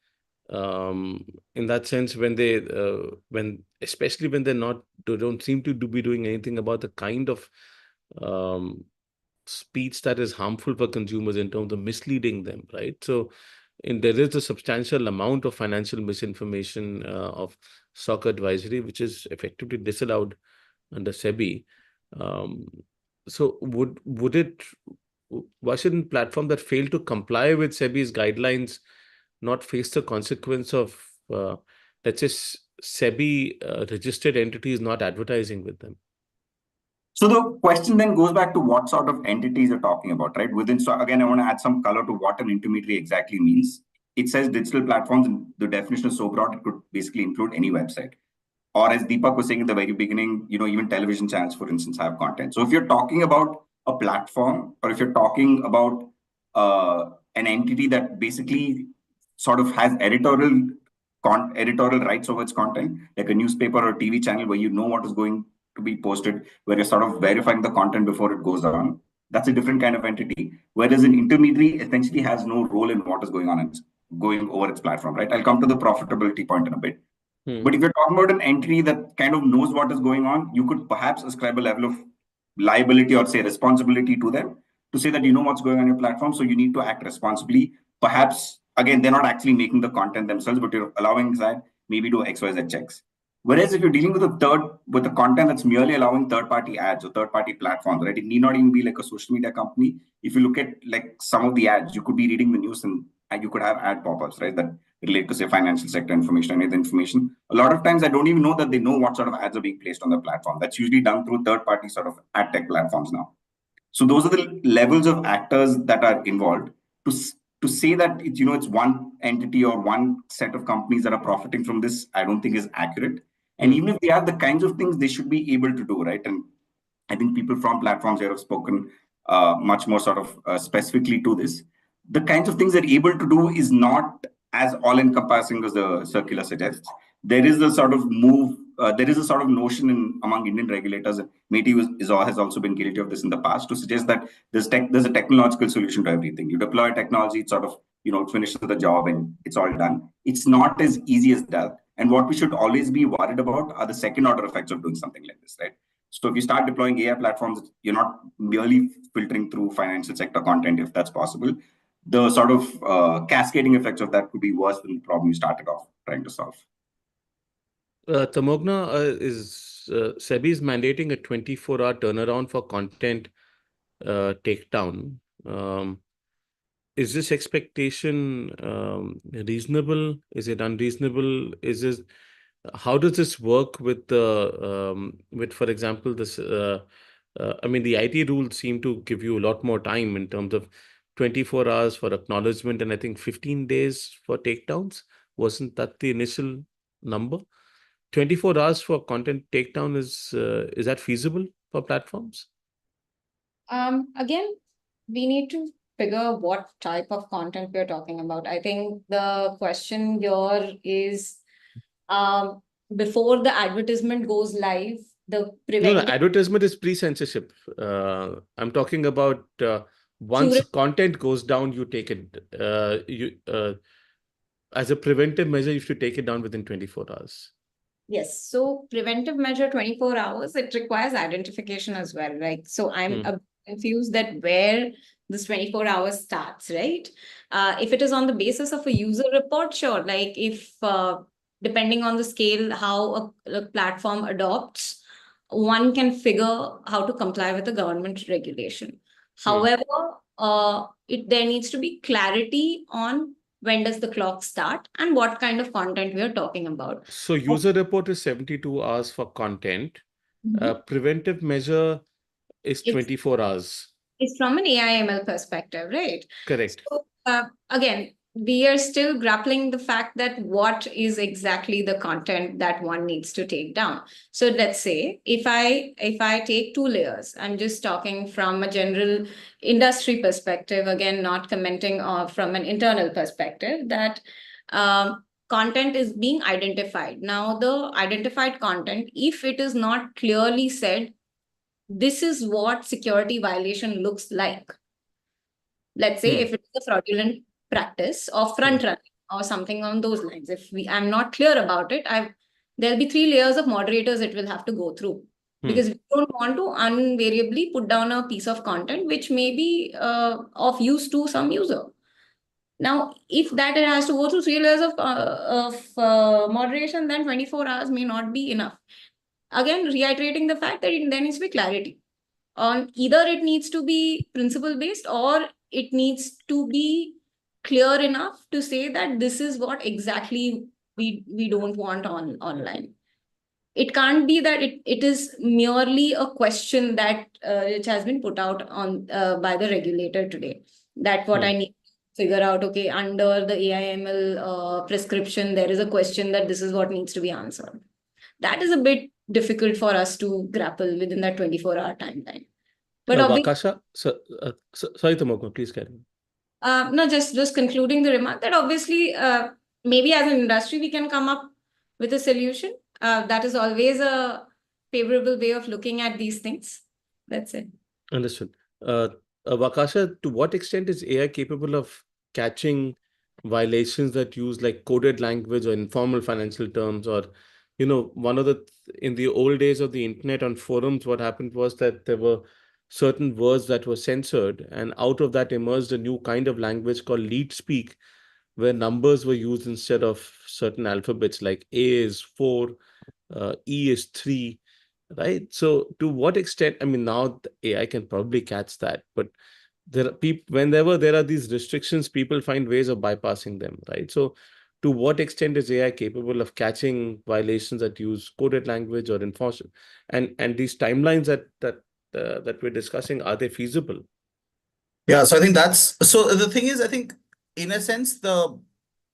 in that sense, especially when they don't seem to be doing anything about the kind of speech that is harmful for consumers in terms of misleading them, right? So there is a substantial amount of financial misinformation of stock advisory, which is effectively disallowed under SEBI. So why shouldn't platforms that fail to comply with SEBI's guidelines not face the consequence of, let's say, SEBI registered entities not advertising with them? So the question then goes back to what sort of entities you're talking about, right? So again, I want to add some color to what an intermediary exactly means. It says digital platforms, and the definition is so broad, it could basically include any website. or as Deepak was saying in the very beginning, even television channels, for instance, have content. So if you're talking about a platform, or if you're talking about an entity that basically sort of has editorial rights over its content, like a newspaper or TV channel where you know what is going to be posted, where you're sort of verifying the content before it goes on, that's a different kind of entity. Whereas an intermediary essentially has no role in what is going on and going over its platform, right? I'll come to the profitability point in a bit. But if you're talking about an entity that kind of knows what is going on, you could perhaps ascribe a level of liability or say responsibility to them to say that you know what's going on your platform, so you need to act responsibly. Perhaps, again, they're not actually making the content themselves, but you're allowing that maybe do XYZ checks. Whereas if you're dealing with the content that's merely allowing third-party ads or third-party platforms, right? It need not even be like a social media company. If you look at like some of the ads, you could be reading the news and you could have ad pop-ups, right? That relate to say financial sector information, any other information. A lot of times I don't even know that they know what sort of ads are being placed on the platform. That's usually done through third-party sort of ad tech platforms now. So those are the levels of actors that are involved. To say that it's one entity or one set of companies that are profiting from this, I don't think is accurate. And even if they are, the kinds of things they should be able to do, right? And I think people from platforms here have spoken much more sort of specifically to this. The kinds of things they're able to do is not as all-encompassing as the circular suggests. There is a sort of there is a sort of notion among Indian regulators, and MeitY has also been guilty of this in the past, to suggest that there's a technological solution to everything. You deploy technology, it sort of finishes the job and it's all done. It's not as easy as that. And what we should always be worried about are the second-order effects of doing something like this, right? So if you start deploying AI platforms, you're not merely filtering through financial sector content, if that's possible. The sort of cascading effects of that could be worse than the problem you started off trying to solve. Tamogna, SEBI is mandating a 24-hour turnaround for content takedown. Is this expectation reasonable? Is it unreasonable? How does this work with for example, this? I mean, the IT rules seem to give you a lot more time in terms of 24 hours for acknowledgement, and I think 15 days for takedowns. Wasn't that the initial number? 24 hours for content takedown is that feasible for platforms? Again, we need to figure what type of content we're talking about. I think the question here is before the advertisement goes live, the preventive... No, advertisement is pre-censorship. I'm talking about once content goes down, you take it. As a preventive measure, you should take it down within 24 hours. Yes. So preventive measure 24 hours, it requires identification as well, right? So I'm confused that where this 24 hours starts, right? If it is on the basis of a user report, sure. Like if, depending on the scale, how a platform adopts, one can figure how to comply with the government regulation. However, there needs to be clarity on when does the clock start and what kind of content we are talking about. So user report is 72 hours for content. Preventive measure is 24 hours. It's from an AI/ML perspective, right? Correct. So, again, we are still grappling the fact that what is exactly the content that one needs to take down. So let's say if I take 2 layers, I'm just talking from a general industry perspective, again, not commenting from an internal perspective, that content is being identified. Now, the identified content, if it is not clearly said, this is what security violation looks like. Let's say if it's a fraudulent practice or front running or something on those lines. If I'm not clear about it, there'll be 3 layers of moderators it will have to go through. Because we don't want to invariably put down a piece of content which may be of use to some user. Now, if that it has to go through 3 layers of moderation, then 24 hours may not be enough. Again, reiterating the fact that there needs to be clarity on either it needs to be principle based or it needs to be clear enough to say that this is what exactly we don't want online. It can't be that it is merely a question that which has been put out on by the regulator today. That what I need to figure out, okay, under the AI/ML prescription, there is a question that this is what needs to be answered. that is a bit difficult for us to grapple within that 24-hour timeline. But obviously, Vakasha, sorry, Tamoko, please carry on. no, just concluding the remark that obviously, maybe as an industry, we can come up with a solution. That is always a favorable way of looking at these things. That's it. Understood. Vakasha, to what extent is AI capable of catching violations that use like coded language or informal financial terms? Or, one of in the old days of the internet on forums, what happened was that there were certain words that were censored, and out of that emerged a new kind of language called leet speak, where numbers were used instead of certain alphabets, like A is 4, E is 3, right? So to what extent, I mean, now the AI can probably catch that, but there are people, whenever there are these restrictions, people find ways of bypassing them, right? So to what extent is AI capable of catching violations that use coded language or enforcement? And these timelines that we're discussing, are they feasible? Yeah, so I think so the thing is, I think in a sense, the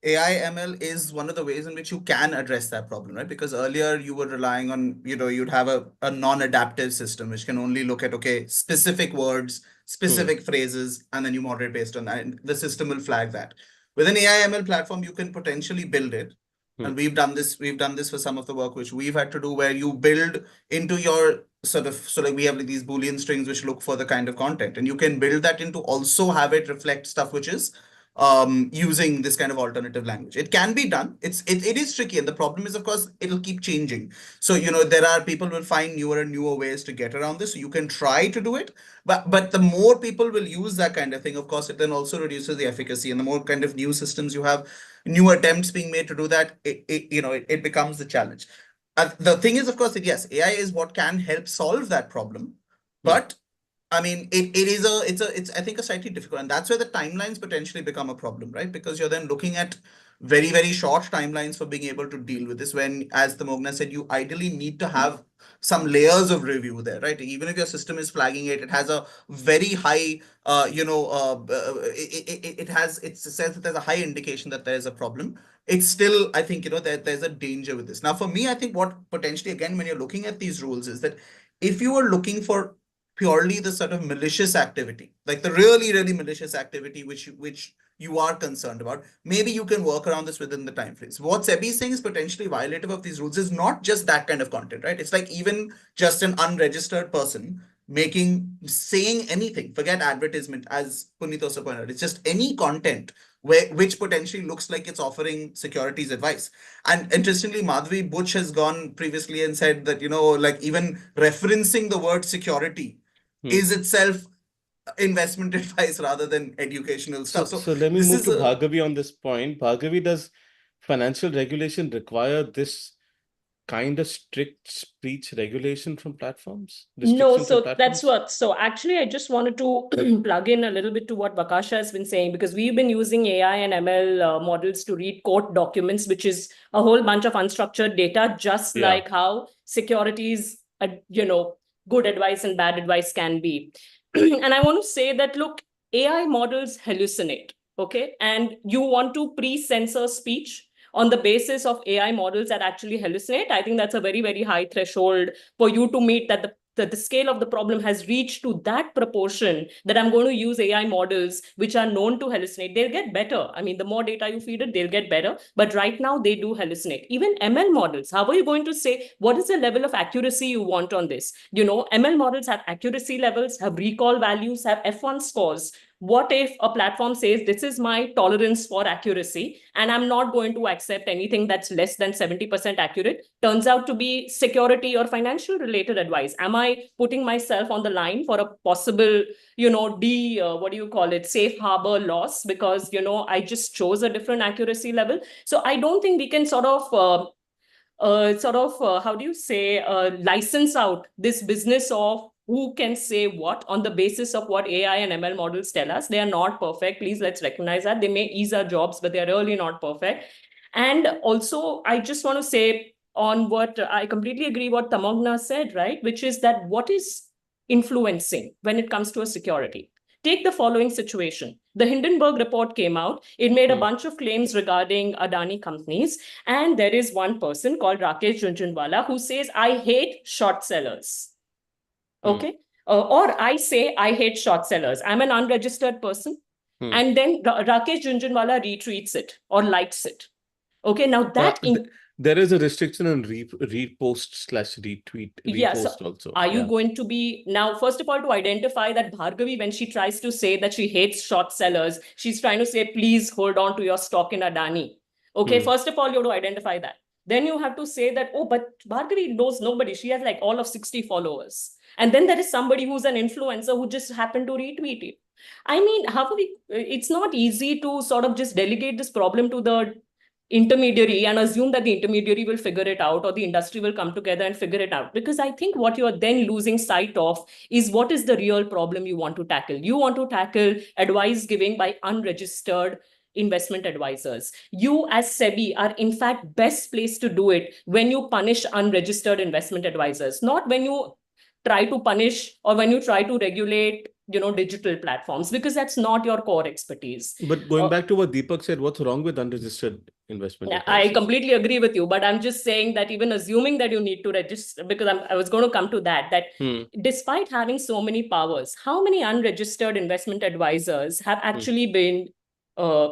AI ML is one of the ways in which you can address that problem, right? Because earlier you were relying on, you'd have a non-adaptive system which can only look at, okay, specific words, specific phrases, and then you moderate based on that. And the system will flag that. With an AI ML platform, you can potentially build it. And we've done this for some of the work which we've had to do, where you build into your so like we have like these Boolean strings which look for the kind of content, and you can build that into also have it reflect stuff which is using this kind of alternative language. It can be done. It is tricky, and the problem is, of course, it'll keep changing. So there are people will find newer and newer ways to get around this. So you can try to do it, but the more people will use that kind of thing, of course, it then also reduces the efficacy. And the more kind of new systems you have, new attempts being made to do that, it becomes the challenge. The thing is, of course, that yes, AI is what can help solve that problem, but I mean, it's I think a slightly difficult, and that's where the timelines potentially become a problem, right? Because you're then looking at very, very short timelines for being able to deal with this. When, as the Mogna said, you ideally need to have some layers of review there, right? Even if your system is flagging it, it has a very high, it says that there's a high indication that there's a problem. It's still, I think, there's a danger with this. Now, for me, I think what potentially, again, when you're looking at these rules, is that if you are looking for purely the sort of malicious activity, like the really, really malicious activity which you are concerned about, maybe you can work around this within the time frames. What SEBI is saying is potentially violative of these rules is not just that kind of content, right? It's like even just an unregistered person saying anything, forget advertisement, as Puneet also pointed out, it's just any content which potentially looks like it's offering securities advice. And interestingly, Madhvi Buch has gone previously and said that, like even referencing the word security is itself investment advice rather than educational stuff. So let me move to Bhargavi on this point. Bhargavi, does financial regulation require this kind of strict speech regulation from platforms? No, so that's what. So actually, I just wanted to plug in a little bit to what Vakasha has been saying, because we've been using AI and ML models to read court documents, which is a whole bunch of unstructured data, just like how securities, good advice and bad advice can be. And I want to say that, look, AI models hallucinate, okay? And you want to pre-censor speech on the basis of AI models that actually hallucinate. I think that's a very, very high threshold for you to meet, that the scale of the problem has reached to that proportion that I'm going to use AI models which are known to hallucinate. They'll get better. I mean, the more data you feed it, they'll get better. But right now, they do hallucinate. Even ML models, how are you going to say, what is the level of accuracy you want on this? ML models have accuracy levels, have recall values, have F1 scores. What if a platform says, this is my tolerance for accuracy, and I'm not going to accept anything that's less than 70% accurate? Turns out to be security or financial related advice. Am I putting myself on the line for a possible, safe harbor loss because, I just chose a different accuracy level? So I don't think we can license out this business of who can say what on the basis of what AI and ML models tell us. They are not perfect. Please, let's recognize that. They may ease our jobs, but they're really not perfect. And also, I just want to say on what I completely agree what Tamogna said, right? Which is that what is influencing when it comes to a security? Take the following situation. The Hindenburg report came out. It made a bunch of claims regarding Adani companies. And there is one person called Rakesh Jhunjhunwala who says, I hate short sellers. Okay. Or I say, I hate short sellers. I'm an unregistered person. And then Rakesh Jhunjhunwala retweets it or likes it. Okay. Now that... there is a restriction on repost/retweet, repost also. Are you going to be now, first of all, to identify that Bhargavi, when she tries to say that she hates short sellers, she's trying to say, please hold on to your stock in Adani. Okay, first of all, you have to identify that. Then you have to say that, oh, but Bhargavi knows nobody. She has like all of 60 followers. And then there is somebody who's an influencer who just happened to retweet it. I mean, it's not easy to sort of just delegate this problem to the intermediary and assume that the intermediary will figure it out or the industry will come together and figure it out. Because I think what you're then losing sight of is what is the real problem you want to tackle. You want to tackle advice giving by unregistered investment advisors. You as SEBI are in fact best placed to do it when you punish unregistered investment advisors, not when you try to punish or when you try to regulate digital platforms, because that's not your core expertise. But going back to what Deepak said, what's wrong with unregistered investment advisors? I completely agree with you, but I'm just saying that even assuming that you need to register, because I was going to come to that despite having so many powers, how many unregistered investment advisors have actually been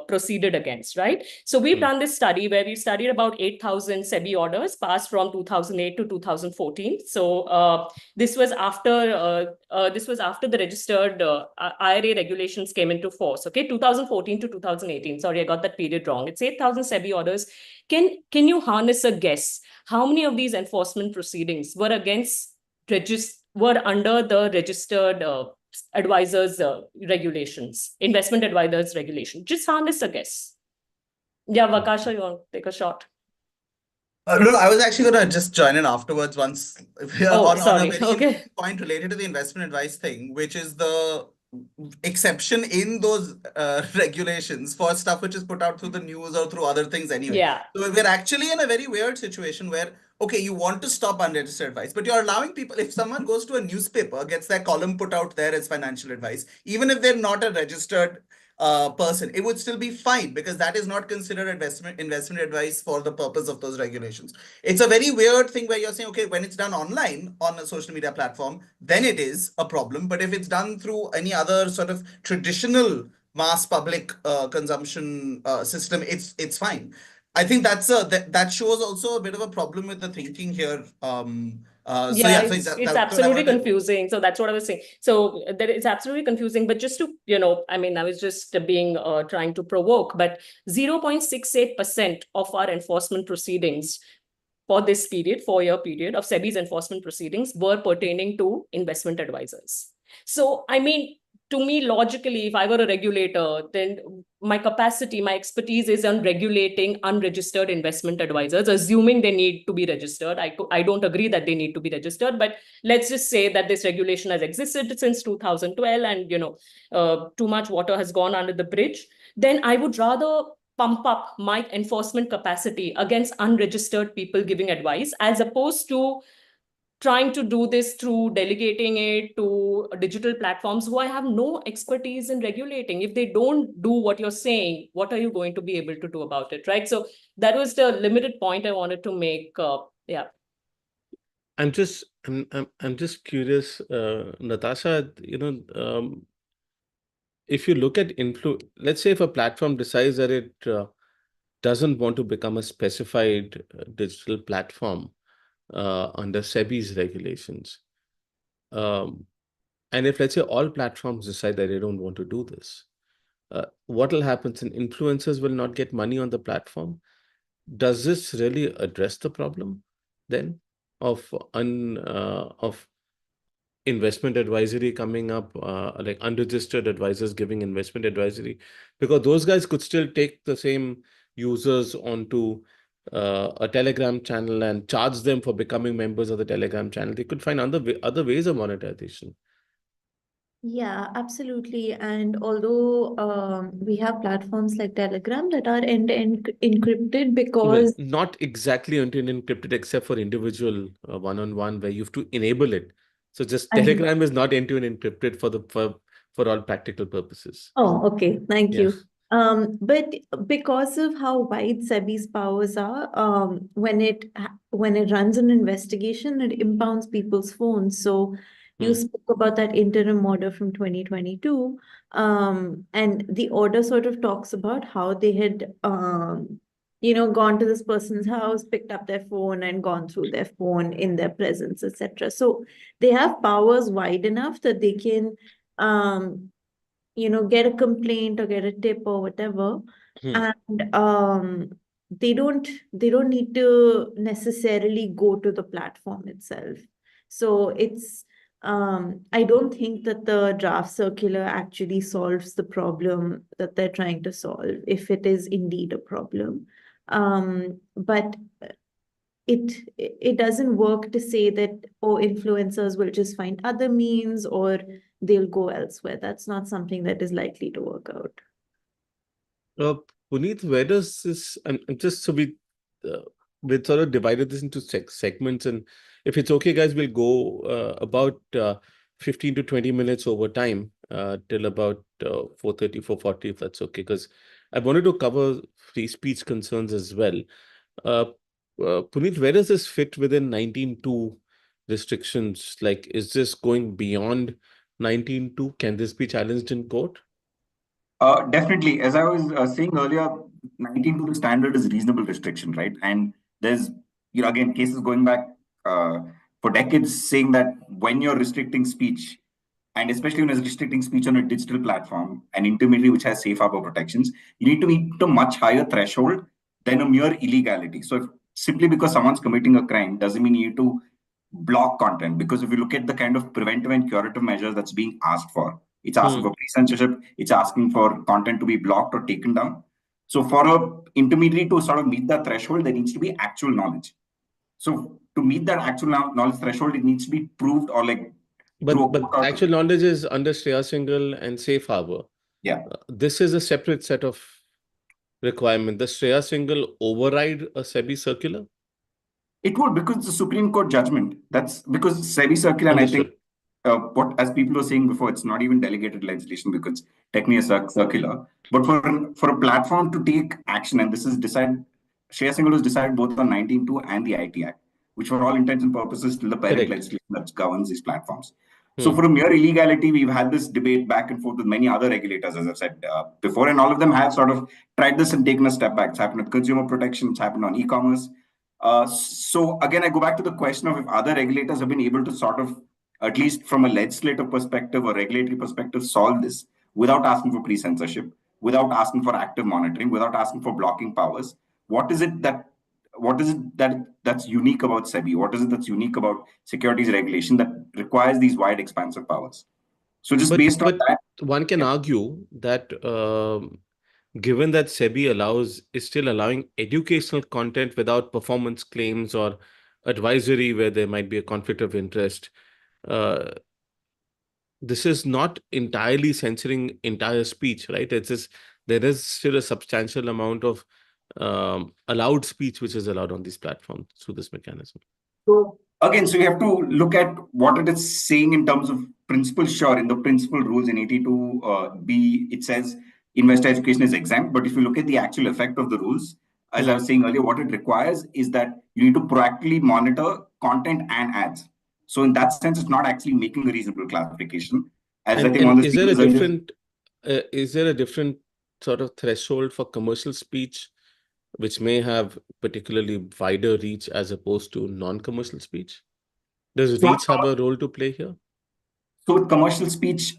proceeded against, right? So we've done this study where we studied about 8,000 SEBI orders passed from 2008 to 2014. So this was after the registered IRA regulations came into force. Okay, 2014 to 2018. Sorry, I got that period wrong. It's 8,000 SEBI orders. Can you harness a guess how many of these enforcement proceedings were under the registered advisors regulations, investment advisors regulation? Just harness a guess. Yeah, Vakasha, you want to take a shot? No, I was actually going to just join in afterwards once on a very point related to the investment advice thing, which is the exception in those regulations for stuff which is put out through the news or through other things anyway. Yeah. So we're actually in a very weird situation where, okay, you want to stop unregistered advice, but you're allowing people, if someone goes to a newspaper, gets their column put out there as financial advice, even if they're not a registered person, it would still be fine because that is not considered investment advice for the purpose of those regulations. It's a very weird thing where you're saying, okay, when it's done online on a social media platform, then it is a problem. But if it's done through any other sort of traditional mass public consumption system, it's fine. I think that shows also a bit of a problem with the thinking here. It's absolutely confusing. So that's what I was saying. So it's absolutely confusing. But just to, I was just trying to provoke, but 0.68% of our enforcement proceedings for this period, 4-year period of SEBI's enforcement proceedings were pertaining to investment advisors. So, to me, logically, if I were a regulator, then my capacity, my expertise is on regulating unregistered investment advisors, assuming they need to be registered. I don't agree that they need to be registered, but let's just say that this regulation has existed since 2012 and, too much water has gone under the bridge. Then I would rather pump up my enforcement capacity against unregistered people giving advice, as opposed to trying to do this through delegating it to digital platforms who I have no expertise in regulating. If they don't do what you're saying, what are you going to be able to do about it, right? So that was the limited point I wanted to make. I'm just curious, Natasha, if you look at let's say if a platform decides that it doesn't want to become a specified digital platform under SEBI's regulations. And if, let's say, all platforms decide that they don't want to do this, what will happen? Influencers will not get money on the platform. Does this really address the problem then of investment advisory coming up, like unregistered advisors giving investment advisory? Because those guys could still take the same users onto a Telegram channel and charge them for becoming members of the Telegram channel. They could find other ways of monetization. Yeah, absolutely. And although we have platforms like Telegram that are end-to-end encrypted, because not exactly end-to-end encrypted except for individual one-on-one where you have to enable it. So just Telegram is not end-to-end encrypted for all practical purposes. Oh, okay. Thank Yeah. you. But because of how wide SEBI's powers are, when it runs an investigation, it impounds people's phones. So you spoke about that interim order from 2022, and the order sort of talks about how they had gone to this person's house, picked up their phone, and gone through their phone in their presence, etc. So they have powers wide enough that they can get a complaint or get a tip or whatever, and they don't need to necessarily go to the platform itself. So it's I don't think that the draft circular actually solves the problem that they're trying to solve, if it is indeed a problem. But it doesn't work to say that, oh, influencers will just find other means or they'll go elsewhere. That's not something that is likely to work out. Puneet, where does this, and just so we sort of divided this into segments, and if it's okay, guys, we'll go about 15 to 20 minutes over time till about 4:30, 4:40, if that's okay, because I wanted to cover free speech concerns as well. Puneet, where does this fit within 19.2 restrictions? Like, is this going beyond 19.2? Can this be challenged in court? Definitely. As I was saying earlier, 19 to the standard is reasonable restriction, right? And there's, again, cases going back for decades saying that when you're restricting speech, and especially when you're restricting speech on a digital platform, an intermediary which has safe harbor protections, you need to meet a much higher threshold than a mere illegality. So if simply because someone's committing a crime doesn't mean you need to block content, because if you look at the kind of preventive and curative measures that's being asked for, it's asking for pre-censorship, it's asking for content to be blocked or taken down. So for an intermediary to sort of meet that threshold, there needs to be actual knowledge. So to meet that actual knowledge threshold, it needs to be proved or like But actual knowledge is under Shreya Singhal and Safe Harbor. Yeah. This is a separate set of requirement. Does Shreya Singhal override a SEBI circular? It would, because the Supreme Court judgment. That's because SEBI circular, and I think what, as people were saying before, it's not even delegated legislation because technically a circular. But for a platform to take action, and this is decided, Shreya Singhal was decided both on 19.2 and the IT Act, which for all intents and purposes still the parent legislation that governs these platforms. So for a mere illegality, we've had this debate back and forth with many other regulators, as I've said before, and all of them have sort of tried this and taken a step back. It's happened with consumer protection, it's happened on e-commerce. So again, I go back to the question of if other regulators have been able to sort of, at least from a legislative perspective or regulatory perspective, solve this without asking for pre-censorship, without asking for active monitoring, without asking for blocking powers. What is it that's unique about SEBI? What is it that's unique about securities regulation that requires these wide, expansive powers? So just based on that, one can argue that given that SEBI is still allowing educational content without performance claims or advisory where there might be a conflict of interest, this is not entirely censoring entire speech, right? It's just there is still a substantial amount of allowed speech which is allowed on these platforms through this mechanism. So again, so you have to look at what it is saying in terms of principle. Sure, in the principal rules in 82B, it says investor education is exempt. But if you look at the actual effect of the rules, as I was saying earlier, what it requires is that you need to proactively monitor content and ads. So in that sense, it's not actually making a reasonable classification. As I think on is there a different sort of threshold for commercial speech, which may have particularly wider reach as opposed to non-commercial speech? Does reach have a role to play here? So with commercial speech,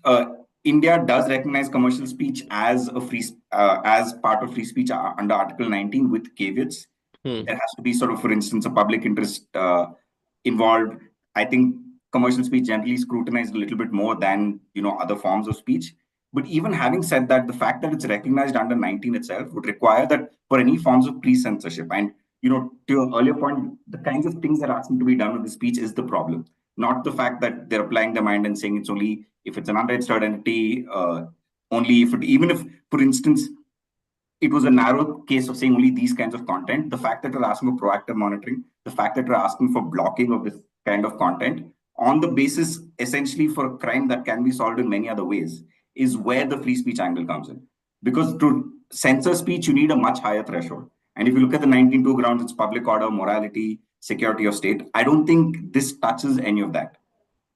India does recognize commercial speech as as part of free speech under Article 19 with caveats. There has to be sort of, for instance, a public interest involved. I think commercial speech generally is scrutinized a little bit more than other forms of speech. But even having said that, the fact that it's recognized under 19 itself would require that for any forms of pre-censorship. And to your earlier point, the kinds of things that are asking to be done with the speech is the problem, not the fact that they're applying their mind and saying it's only if it's an unregistered entity, only if even if, for instance, it was a narrow case of saying only these kinds of content. The fact that we're asking for proactive monitoring, the fact that we're asking for blocking of this kind of content on the basis essentially for a crime that can be solved in many other ways, is where the free speech angle comes in. Because to censor speech, you need a much higher threshold. And if you look at the 19.2 grounds, it's public order, morality, security of state. I don't think this touches any of that.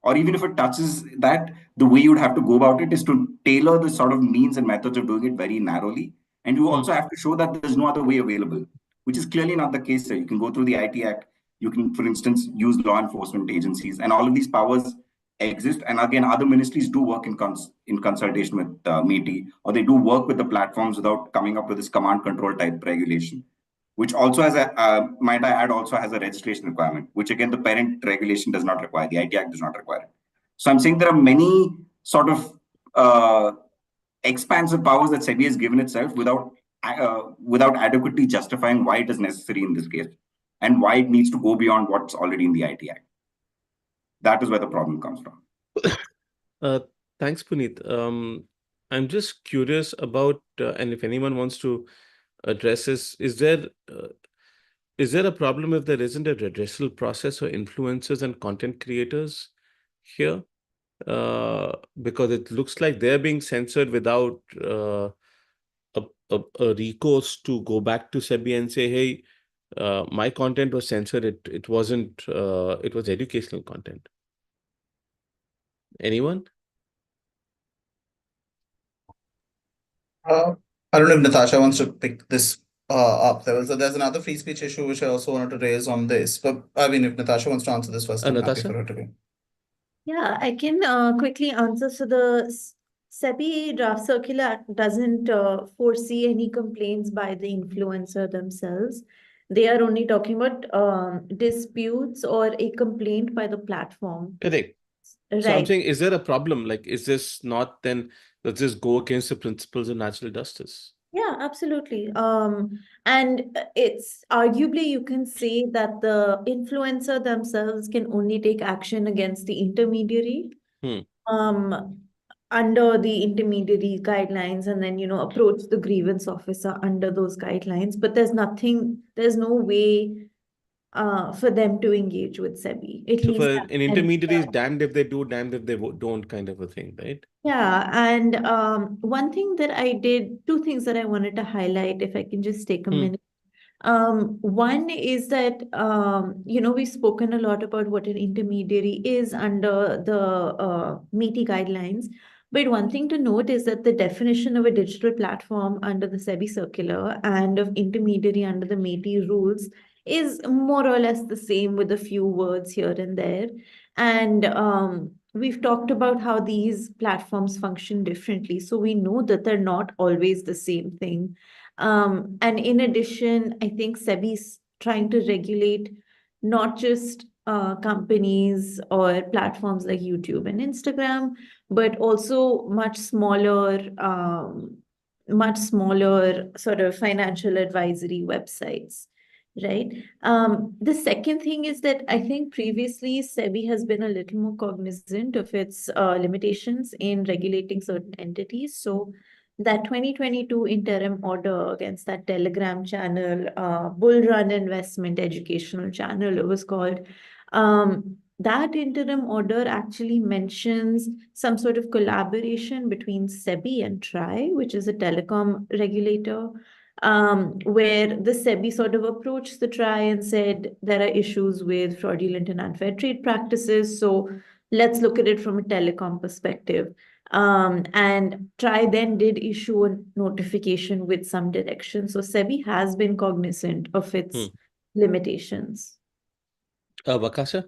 Or even if it touches that, the way you would have to go about it is to tailor the sort of means and methods of doing it very narrowly. And you also have to show that there's no other way available, which is clearly not the case here. You can go through the IT Act. You can, for instance, use law enforcement agencies, and all of these powers exist. And again, other ministries do work in consultation with MeitY, or they do work with the platforms without coming up with this command control type regulation, which also has might I add, also has a registration requirement, which again, the parent regulation does not require, the IT Act does not require it. So I'm saying there are many sort of expansive powers that SEBI has given itself without adequately justifying why it is necessary in this case and why it needs to go beyond what's already in the IT Act. That is where the problem comes from. Thanks, Puneet. I'm just curious about, and if anyone wants to address this, is there a problem if there isn't a redressal process for influencers and content creators here? Because it looks like they're being censored without a recourse to go back to SEBI and say, hey, my content was censored. It wasn't, it was educational content. Anyone? I don't know if Natasha wants to pick this up. There's another free speech issue which I also wanted to raise on this. But I mean, if Natasha wants to answer this first, I'm happy Natasha? for her to go. Yeah, I can quickly answer. So the SEBI draft circular doesn't foresee any complaints by the influencer themselves. They are only talking about disputes or a complaint by the platform. Correct. So I'm Right. saying, is there a problem? Like, is this not then, does this go against the principles of natural justice? Yeah, absolutely. And it's arguably you can say that the influencer themselves can only take action against the intermediary. Under the intermediary guidelines, and then approach the grievance officer under those guidelines. But there's no way for them to engage with SEBI. At So least for that's an intermediary is damned if they do, damned if they don't, kind of a thing, right? Yeah, and two things that I wanted to highlight, if I can just take a minute. One is that, we've spoken a lot about what an intermediary is under the MeitY guidelines. But one thing to note is that the definition of a digital platform under the SEBI circular and of intermediary under the MeitY rules is more or less the same, with a few words here and there. And we've talked about how these platforms function differently. So we know that they're not always the same thing. And in addition, I think SEBI's trying to regulate not just companies or platforms like YouTube and Instagram, but also much smaller sort of financial advisory websites, right? The second thing is that I think previously SEBI has been a little more cognizant of its limitations in regulating certain entities. So that 2022 interim order against that Telegram channel, Bull Run Investment Educational Channel, it was called. That interim order actually mentions some sort of collaboration between SEBI and TRAI, which is a telecom regulator, where the SEBI sort of approached the TRAI and said there are issues with fraudulent and unfair trade practices. So let's look at it from a telecom perspective. And TRAI then did issue a notification with some direction. So SEBI has been cognizant of its limitations. Vakasha?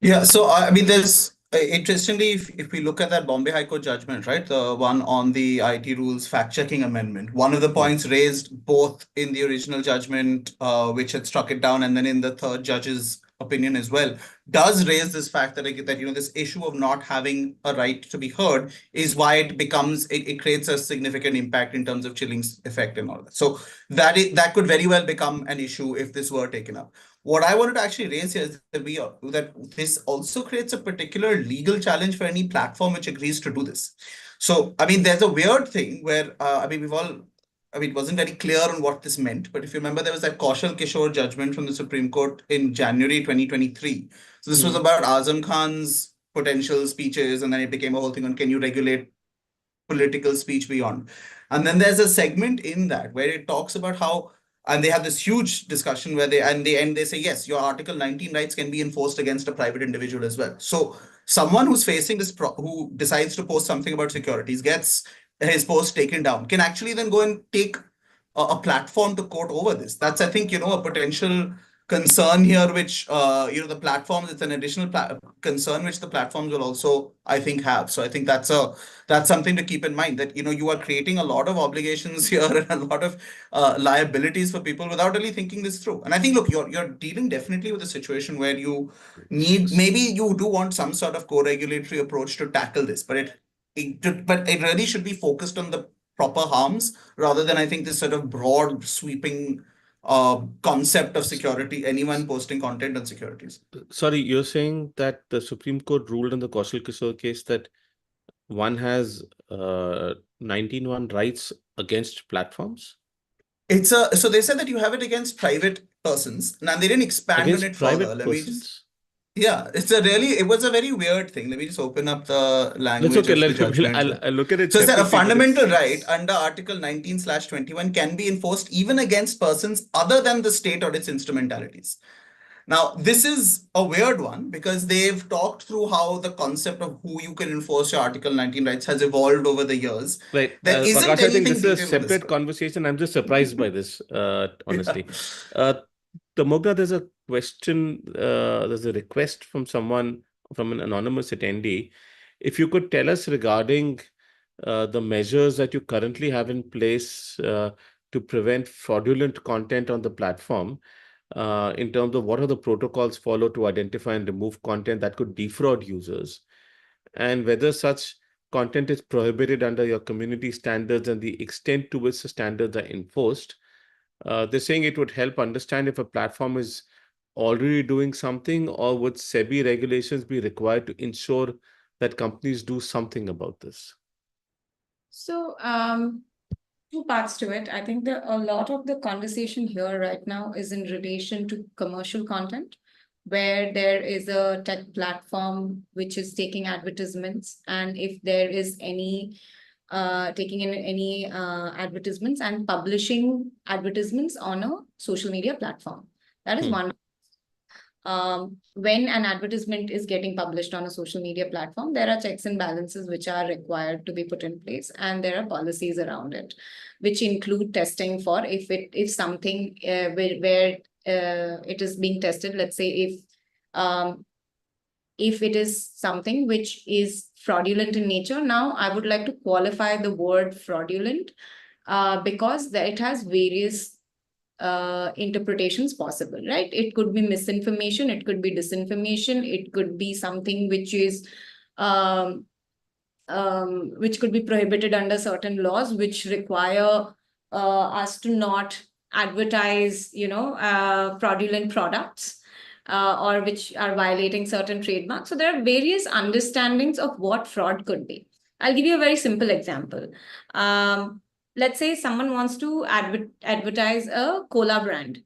Yeah, so I mean, there's interestingly, if we look at that Bombay High Court judgment, right, the one on the IT rules fact-checking amendment, one of the points raised both in the original judgment, which had struck it down, and then in the third judge's opinion as well, does raise this fact that this issue of not having a right to be heard is why it creates a significant impact in terms of chilling effect and all that. So that could very well become an issue if this were taken up. What I wanted to actually raise here is that this also creates a particular legal challenge for any platform which agrees to do this. So, I mean, there's a weird thing where, it wasn't very clear on what this meant. But if you remember, there was that Kaushal Kishore judgment from the Supreme Court in January 2023. So this was about Azam Khan's potential speeches, and then it became a whole thing on can you regulate political speech beyond. And then there's a segment in that where it talks about how, and they have this huge discussion where they say, yes, your Article 19 rights can be enforced against a private individual as well. So someone who's facing this, who decides to post something about securities, gets his post taken down, can actually then go and take a platform to court over this. That's, I think, a potential concern here, which, the platforms, it's an additional concern which the platforms will also, I think, have. So I think that's something to keep in mind, that, you are creating a lot of obligations here and a lot of liabilities for people without really thinking this through. And I think, look, you're dealing definitely with a situation where you need, maybe you do want some sort of co-regulatory approach to tackle this, but it really should be focused on the proper harms rather than, I think, this sort of broad sweeping concept of security, anyone posting content on securities. Sorry, you're saying that the Supreme Court ruled in the Kaushal Kishore case that one has 19(1) rights against platforms? So they said that you have it against private persons. Now they didn't expand on Against it further. private persons? Yeah, it was a very weird thing. Let me just open up the That's language okay. of the judgment. I'll look at it So it's that a separately, but fundamental it's- right under Article 19/21 can be enforced even against persons other than the state or its instrumentalities. Now, this is a weird one because they've talked through how the concept of who you can enforce your Article 19 rights has evolved over the years. Right. There isn't Prakash, I think anything this is a detailed on this separate one. conversation. I'm just surprised by this, honestly. Yeah. Mogna, there's a question, there's a request from someone, from an anonymous attendee. If you could tell us regarding the measures that you currently have in place to prevent fraudulent content on the platform, in terms of what are the protocols followed to identify and remove content that could defraud users, and whether such content is prohibited under your community standards and the extent to which the standards are enforced. They're saying it would help understand if a platform is already doing something, or would SEBI regulations be required to ensure that companies do something about this? So, two parts to it. I think a lot of the conversation here right now is in relation to commercial content, where there is a tech platform which is taking advertisements, and if there is any taking in any advertisements and publishing advertisements on a social media platform. That is one. When an advertisement is getting published on a social media platform, there are checks and balances which are required to be put in place, and there are policies around it, which include testing for if something where it is being tested. Let's say if it is something which is fraudulent in nature. Now, I would like to qualify the word fraudulent because it has various interpretations possible, right? It could be misinformation, it could be disinformation, it could be something which is which could be prohibited under certain laws, which require us to not advertise, fraudulent products, or which are violating certain trademarks. So there are various understandings of what fraud could be. I'll give you a very simple example. Let's say someone wants to advertise a cola brand.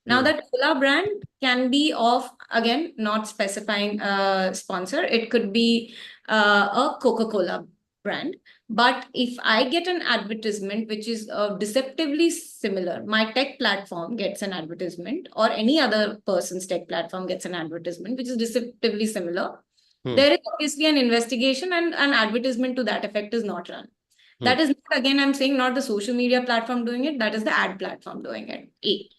Now that cola brand can be of, again, not specifying a sponsor, it could be a Coca-Cola brand. But if I get an advertisement which is deceptively similar, my tech platform gets an advertisement, or any other person's tech platform gets an advertisement which is deceptively similar, there is obviously an investigation, and an advertisement to that effect is not run. That is not, again, I'm saying, not the social media platform doing it, that is the ad platform doing it. A.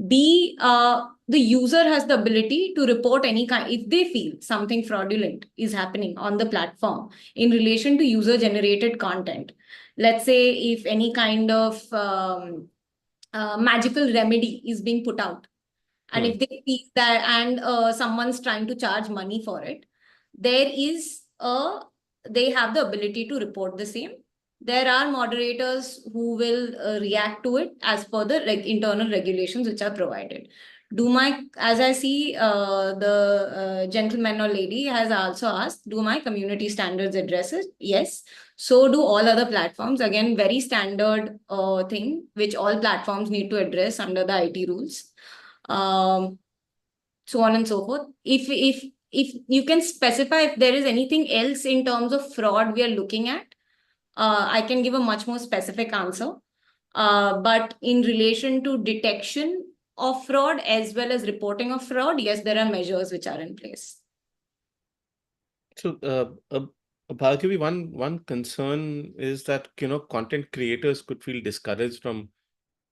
B, the user has the ability to report any kind, if they feel something fraudulent is happening on the platform in relation to user generated content. Let's say if any kind of magical remedy is being put out, and if they feel that, and someone's trying to charge money for it, they have the ability to report the same. There are moderators who will react to it as per the internal regulations which are provided. As I see, the gentleman or lady has also asked, do my community standards address it? Yes. So do all other platforms. Again, very standard thing which all platforms need to address under the IT rules. So on and so forth. If you can specify if there is anything else in terms of fraud we are looking at, I can give a much more specific answer. But in relation to detection of fraud as well as reporting of fraud, yes, there are measures which are in place. So, Bhargavi, one concern is that, content creators could feel discouraged from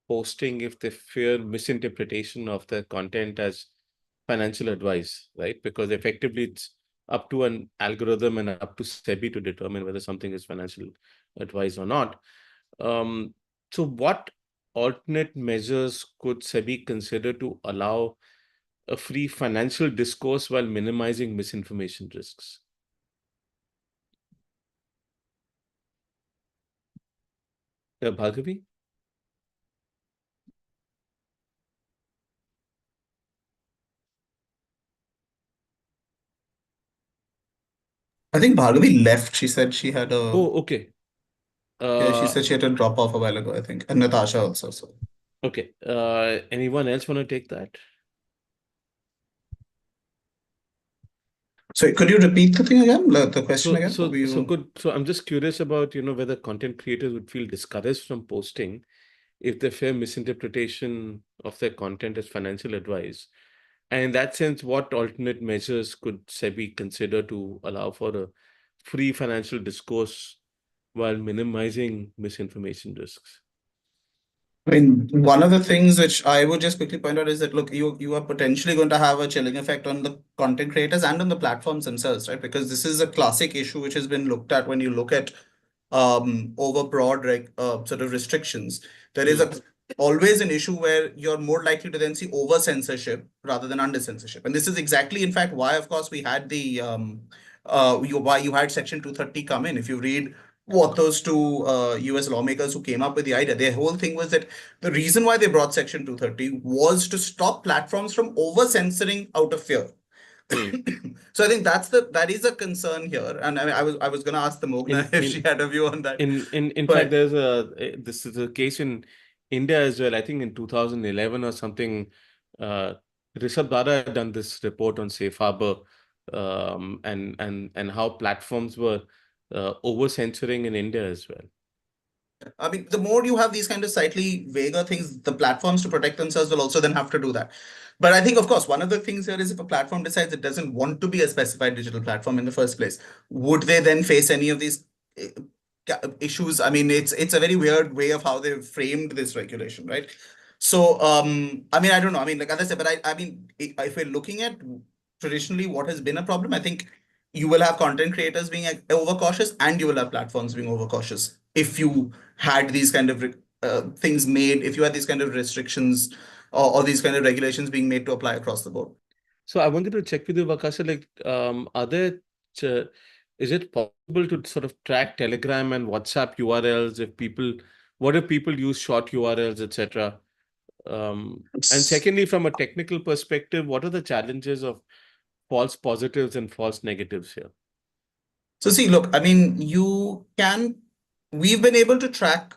posting if they fear misinterpretation of their content as financial advice, right? Because effectively it's up to an algorithm and up to SEBI to determine whether something is financial advice or not. So what alternate measures could SEBI consider to allow a free financial discourse while minimizing misinformation risks? Bhargavi? I think Bhargavi left. She said she had a. Oh, okay. Yeah, she said she had to drop off a while ago, I think. And Natasha also. So. Okay. Anyone else want to take that? So could you repeat the thing again? The question again? So I'm just curious about, whether content creators would feel discouraged from posting if they fear misinterpretation of their content as financial advice. And in that sense, what alternate measures could SEBI consider to allow for a free financial discourse while minimizing misinformation risks? I mean, one of the things which I would just quickly point out is that, look, you are potentially going to have a chilling effect on the content creators and on the platforms themselves, right? Because this is a classic issue which has been looked at when you look at over broad sort of restrictions. There is always an issue where you're more likely to then see over censorship rather than under censorship. And this is exactly, in fact, why, of course, we had the why you had Section 230 come in. If you read what those two US lawmakers who came up with the idea, their whole thing was that the reason why they brought Section 230 was to stop platforms from over censoring out of fear. So I think that is a concern here, and I mean, I was going to ask the Mogna if she had a view on that. In fact, this is a case in India as well. I think in 2011 or something, Rishabh Dara had done this report on Safe Harbor, and how platforms were over censoring in India as well. I mean, the more you have these kind of slightly vaguer things, the platforms to protect themselves will also then have to do that. But I think, of course, one of the things here is if a platform decides it doesn't want to be a specified digital platform in the first place, would they then face any of these issues? I mean, it's a very weird way of how they've framed this regulation, right? So, I mean, I don't know. I mean, like as I said, but I mean, if we're looking at traditionally what has been a problem, I think you will have content creators being overcautious and you will have platforms being overcautious if you had these kind of things made, if you had these kind of restrictions or these kind of regulations being made to apply across the board. So I wanted to check with you, Vakasha, like, is it possible to sort of track Telegram and WhatsApp URLs what if people use short URLs, etc.? And secondly, from a technical perspective, what are the challenges of false positives and false negatives here? So see, look, I mean, we've been able to track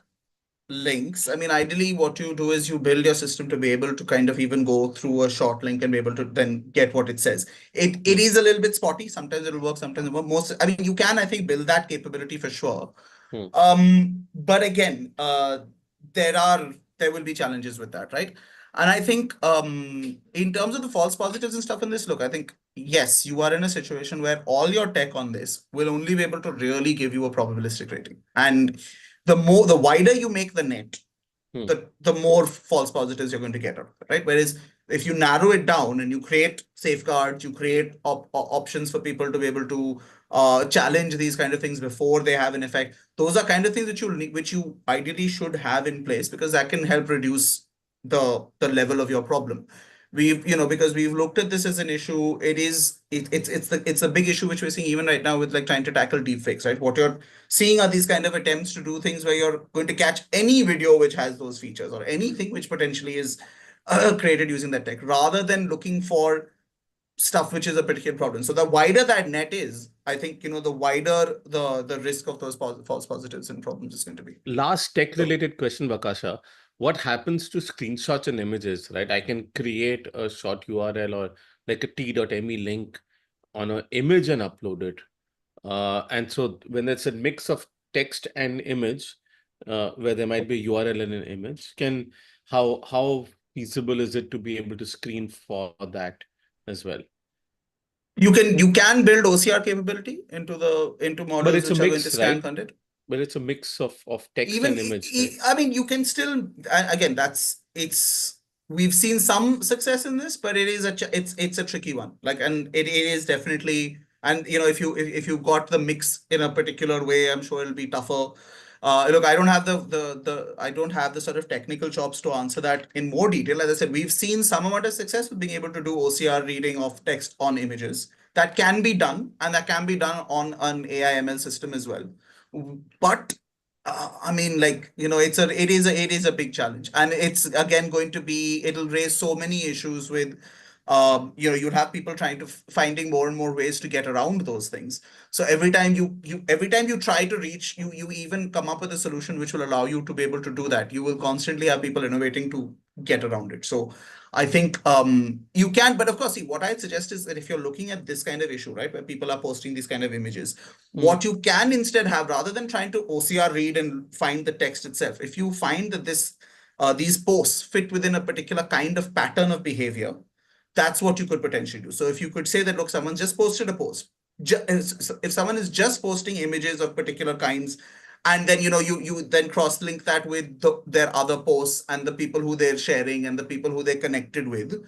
links. I mean, ideally, what you do is you build your system to be able to kind of even go through a short link and be able to then get what it says. It is a little bit spotty. Sometimes it'll work, sometimes it won't. I mean, you can, I think, build that capability for sure. But again, there will be challenges with that, right? And I think in terms of the false positives and stuff in this, look, I think, yes, you are in a situation where all your tech on this will only be able to really give you a probabilistic rating. And the wider you make the net, the more false positives you're going to get out of it, right? Whereas if you narrow it down and you create safeguards, you create options for people to be able to challenge these kind of things before they have an effect. Those are kind of things which you ideally should have in place, because that can help reduce the level of your problem. Because we've looked at this as an issue. It's a big issue which we're seeing even right now with like trying to tackle deepfakes, right? What you're seeing are these kind of attempts to do things where you're going to catch any video which has those features or anything which potentially is created using that tech, rather than looking for stuff which is a particular problem. So the wider that net is, I think, the wider the risk of those false positives and problems is going to be. Last tech-related question, Vakasha. What happens to screenshots and images, right? I can create a short URL or like a t.me link on an image and upload it. And so when it's a mix of text and image, where there might be a URL and an image, how feasible is it to be able to screen for that as well? You can build OCR capability into But models it's a which are going to mix, scan right? content. But it's a mix of text Even and image, right? I mean, you can still, again, we've seen some success in this, but it's a tricky one. Like, and it is definitely, and if you got the mix in a particular way, I'm sure it'll be tougher. Look, I don't have I don't have the sort of technical chops to answer that in more detail. As I said, we've seen some amount of success with being able to do OCR reading of text on images. That can be done, and that can be done on an AI ML system as well. But I mean, like, it is a big challenge, and it's again going to be, it'll raise so many issues with, you'll have people trying to finding more and more ways to get around those things. So every time you try to reach, you even come up with a solution which will allow you to be able to do that. You will constantly have people innovating to get around it. So I think you can, but of course, see, what I'd suggest is that if you're looking at this kind of issue, right, where people are posting these kind of images, what you can instead have, rather than trying to OCR read and find the text itself, if you find that these posts fit within a particular kind of pattern of behavior, that's what you could potentially do. So if you could say that, look, someone just posted a post. If someone is just posting images of particular kinds, and then you then cross-link that with their other posts and the people who they're sharing and the people who they're connected with,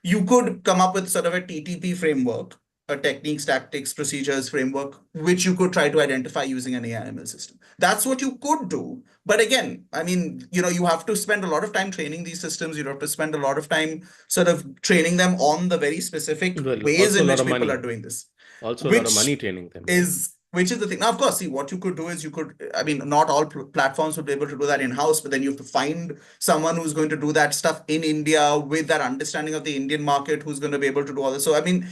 you could come up with sort of a TTP framework, a techniques, tactics, procedures framework, which you could try to identify using an AI/ML system. That's what you could do. But again, I mean, you have to spend a lot of time training these systems. You have to spend a lot of time sort of training them on the very specific ways Also in a lot which of people money. are doing this. Also a lot of money training them, right? Which is the thing. Now, of course, see, what you could do is I mean, not all platforms would be able to do that in-house, but then you have to find someone who's going to do that stuff in India with that understanding of the Indian market, who's going to be able to do all this. So, I mean,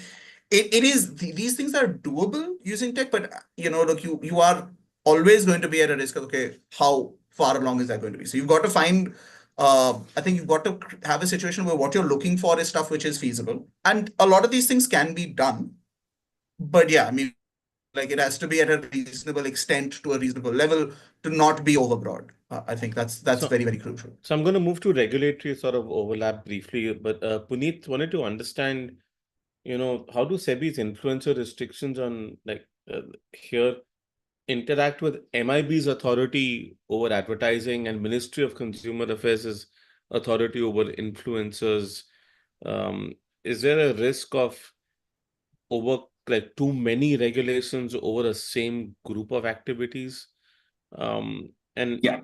these things are doable using tech, but look, you are always going to be at a risk of, okay, how far along is that going to be? So you've got to find, I think you've got to have a situation where what you're looking for is stuff which is feasible. And a lot of these things can be done. But yeah, I mean, like, it has to be at a reasonable extent to a reasonable level to not be overbroad. I think that's very, very crucial. So I'm going to move to regulatory sort of overlap briefly, but Puneet wanted to understand, how do SEBI's influencer restrictions on here interact with MIB's authority over advertising and Ministry of Consumer Affairs' authority over influencers? Is there a risk of too many regulations over a same group of activities? And Yeah.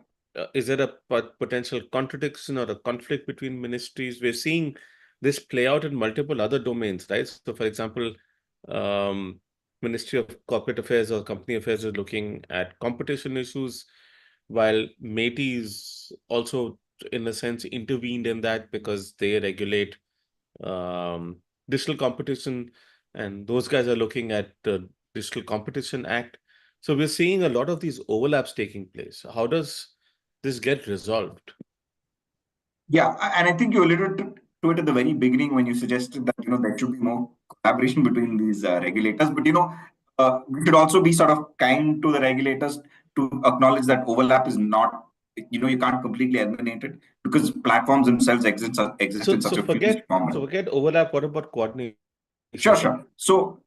Is there a potential contradiction or a conflict between ministries? We're seeing this play out in multiple other domains, right? So, for example, Ministry of Corporate Affairs or Company Affairs is looking at competition issues, while MeitY is also, in a sense, intervened in that because they regulate digital competition, and those guys are looking at the Digital Competition Act. So we're seeing a lot of these overlaps taking place. How does this get resolved? Yeah, and I think you alluded to it at the very beginning when you suggested that there should be more collaboration between these regulators. But we should also be sort of kind to the regulators to acknowledge that overlap is not, you can't completely eliminate it because platforms themselves exist in such a fused form. So forget overlap. What about coordination? Sure. So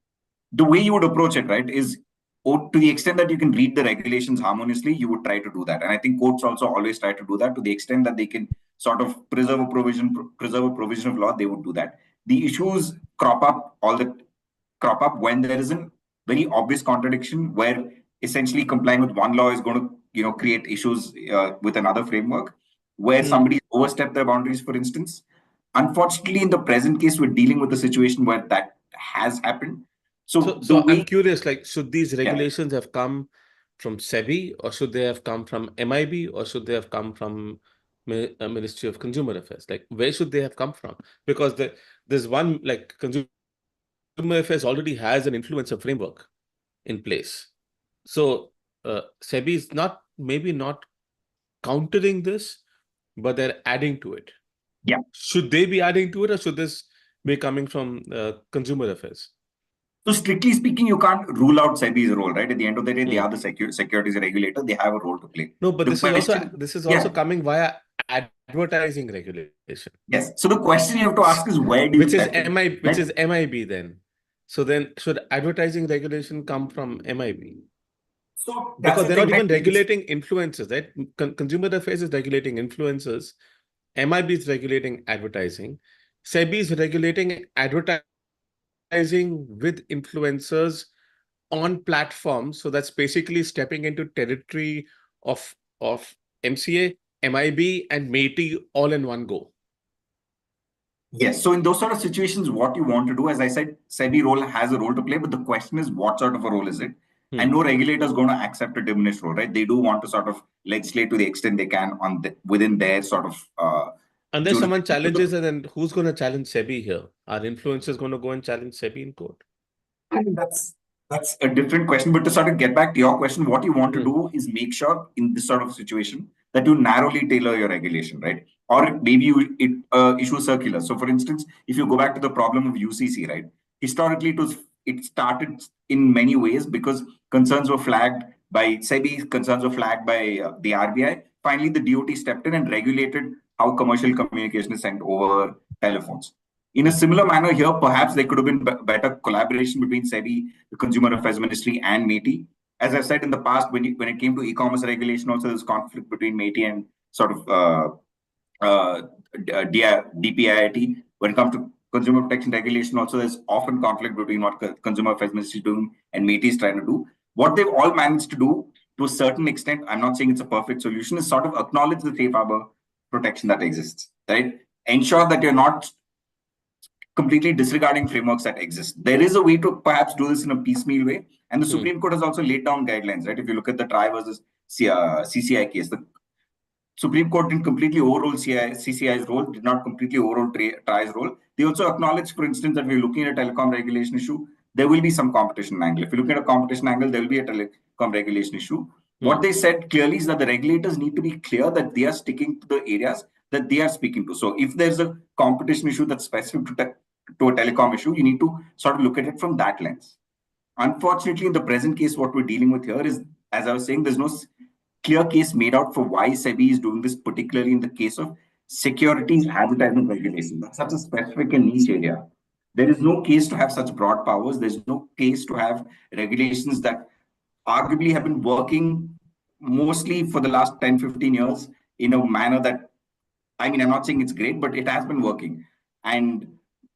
the way you would approach it, right, is to the extent that you can read the regulations harmoniously, you would try to do that. And I think courts also always try to do that. To the extent that they can sort of preserve a provision of law, they would do that. The issues crop up when there is a very obvious contradiction where essentially complying with one law is going to create issues with another framework, where somebody overstepped their boundaries, for instance. Unfortunately, in the present case, we're dealing with a situation where that has happened. So I'm curious, should these regulations have come from SEBI, or should they have come from MIB, or should they have come from Ministry of Consumer Affairs? Where should they have come from? Because there's one, Consumer Affairs already has an influencer framework in place. So SEBI is maybe not countering this, but they're adding to it. Yeah. Should they be adding to it, or should this be coming from Consumer Affairs? So strictly speaking, you can't rule out SEBI's role, right? At the end of the day, they Hmm. are the securities regulator. They have a role to play. No, but The this is also yeah, coming via advertising regulation. yes. So the question you have to ask is, where do you Which is step in? which is MIB then. So then should advertising regulation come from MIB? So that's Because the they're thing, not right? even regulating influencers, right? Consumer Affairs is regulating influencers. MIB is regulating advertising. SEBI is regulating advertising with influencers on platforms. So that's basically stepping into territory of MCA, MIB, and MATI all in one go. Yes. So in those sort of situations, what you want to do, as I said, SEBI role has a role to play, but the question is, what sort of a role is it? And no regulator is going to accept a diminished role, right? They do want to sort of legislate to the extent they can within their sort of Unless someone challenges, and then who's going to challenge SEBI here? Are influencers going to go and challenge SEBI in court? I mean, that's a different question. But to sort of get back to your question, what you want to do is make sure in this sort of situation that you narrowly tailor your regulation, right? Or maybe you issue circular. So, for instance, if you go back to the problem of UCC, right? Historically, it started in many ways because concerns were flagged by SEBI, concerns were flagged by the RBI. Finally, the DOT stepped in and regulated how commercial communication is sent over telephones. In a similar manner here, perhaps there could have been better collaboration between SEBI, the Consumer Affairs Ministry, and MATI. As I've said in the past, when it came to e-commerce regulation, also there's conflict between MATI and sort of DPIIT. When it comes to consumer protection regulation, also there's often conflict between what Consumer Affairs Ministry is doing and MATI is trying to do. What they've all managed to do, to a certain extent, I'm not saying it's a perfect solution, is sort of acknowledge the safe harbor protection that exists, right? Ensure that you're not completely disregarding frameworks that exist. There is a way to perhaps do this in a piecemeal way. And the Supreme Court has also laid down guidelines, right? If you look at the Try versus CCI case, the Supreme Court didn't completely overrule CCI's role, did not completely overrule Try's role. They also acknowledged, for instance, that we're looking at a telecom regulation issue. There will be some competition angle. If you look at a competition angle, there will be a telecom regulation issue. What they said clearly is that the regulators need to be clear that they are sticking to the areas that they are speaking to. So if there's a competition issue that's specific to a telecom issue, you need to sort of look at it from that lens. Unfortunately, in the present case, what we're dealing with here is, as I was saying, there's no clear case made out for why SEBI is doing this, particularly in the case of securities advertising regulation. That's such a specific and niche area. There is no case to have such broad powers. There's no case to have regulations that arguably have been working mostly for the last 10, 15 years in a manner that, I mean, I'm not saying it's great, but it has been working. And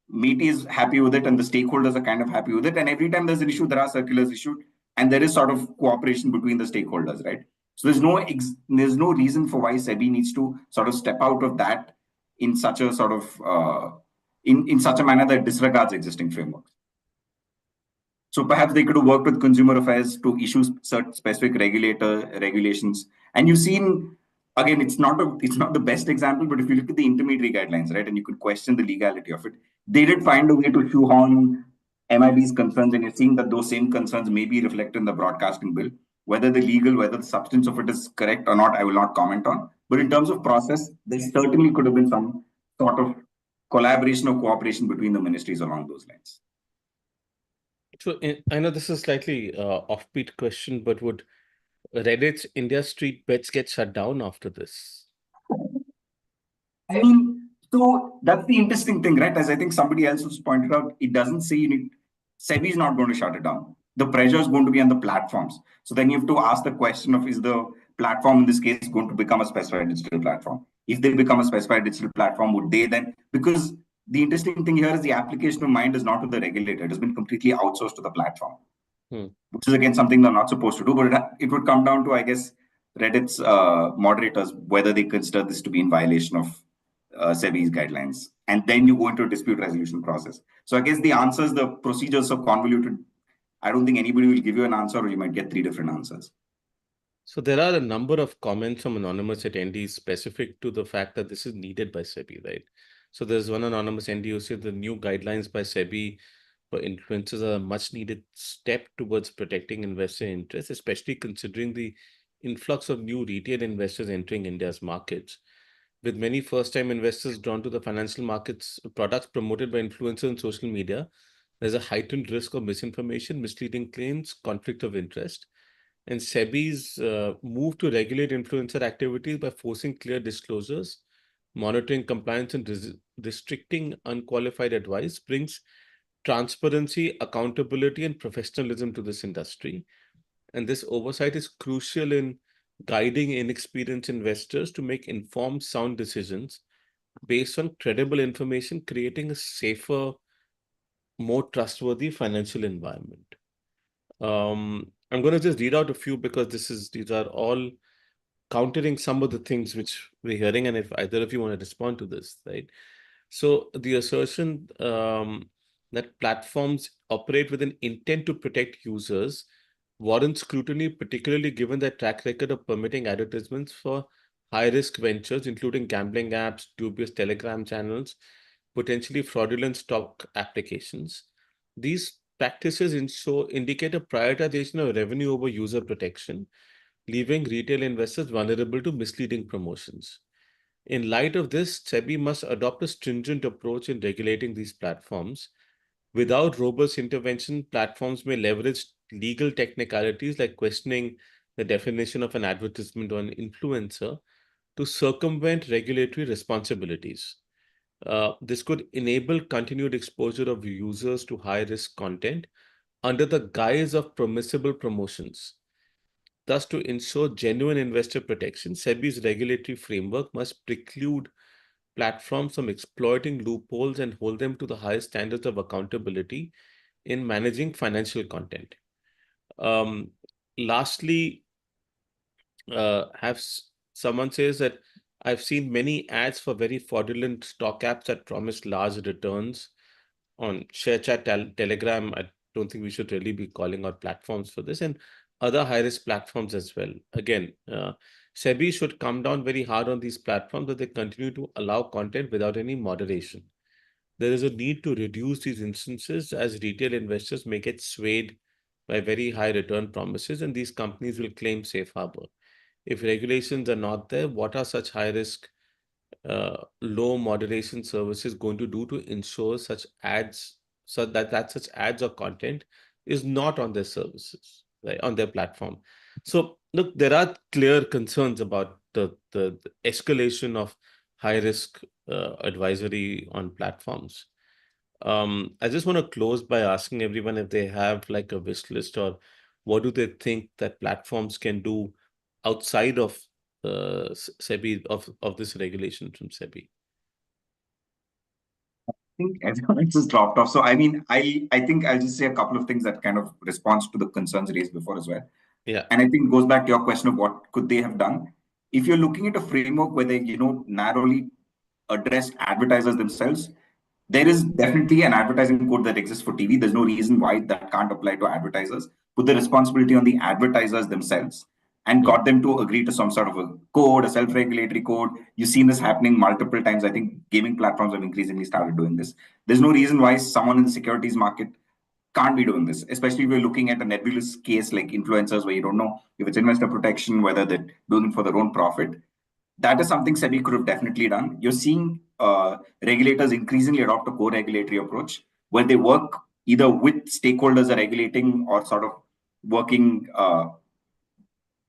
MATI is happy with it and the stakeholders are kind of happy with it. And every time there's an issue, there are circulars issued and there is sort of cooperation between the stakeholders, right? So there's no reason for why SEBI needs to sort of step out of that in such a sort of in such a manner that disregards existing frameworks. So perhaps they could have worked with consumer affairs to issue certain specific regulations. And you've seen, again, it's not the best example, but if you look at the intermediary guidelines, right, and you could question the legality of it, they did find a way to shoehorn MIB's concerns, and you're seeing that those same concerns may be reflected in the broadcasting bill. Whether the substance of it is correct or not, I will not comment on. But in terms of process, there certainly could have been some sort of collaboration or cooperation between the ministries along those lines. So I know this is slightly offbeat question, but would Reddit's India Street bets get shut down after this? I mean, so that's the interesting thing, right? As I think somebody else was pointed out, it doesn't say SEBI is not going to shut it down. The pressure is going to be on the platforms. So then you have to ask the question of, is the platform in this case going to become a specified digital platform? If they become a specified digital platform, would they then, because the interesting thing here is the application of mind is not to the regulator. It has been completely outsourced to the platform, which is again something they're not supposed to do. But it would come down to, I guess, Reddit's moderators, whether they consider this to be in violation of SEBI's guidelines. And then you go into a dispute resolution process. So I guess the procedures are convoluted. I don't think anybody will give you an answer, or you might get 3 different answers. So there are a number of comments from anonymous attendees specific to the fact that this is needed by SEBI, right? So there's one anonymous ND who said the new guidelines by SEBI for influencers are a much needed step towards protecting investor interests, especially considering the influx of new retail investors entering India's markets. With many first-time investors drawn to the financial markets products promoted by influencers on social media, there's a heightened risk of misinformation, misleading claims, conflict of interest. And SEBI's move to regulate influencer activities by forcing clear disclosures, monitoring compliance, and restricting unqualified advice brings transparency, accountability, and professionalism to this industry. And this oversight is crucial in guiding inexperienced investors to make informed, sound decisions based on credible information, creating a safer, more trustworthy financial environment. I'm going to just read out a few because these are all countering some of the things which we're hearing, and if either of you want to respond to this, right? So the assertion that platforms operate with an intent to protect users warrants scrutiny, particularly given their track record of permitting advertisements for high-risk ventures, including gambling apps, dubious Telegram channels, potentially fraudulent stock applications. These practices indicate a prioritization of revenue over user protection, leaving retail investors vulnerable to misleading promotions. In light of this, SEBI must adopt a stringent approach in regulating these platforms. Without robust intervention, platforms may leverage legal technicalities like questioning the definition of an advertisement or an influencer to circumvent regulatory responsibilities. This could enable continued exposure of users to high-risk content under the guise of permissible promotions. Thus, to ensure genuine investor protection, SEBI's regulatory framework must preclude platforms from exploiting loopholes and hold them to the highest standards of accountability in managing financial content. Lastly, someone says that I've seen many ads for very fraudulent stock apps that promise large returns on ShareChat, Telegram. I don't think we should really be calling out platforms for this, and other high-risk platforms as well. Again, SEBI should come down very hard on these platforms that they continue to allow content without any moderation. There is a need to reduce these instances as retail investors may get swayed by very high return promises, and these companies will claim safe harbor. If regulations are not there, what are such high-risk low moderation services going to do to ensure such ads, so that such ads or content is not on their services, right, on their platform? So look, there are clear concerns about the escalation of high risk advisory on platforms. I just want to close by asking everyone if they have like a wish list, or what do they think that platforms can do outside of SEBI, of this regulation from SEBI. I think everyone just dropped off. So I mean, I think I'll just say a couple of things that kind of responds to the concerns raised before as well. Yeah. And I think it goes back to your question of what could they have done. If you're looking at a framework where they, narrowly address advertisers themselves, there is definitely an advertising code that exists for TV. There's no reason why that can't apply to advertisers. Put the responsibility on the advertisers themselves and got them to agree to some sort of a code, a self-regulatory code. You've seen this happening multiple times. I think gaming platforms have increasingly started doing this. There's no reason why someone in the securities market can't be doing this, especially if we're looking at a nebulous case like influencers where you don't know if it's investor protection, whether they're doing it for their own profit. That is something SEBI could have definitely done. You're seeing regulators increasingly adopt a co-regulatory approach where they work either with stakeholders are regulating or sort of working,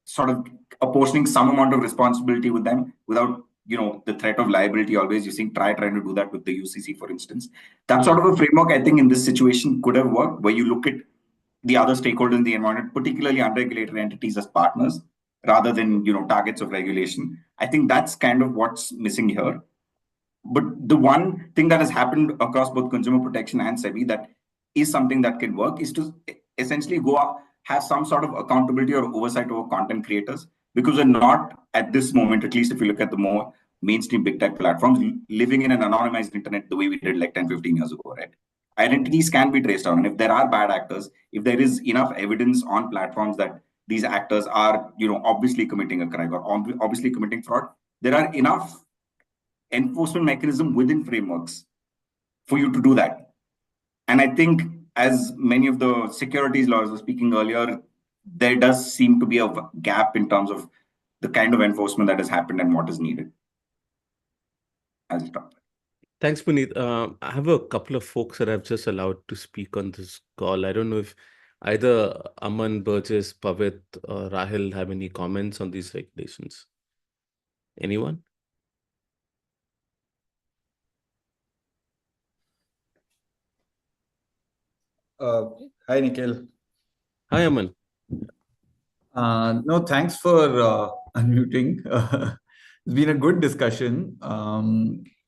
sort of apportioning some amount of responsibility with them without, the threat of liability always. You're seeing trying to do that with the UCC, for instance. That sort of a framework, I think, in this situation could have worked, where you look at the other stakeholders in the environment, particularly unregulated entities, as partners rather than targets of regulation. I think that's kind of what's missing here. But the one thing that has happened across both consumer protection and SEBI that is something that can work is to essentially go up, have some sort of accountability or oversight over content creators, because we're not at this moment, at least if you look at the more mainstream big tech platforms, living in an anonymized internet the way we did like 10, 15 years ago, right? Identities can be traced down. And if there are bad actors, if there is enough evidence on platforms that these actors are, obviously committing a crime or obviously committing fraud, there are enough enforcement mechanism within frameworks for you to do that. And I think, as many of the securities laws were speaking earlier, there does seem to be a gap in terms of the kind of enforcement that has happened and what is needed. I'll stop. Thanks, Puneet. I have a couple of folks that I've just allowed to speak on this call. I don't know if either Aman, Burgess, Pavit, or Rahil have any comments on these regulations. Anyone? Hi, Nikhil. Hi, Aman. No, thanks for unmuting. It's been a good discussion.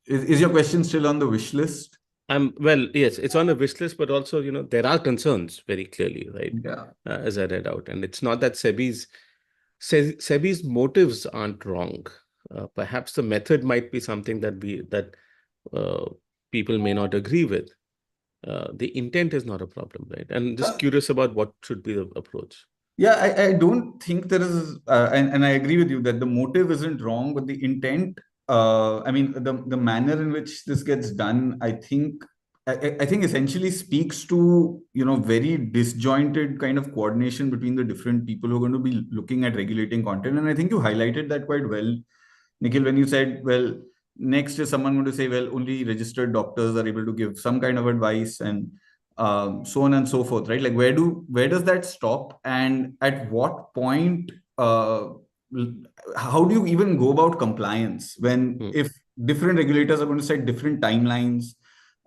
Is your question still on the wish list? Well, yes, it's on a wish list, but also, there are concerns very clearly, right? Yeah. As I read out. And it's not that SEBI's motives aren't wrong. Perhaps the method might be something that uh, people may not agree with. The intent is not a problem, right? And just curious about what should be the approach. Yeah, I don't think there is, and I agree with you that the motive isn't wrong, but the intent, I mean, the manner in which this gets done, I think essentially speaks to, very disjointed kind of coordination between the different people who are going to be looking at regulating content. And I think you highlighted that quite well, Nikhil, when you said, well, next is someone going to say, well, only registered doctors are able to give some kind of advice, and so on and so forth, right? Like, where does that stop, and at what point, how do you even go about compliance when if different regulators are going to set different timelines,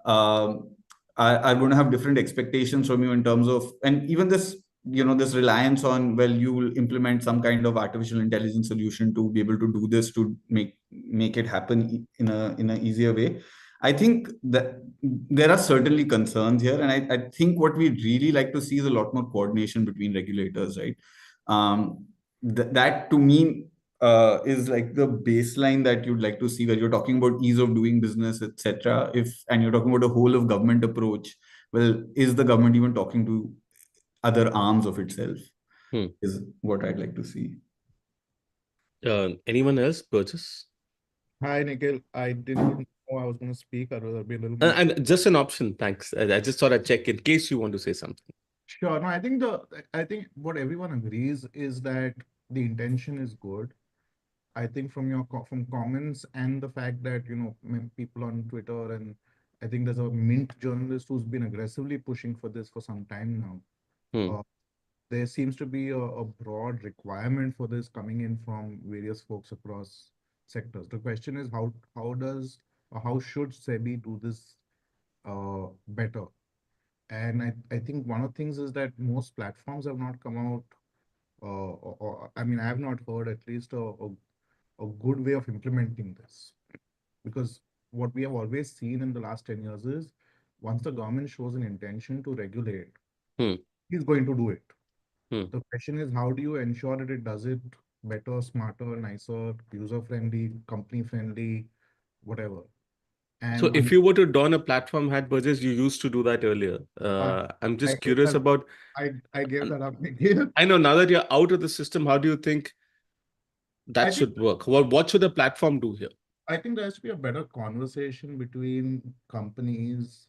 are going to have different expectations from you in terms of, and even this, this reliance on, well, you will implement some kind of artificial intelligence solution to be able to do this, to make it happen in a easier way. I think that there are certainly concerns here, and I think what we really like to see is a lot more coordination between regulators, right? That to me is like the baseline that you'd like to see, where you're talking about ease of doing business, etc. And you're talking about a whole of government approach, well, is the government even talking to other arms of itself? Is what I'd like to see. Anyone else? Burgess? Hi, Nikhil. I didn't know I was going to speak. I'd rather be a little more. And just an option, thanks. I just thought I'd check in case you want to say something. Sure. No, I think what everyone agrees is that the intention is good. I think from comments and the fact that, people on Twitter, and I think there's a Mint journalist who's been aggressively pushing for this for some time now. There seems to be a broad requirement for this coming in from various folks across sectors. The question is how should SEBI do this better? And I think one of the things is that most platforms have not come out, I mean, I have not heard at least a good way of implementing this. Because what we have always seen in the last 10 years is once the government shows an intention to regulate, he's going to do it. The question is, how do you ensure that it does it better, smarter, nicer, user-friendly, company-friendly, whatever? And so if you were to don a platform hat, Burgess, you used to do that earlier. I'm just curious about... I gave that up. I know, now that you're out of the system, how do you think that should work? What should a platform do here? I think there has to be a better conversation between companies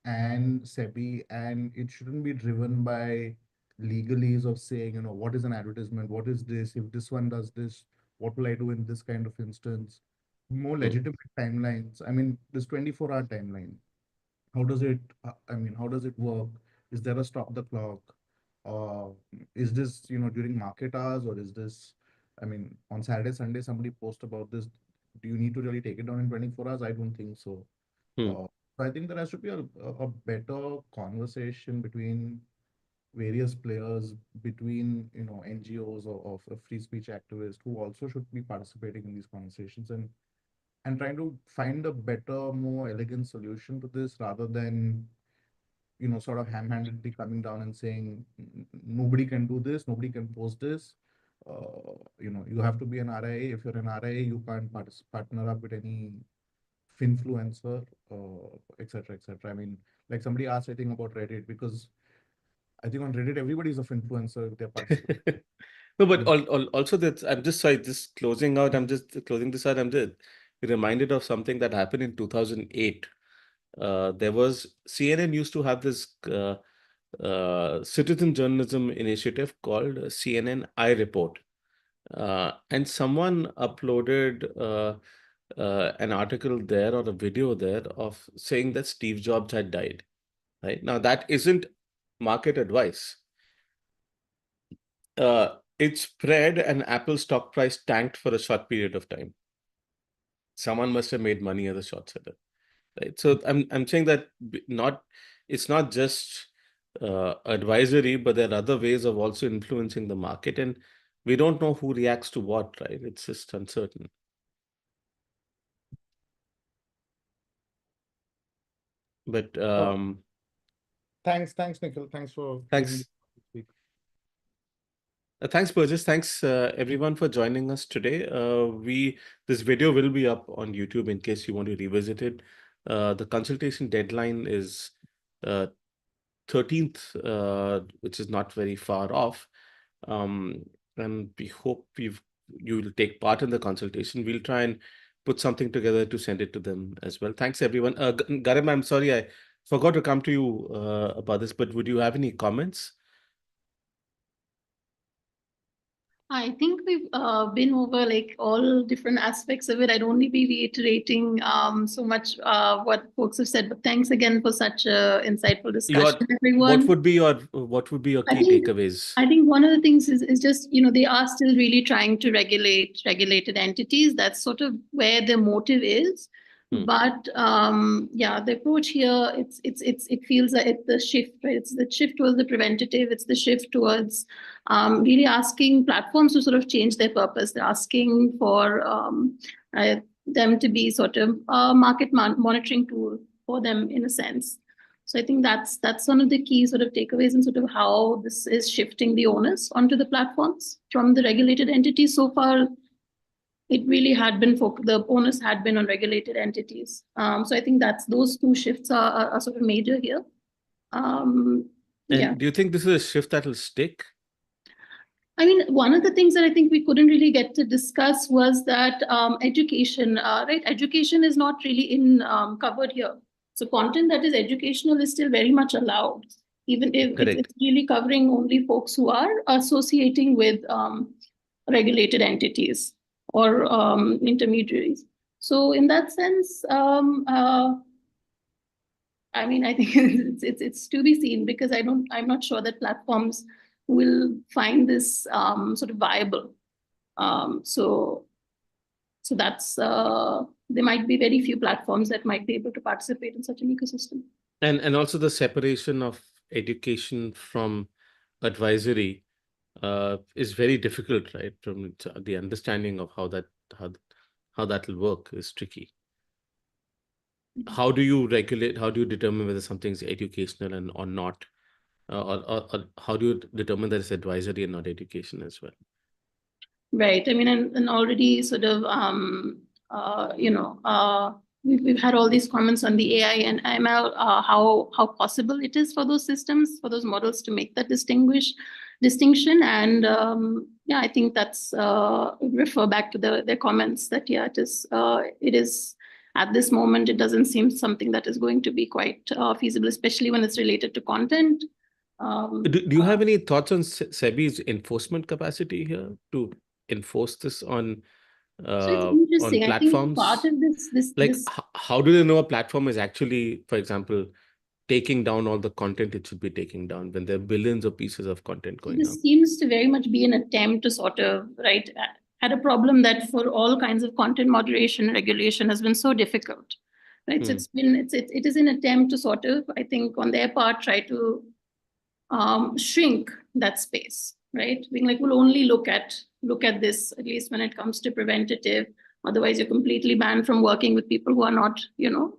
and SEBI, and it shouldn't be driven by legalese of saying, what is an advertisement? What is this? If this one does this, what will I do in this kind of instance? More legitimate timelines. I mean, this 24-hour timeline, how does it work? Is there a stop the clock? Is this, during market hours, or is this, I mean, on Saturday, Sunday, somebody post about this. Do you need to really take it down in 24 hours? I don't think so. So I think there has to be a better conversation between various players, between NGOs or free speech activists who also should be participating in these conversations, and trying to find a better, more elegant solution to this, rather than sort of ham-handedly coming down and saying nobody can do this, nobody can post this. You have to be an RIA. If you're an RIA, you can't partner up with any finfluencer, etc., etc. I mean, like somebody asked, I think, about Reddit, because I think on Reddit everybody's a finfluencer if they're participating. No, but also that I'm just sorry, just closing out. I'm just closing this out. I'm just reminded of something that happened in 2008. There was CNN used to have this citizen journalism initiative called CNN I Report. And someone uploaded an article there or a video there of saying that Steve Jobs had died. Right now, that isn't market advice. It spread, and Apple stock price tanked for a short period of time. Someone must have made money as a short seller, right? So I'm saying that it's not just advisory, but there are other ways of also influencing the market, and we don't know who reacts to what, right? It's just uncertain. But thanks, Nikhil. Thanks for thanks. Thanks, Burgess. Thanks, everyone, for joining us today. This video will be up on YouTube in case you want to revisit it. The consultation deadline is 13th, which is not very far off. And we hope you will take part in the consultation. We'll try and put something together to send it to them as well. Thanks, everyone. Garima, I'm sorry I forgot to come to you about this, but would you have any comments? I think we've been over like all different aspects of it. I'd only be reiterating so much what folks have said, but thanks again for such a insightful discussion, everyone. What would be your key takeaways? I think one of the things is just, they are still really trying to regulate regulated entities. That's sort of where the motive is. But yeah, the approach here, it feels like it's the shift, right? It's the shift towards the preventative. It's the shift towards really asking platforms to sort of change their purpose. They're asking for them to be sort of a market monitoring tool for them in a sense. So I think that's one of the key sort of takeaways and sort of how this is shifting the onus onto the platforms from the regulated entities. So far, it really had been the onus had been on regulated entities. So I think those two shifts are sort of major here. And do you think this is a shift that will stick? I mean, one of the things that I think we couldn't really get to discuss was that education, right? Education is not really covered here. So content that is educational is still very much allowed, even if it's really covering only folks who are associating with regulated entities or intermediaries. So in that sense, I mean, I think it's to be seen, because I'm not sure that platforms will find this sort of viable. So that's there might be very few platforms that might be able to participate in such an ecosystem. And also the separation of education from advisory is very difficult, right? From the understanding of how that will work is tricky. How do you regulate? How do you determine whether something is educational or not? Or how do you determine that it's advisory and not education as well? Right. I mean, and already sort of, we've had all these comments on the AI and ML, how possible it is for those systems, for those models to make that distinction. And yeah, I think that's refer back to their comments that, yeah, it is at this moment, it doesn't seem something that is going to be quite feasible, especially when it's related to content. Do you have any thoughts on SEBI's enforcement capacity here to enforce this on so it's interesting. platforms? I think part of this how do they know a platform is actually, for example, taking down all the content it should be taking down when there are billions of pieces of content going on? This seems to very much be an attempt to sort of at a problem that for all kinds of content moderation regulation has been so difficult, right? So it is an attempt to sort of, I think, on their part, try to shrink that space, right? Being like, we'll only look at this, at least when it comes to preventative. Otherwise, you're completely banned from working with people who are not,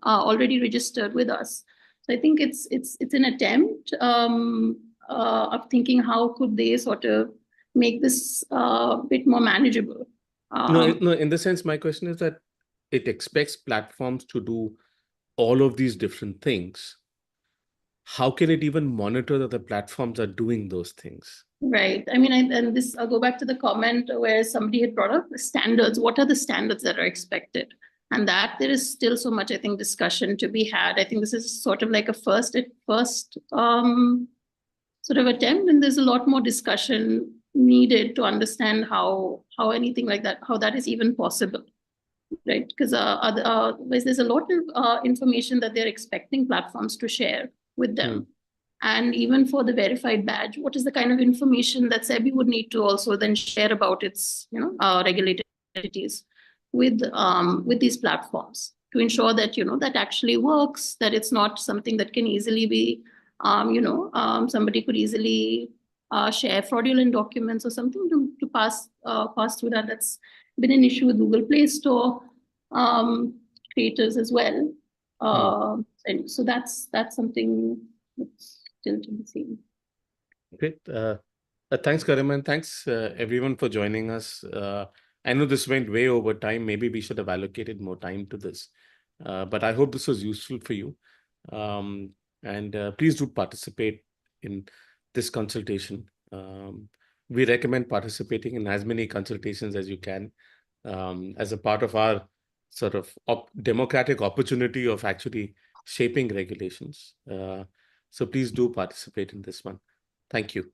already registered with us. So I think it's an attempt of thinking how could they sort of make this a bit more manageable. No, in the sense, my question is that it expects platforms to do all of these different things. How can it even monitor that the platforms are doing those things? Right. I mean, I'll go back to the comment where somebody had brought up the standards. What are the standards that are expected? And that there is still so much, I think, discussion to be had. I think this is sort of like a first sort of attempt, and there's a lot more discussion needed to understand how anything like that, how that is even possible. right? Because there's a lot of information that they're expecting platforms to share with them. And even for the verified badge, what is the kind of information that SEBI would need to also then share about its, regulated entities with these platforms to ensure that, that actually works, that it's not something that can easily be, somebody could easily share fraudulent documents or something to pass through that. That's been an issue with Google Play Store creators as well. And so that's something that's still to be seen. Great. Thanks, Karim, and thanks everyone for joining us. I know this went way over time. Maybe we should have allocated more time to this. But I hope this was useful for you. And please do participate in this consultation. We recommend participating in as many consultations as you can as a part of our sort of democratic opportunity of actually shaping regulations. So please do participate in this one. Thank you.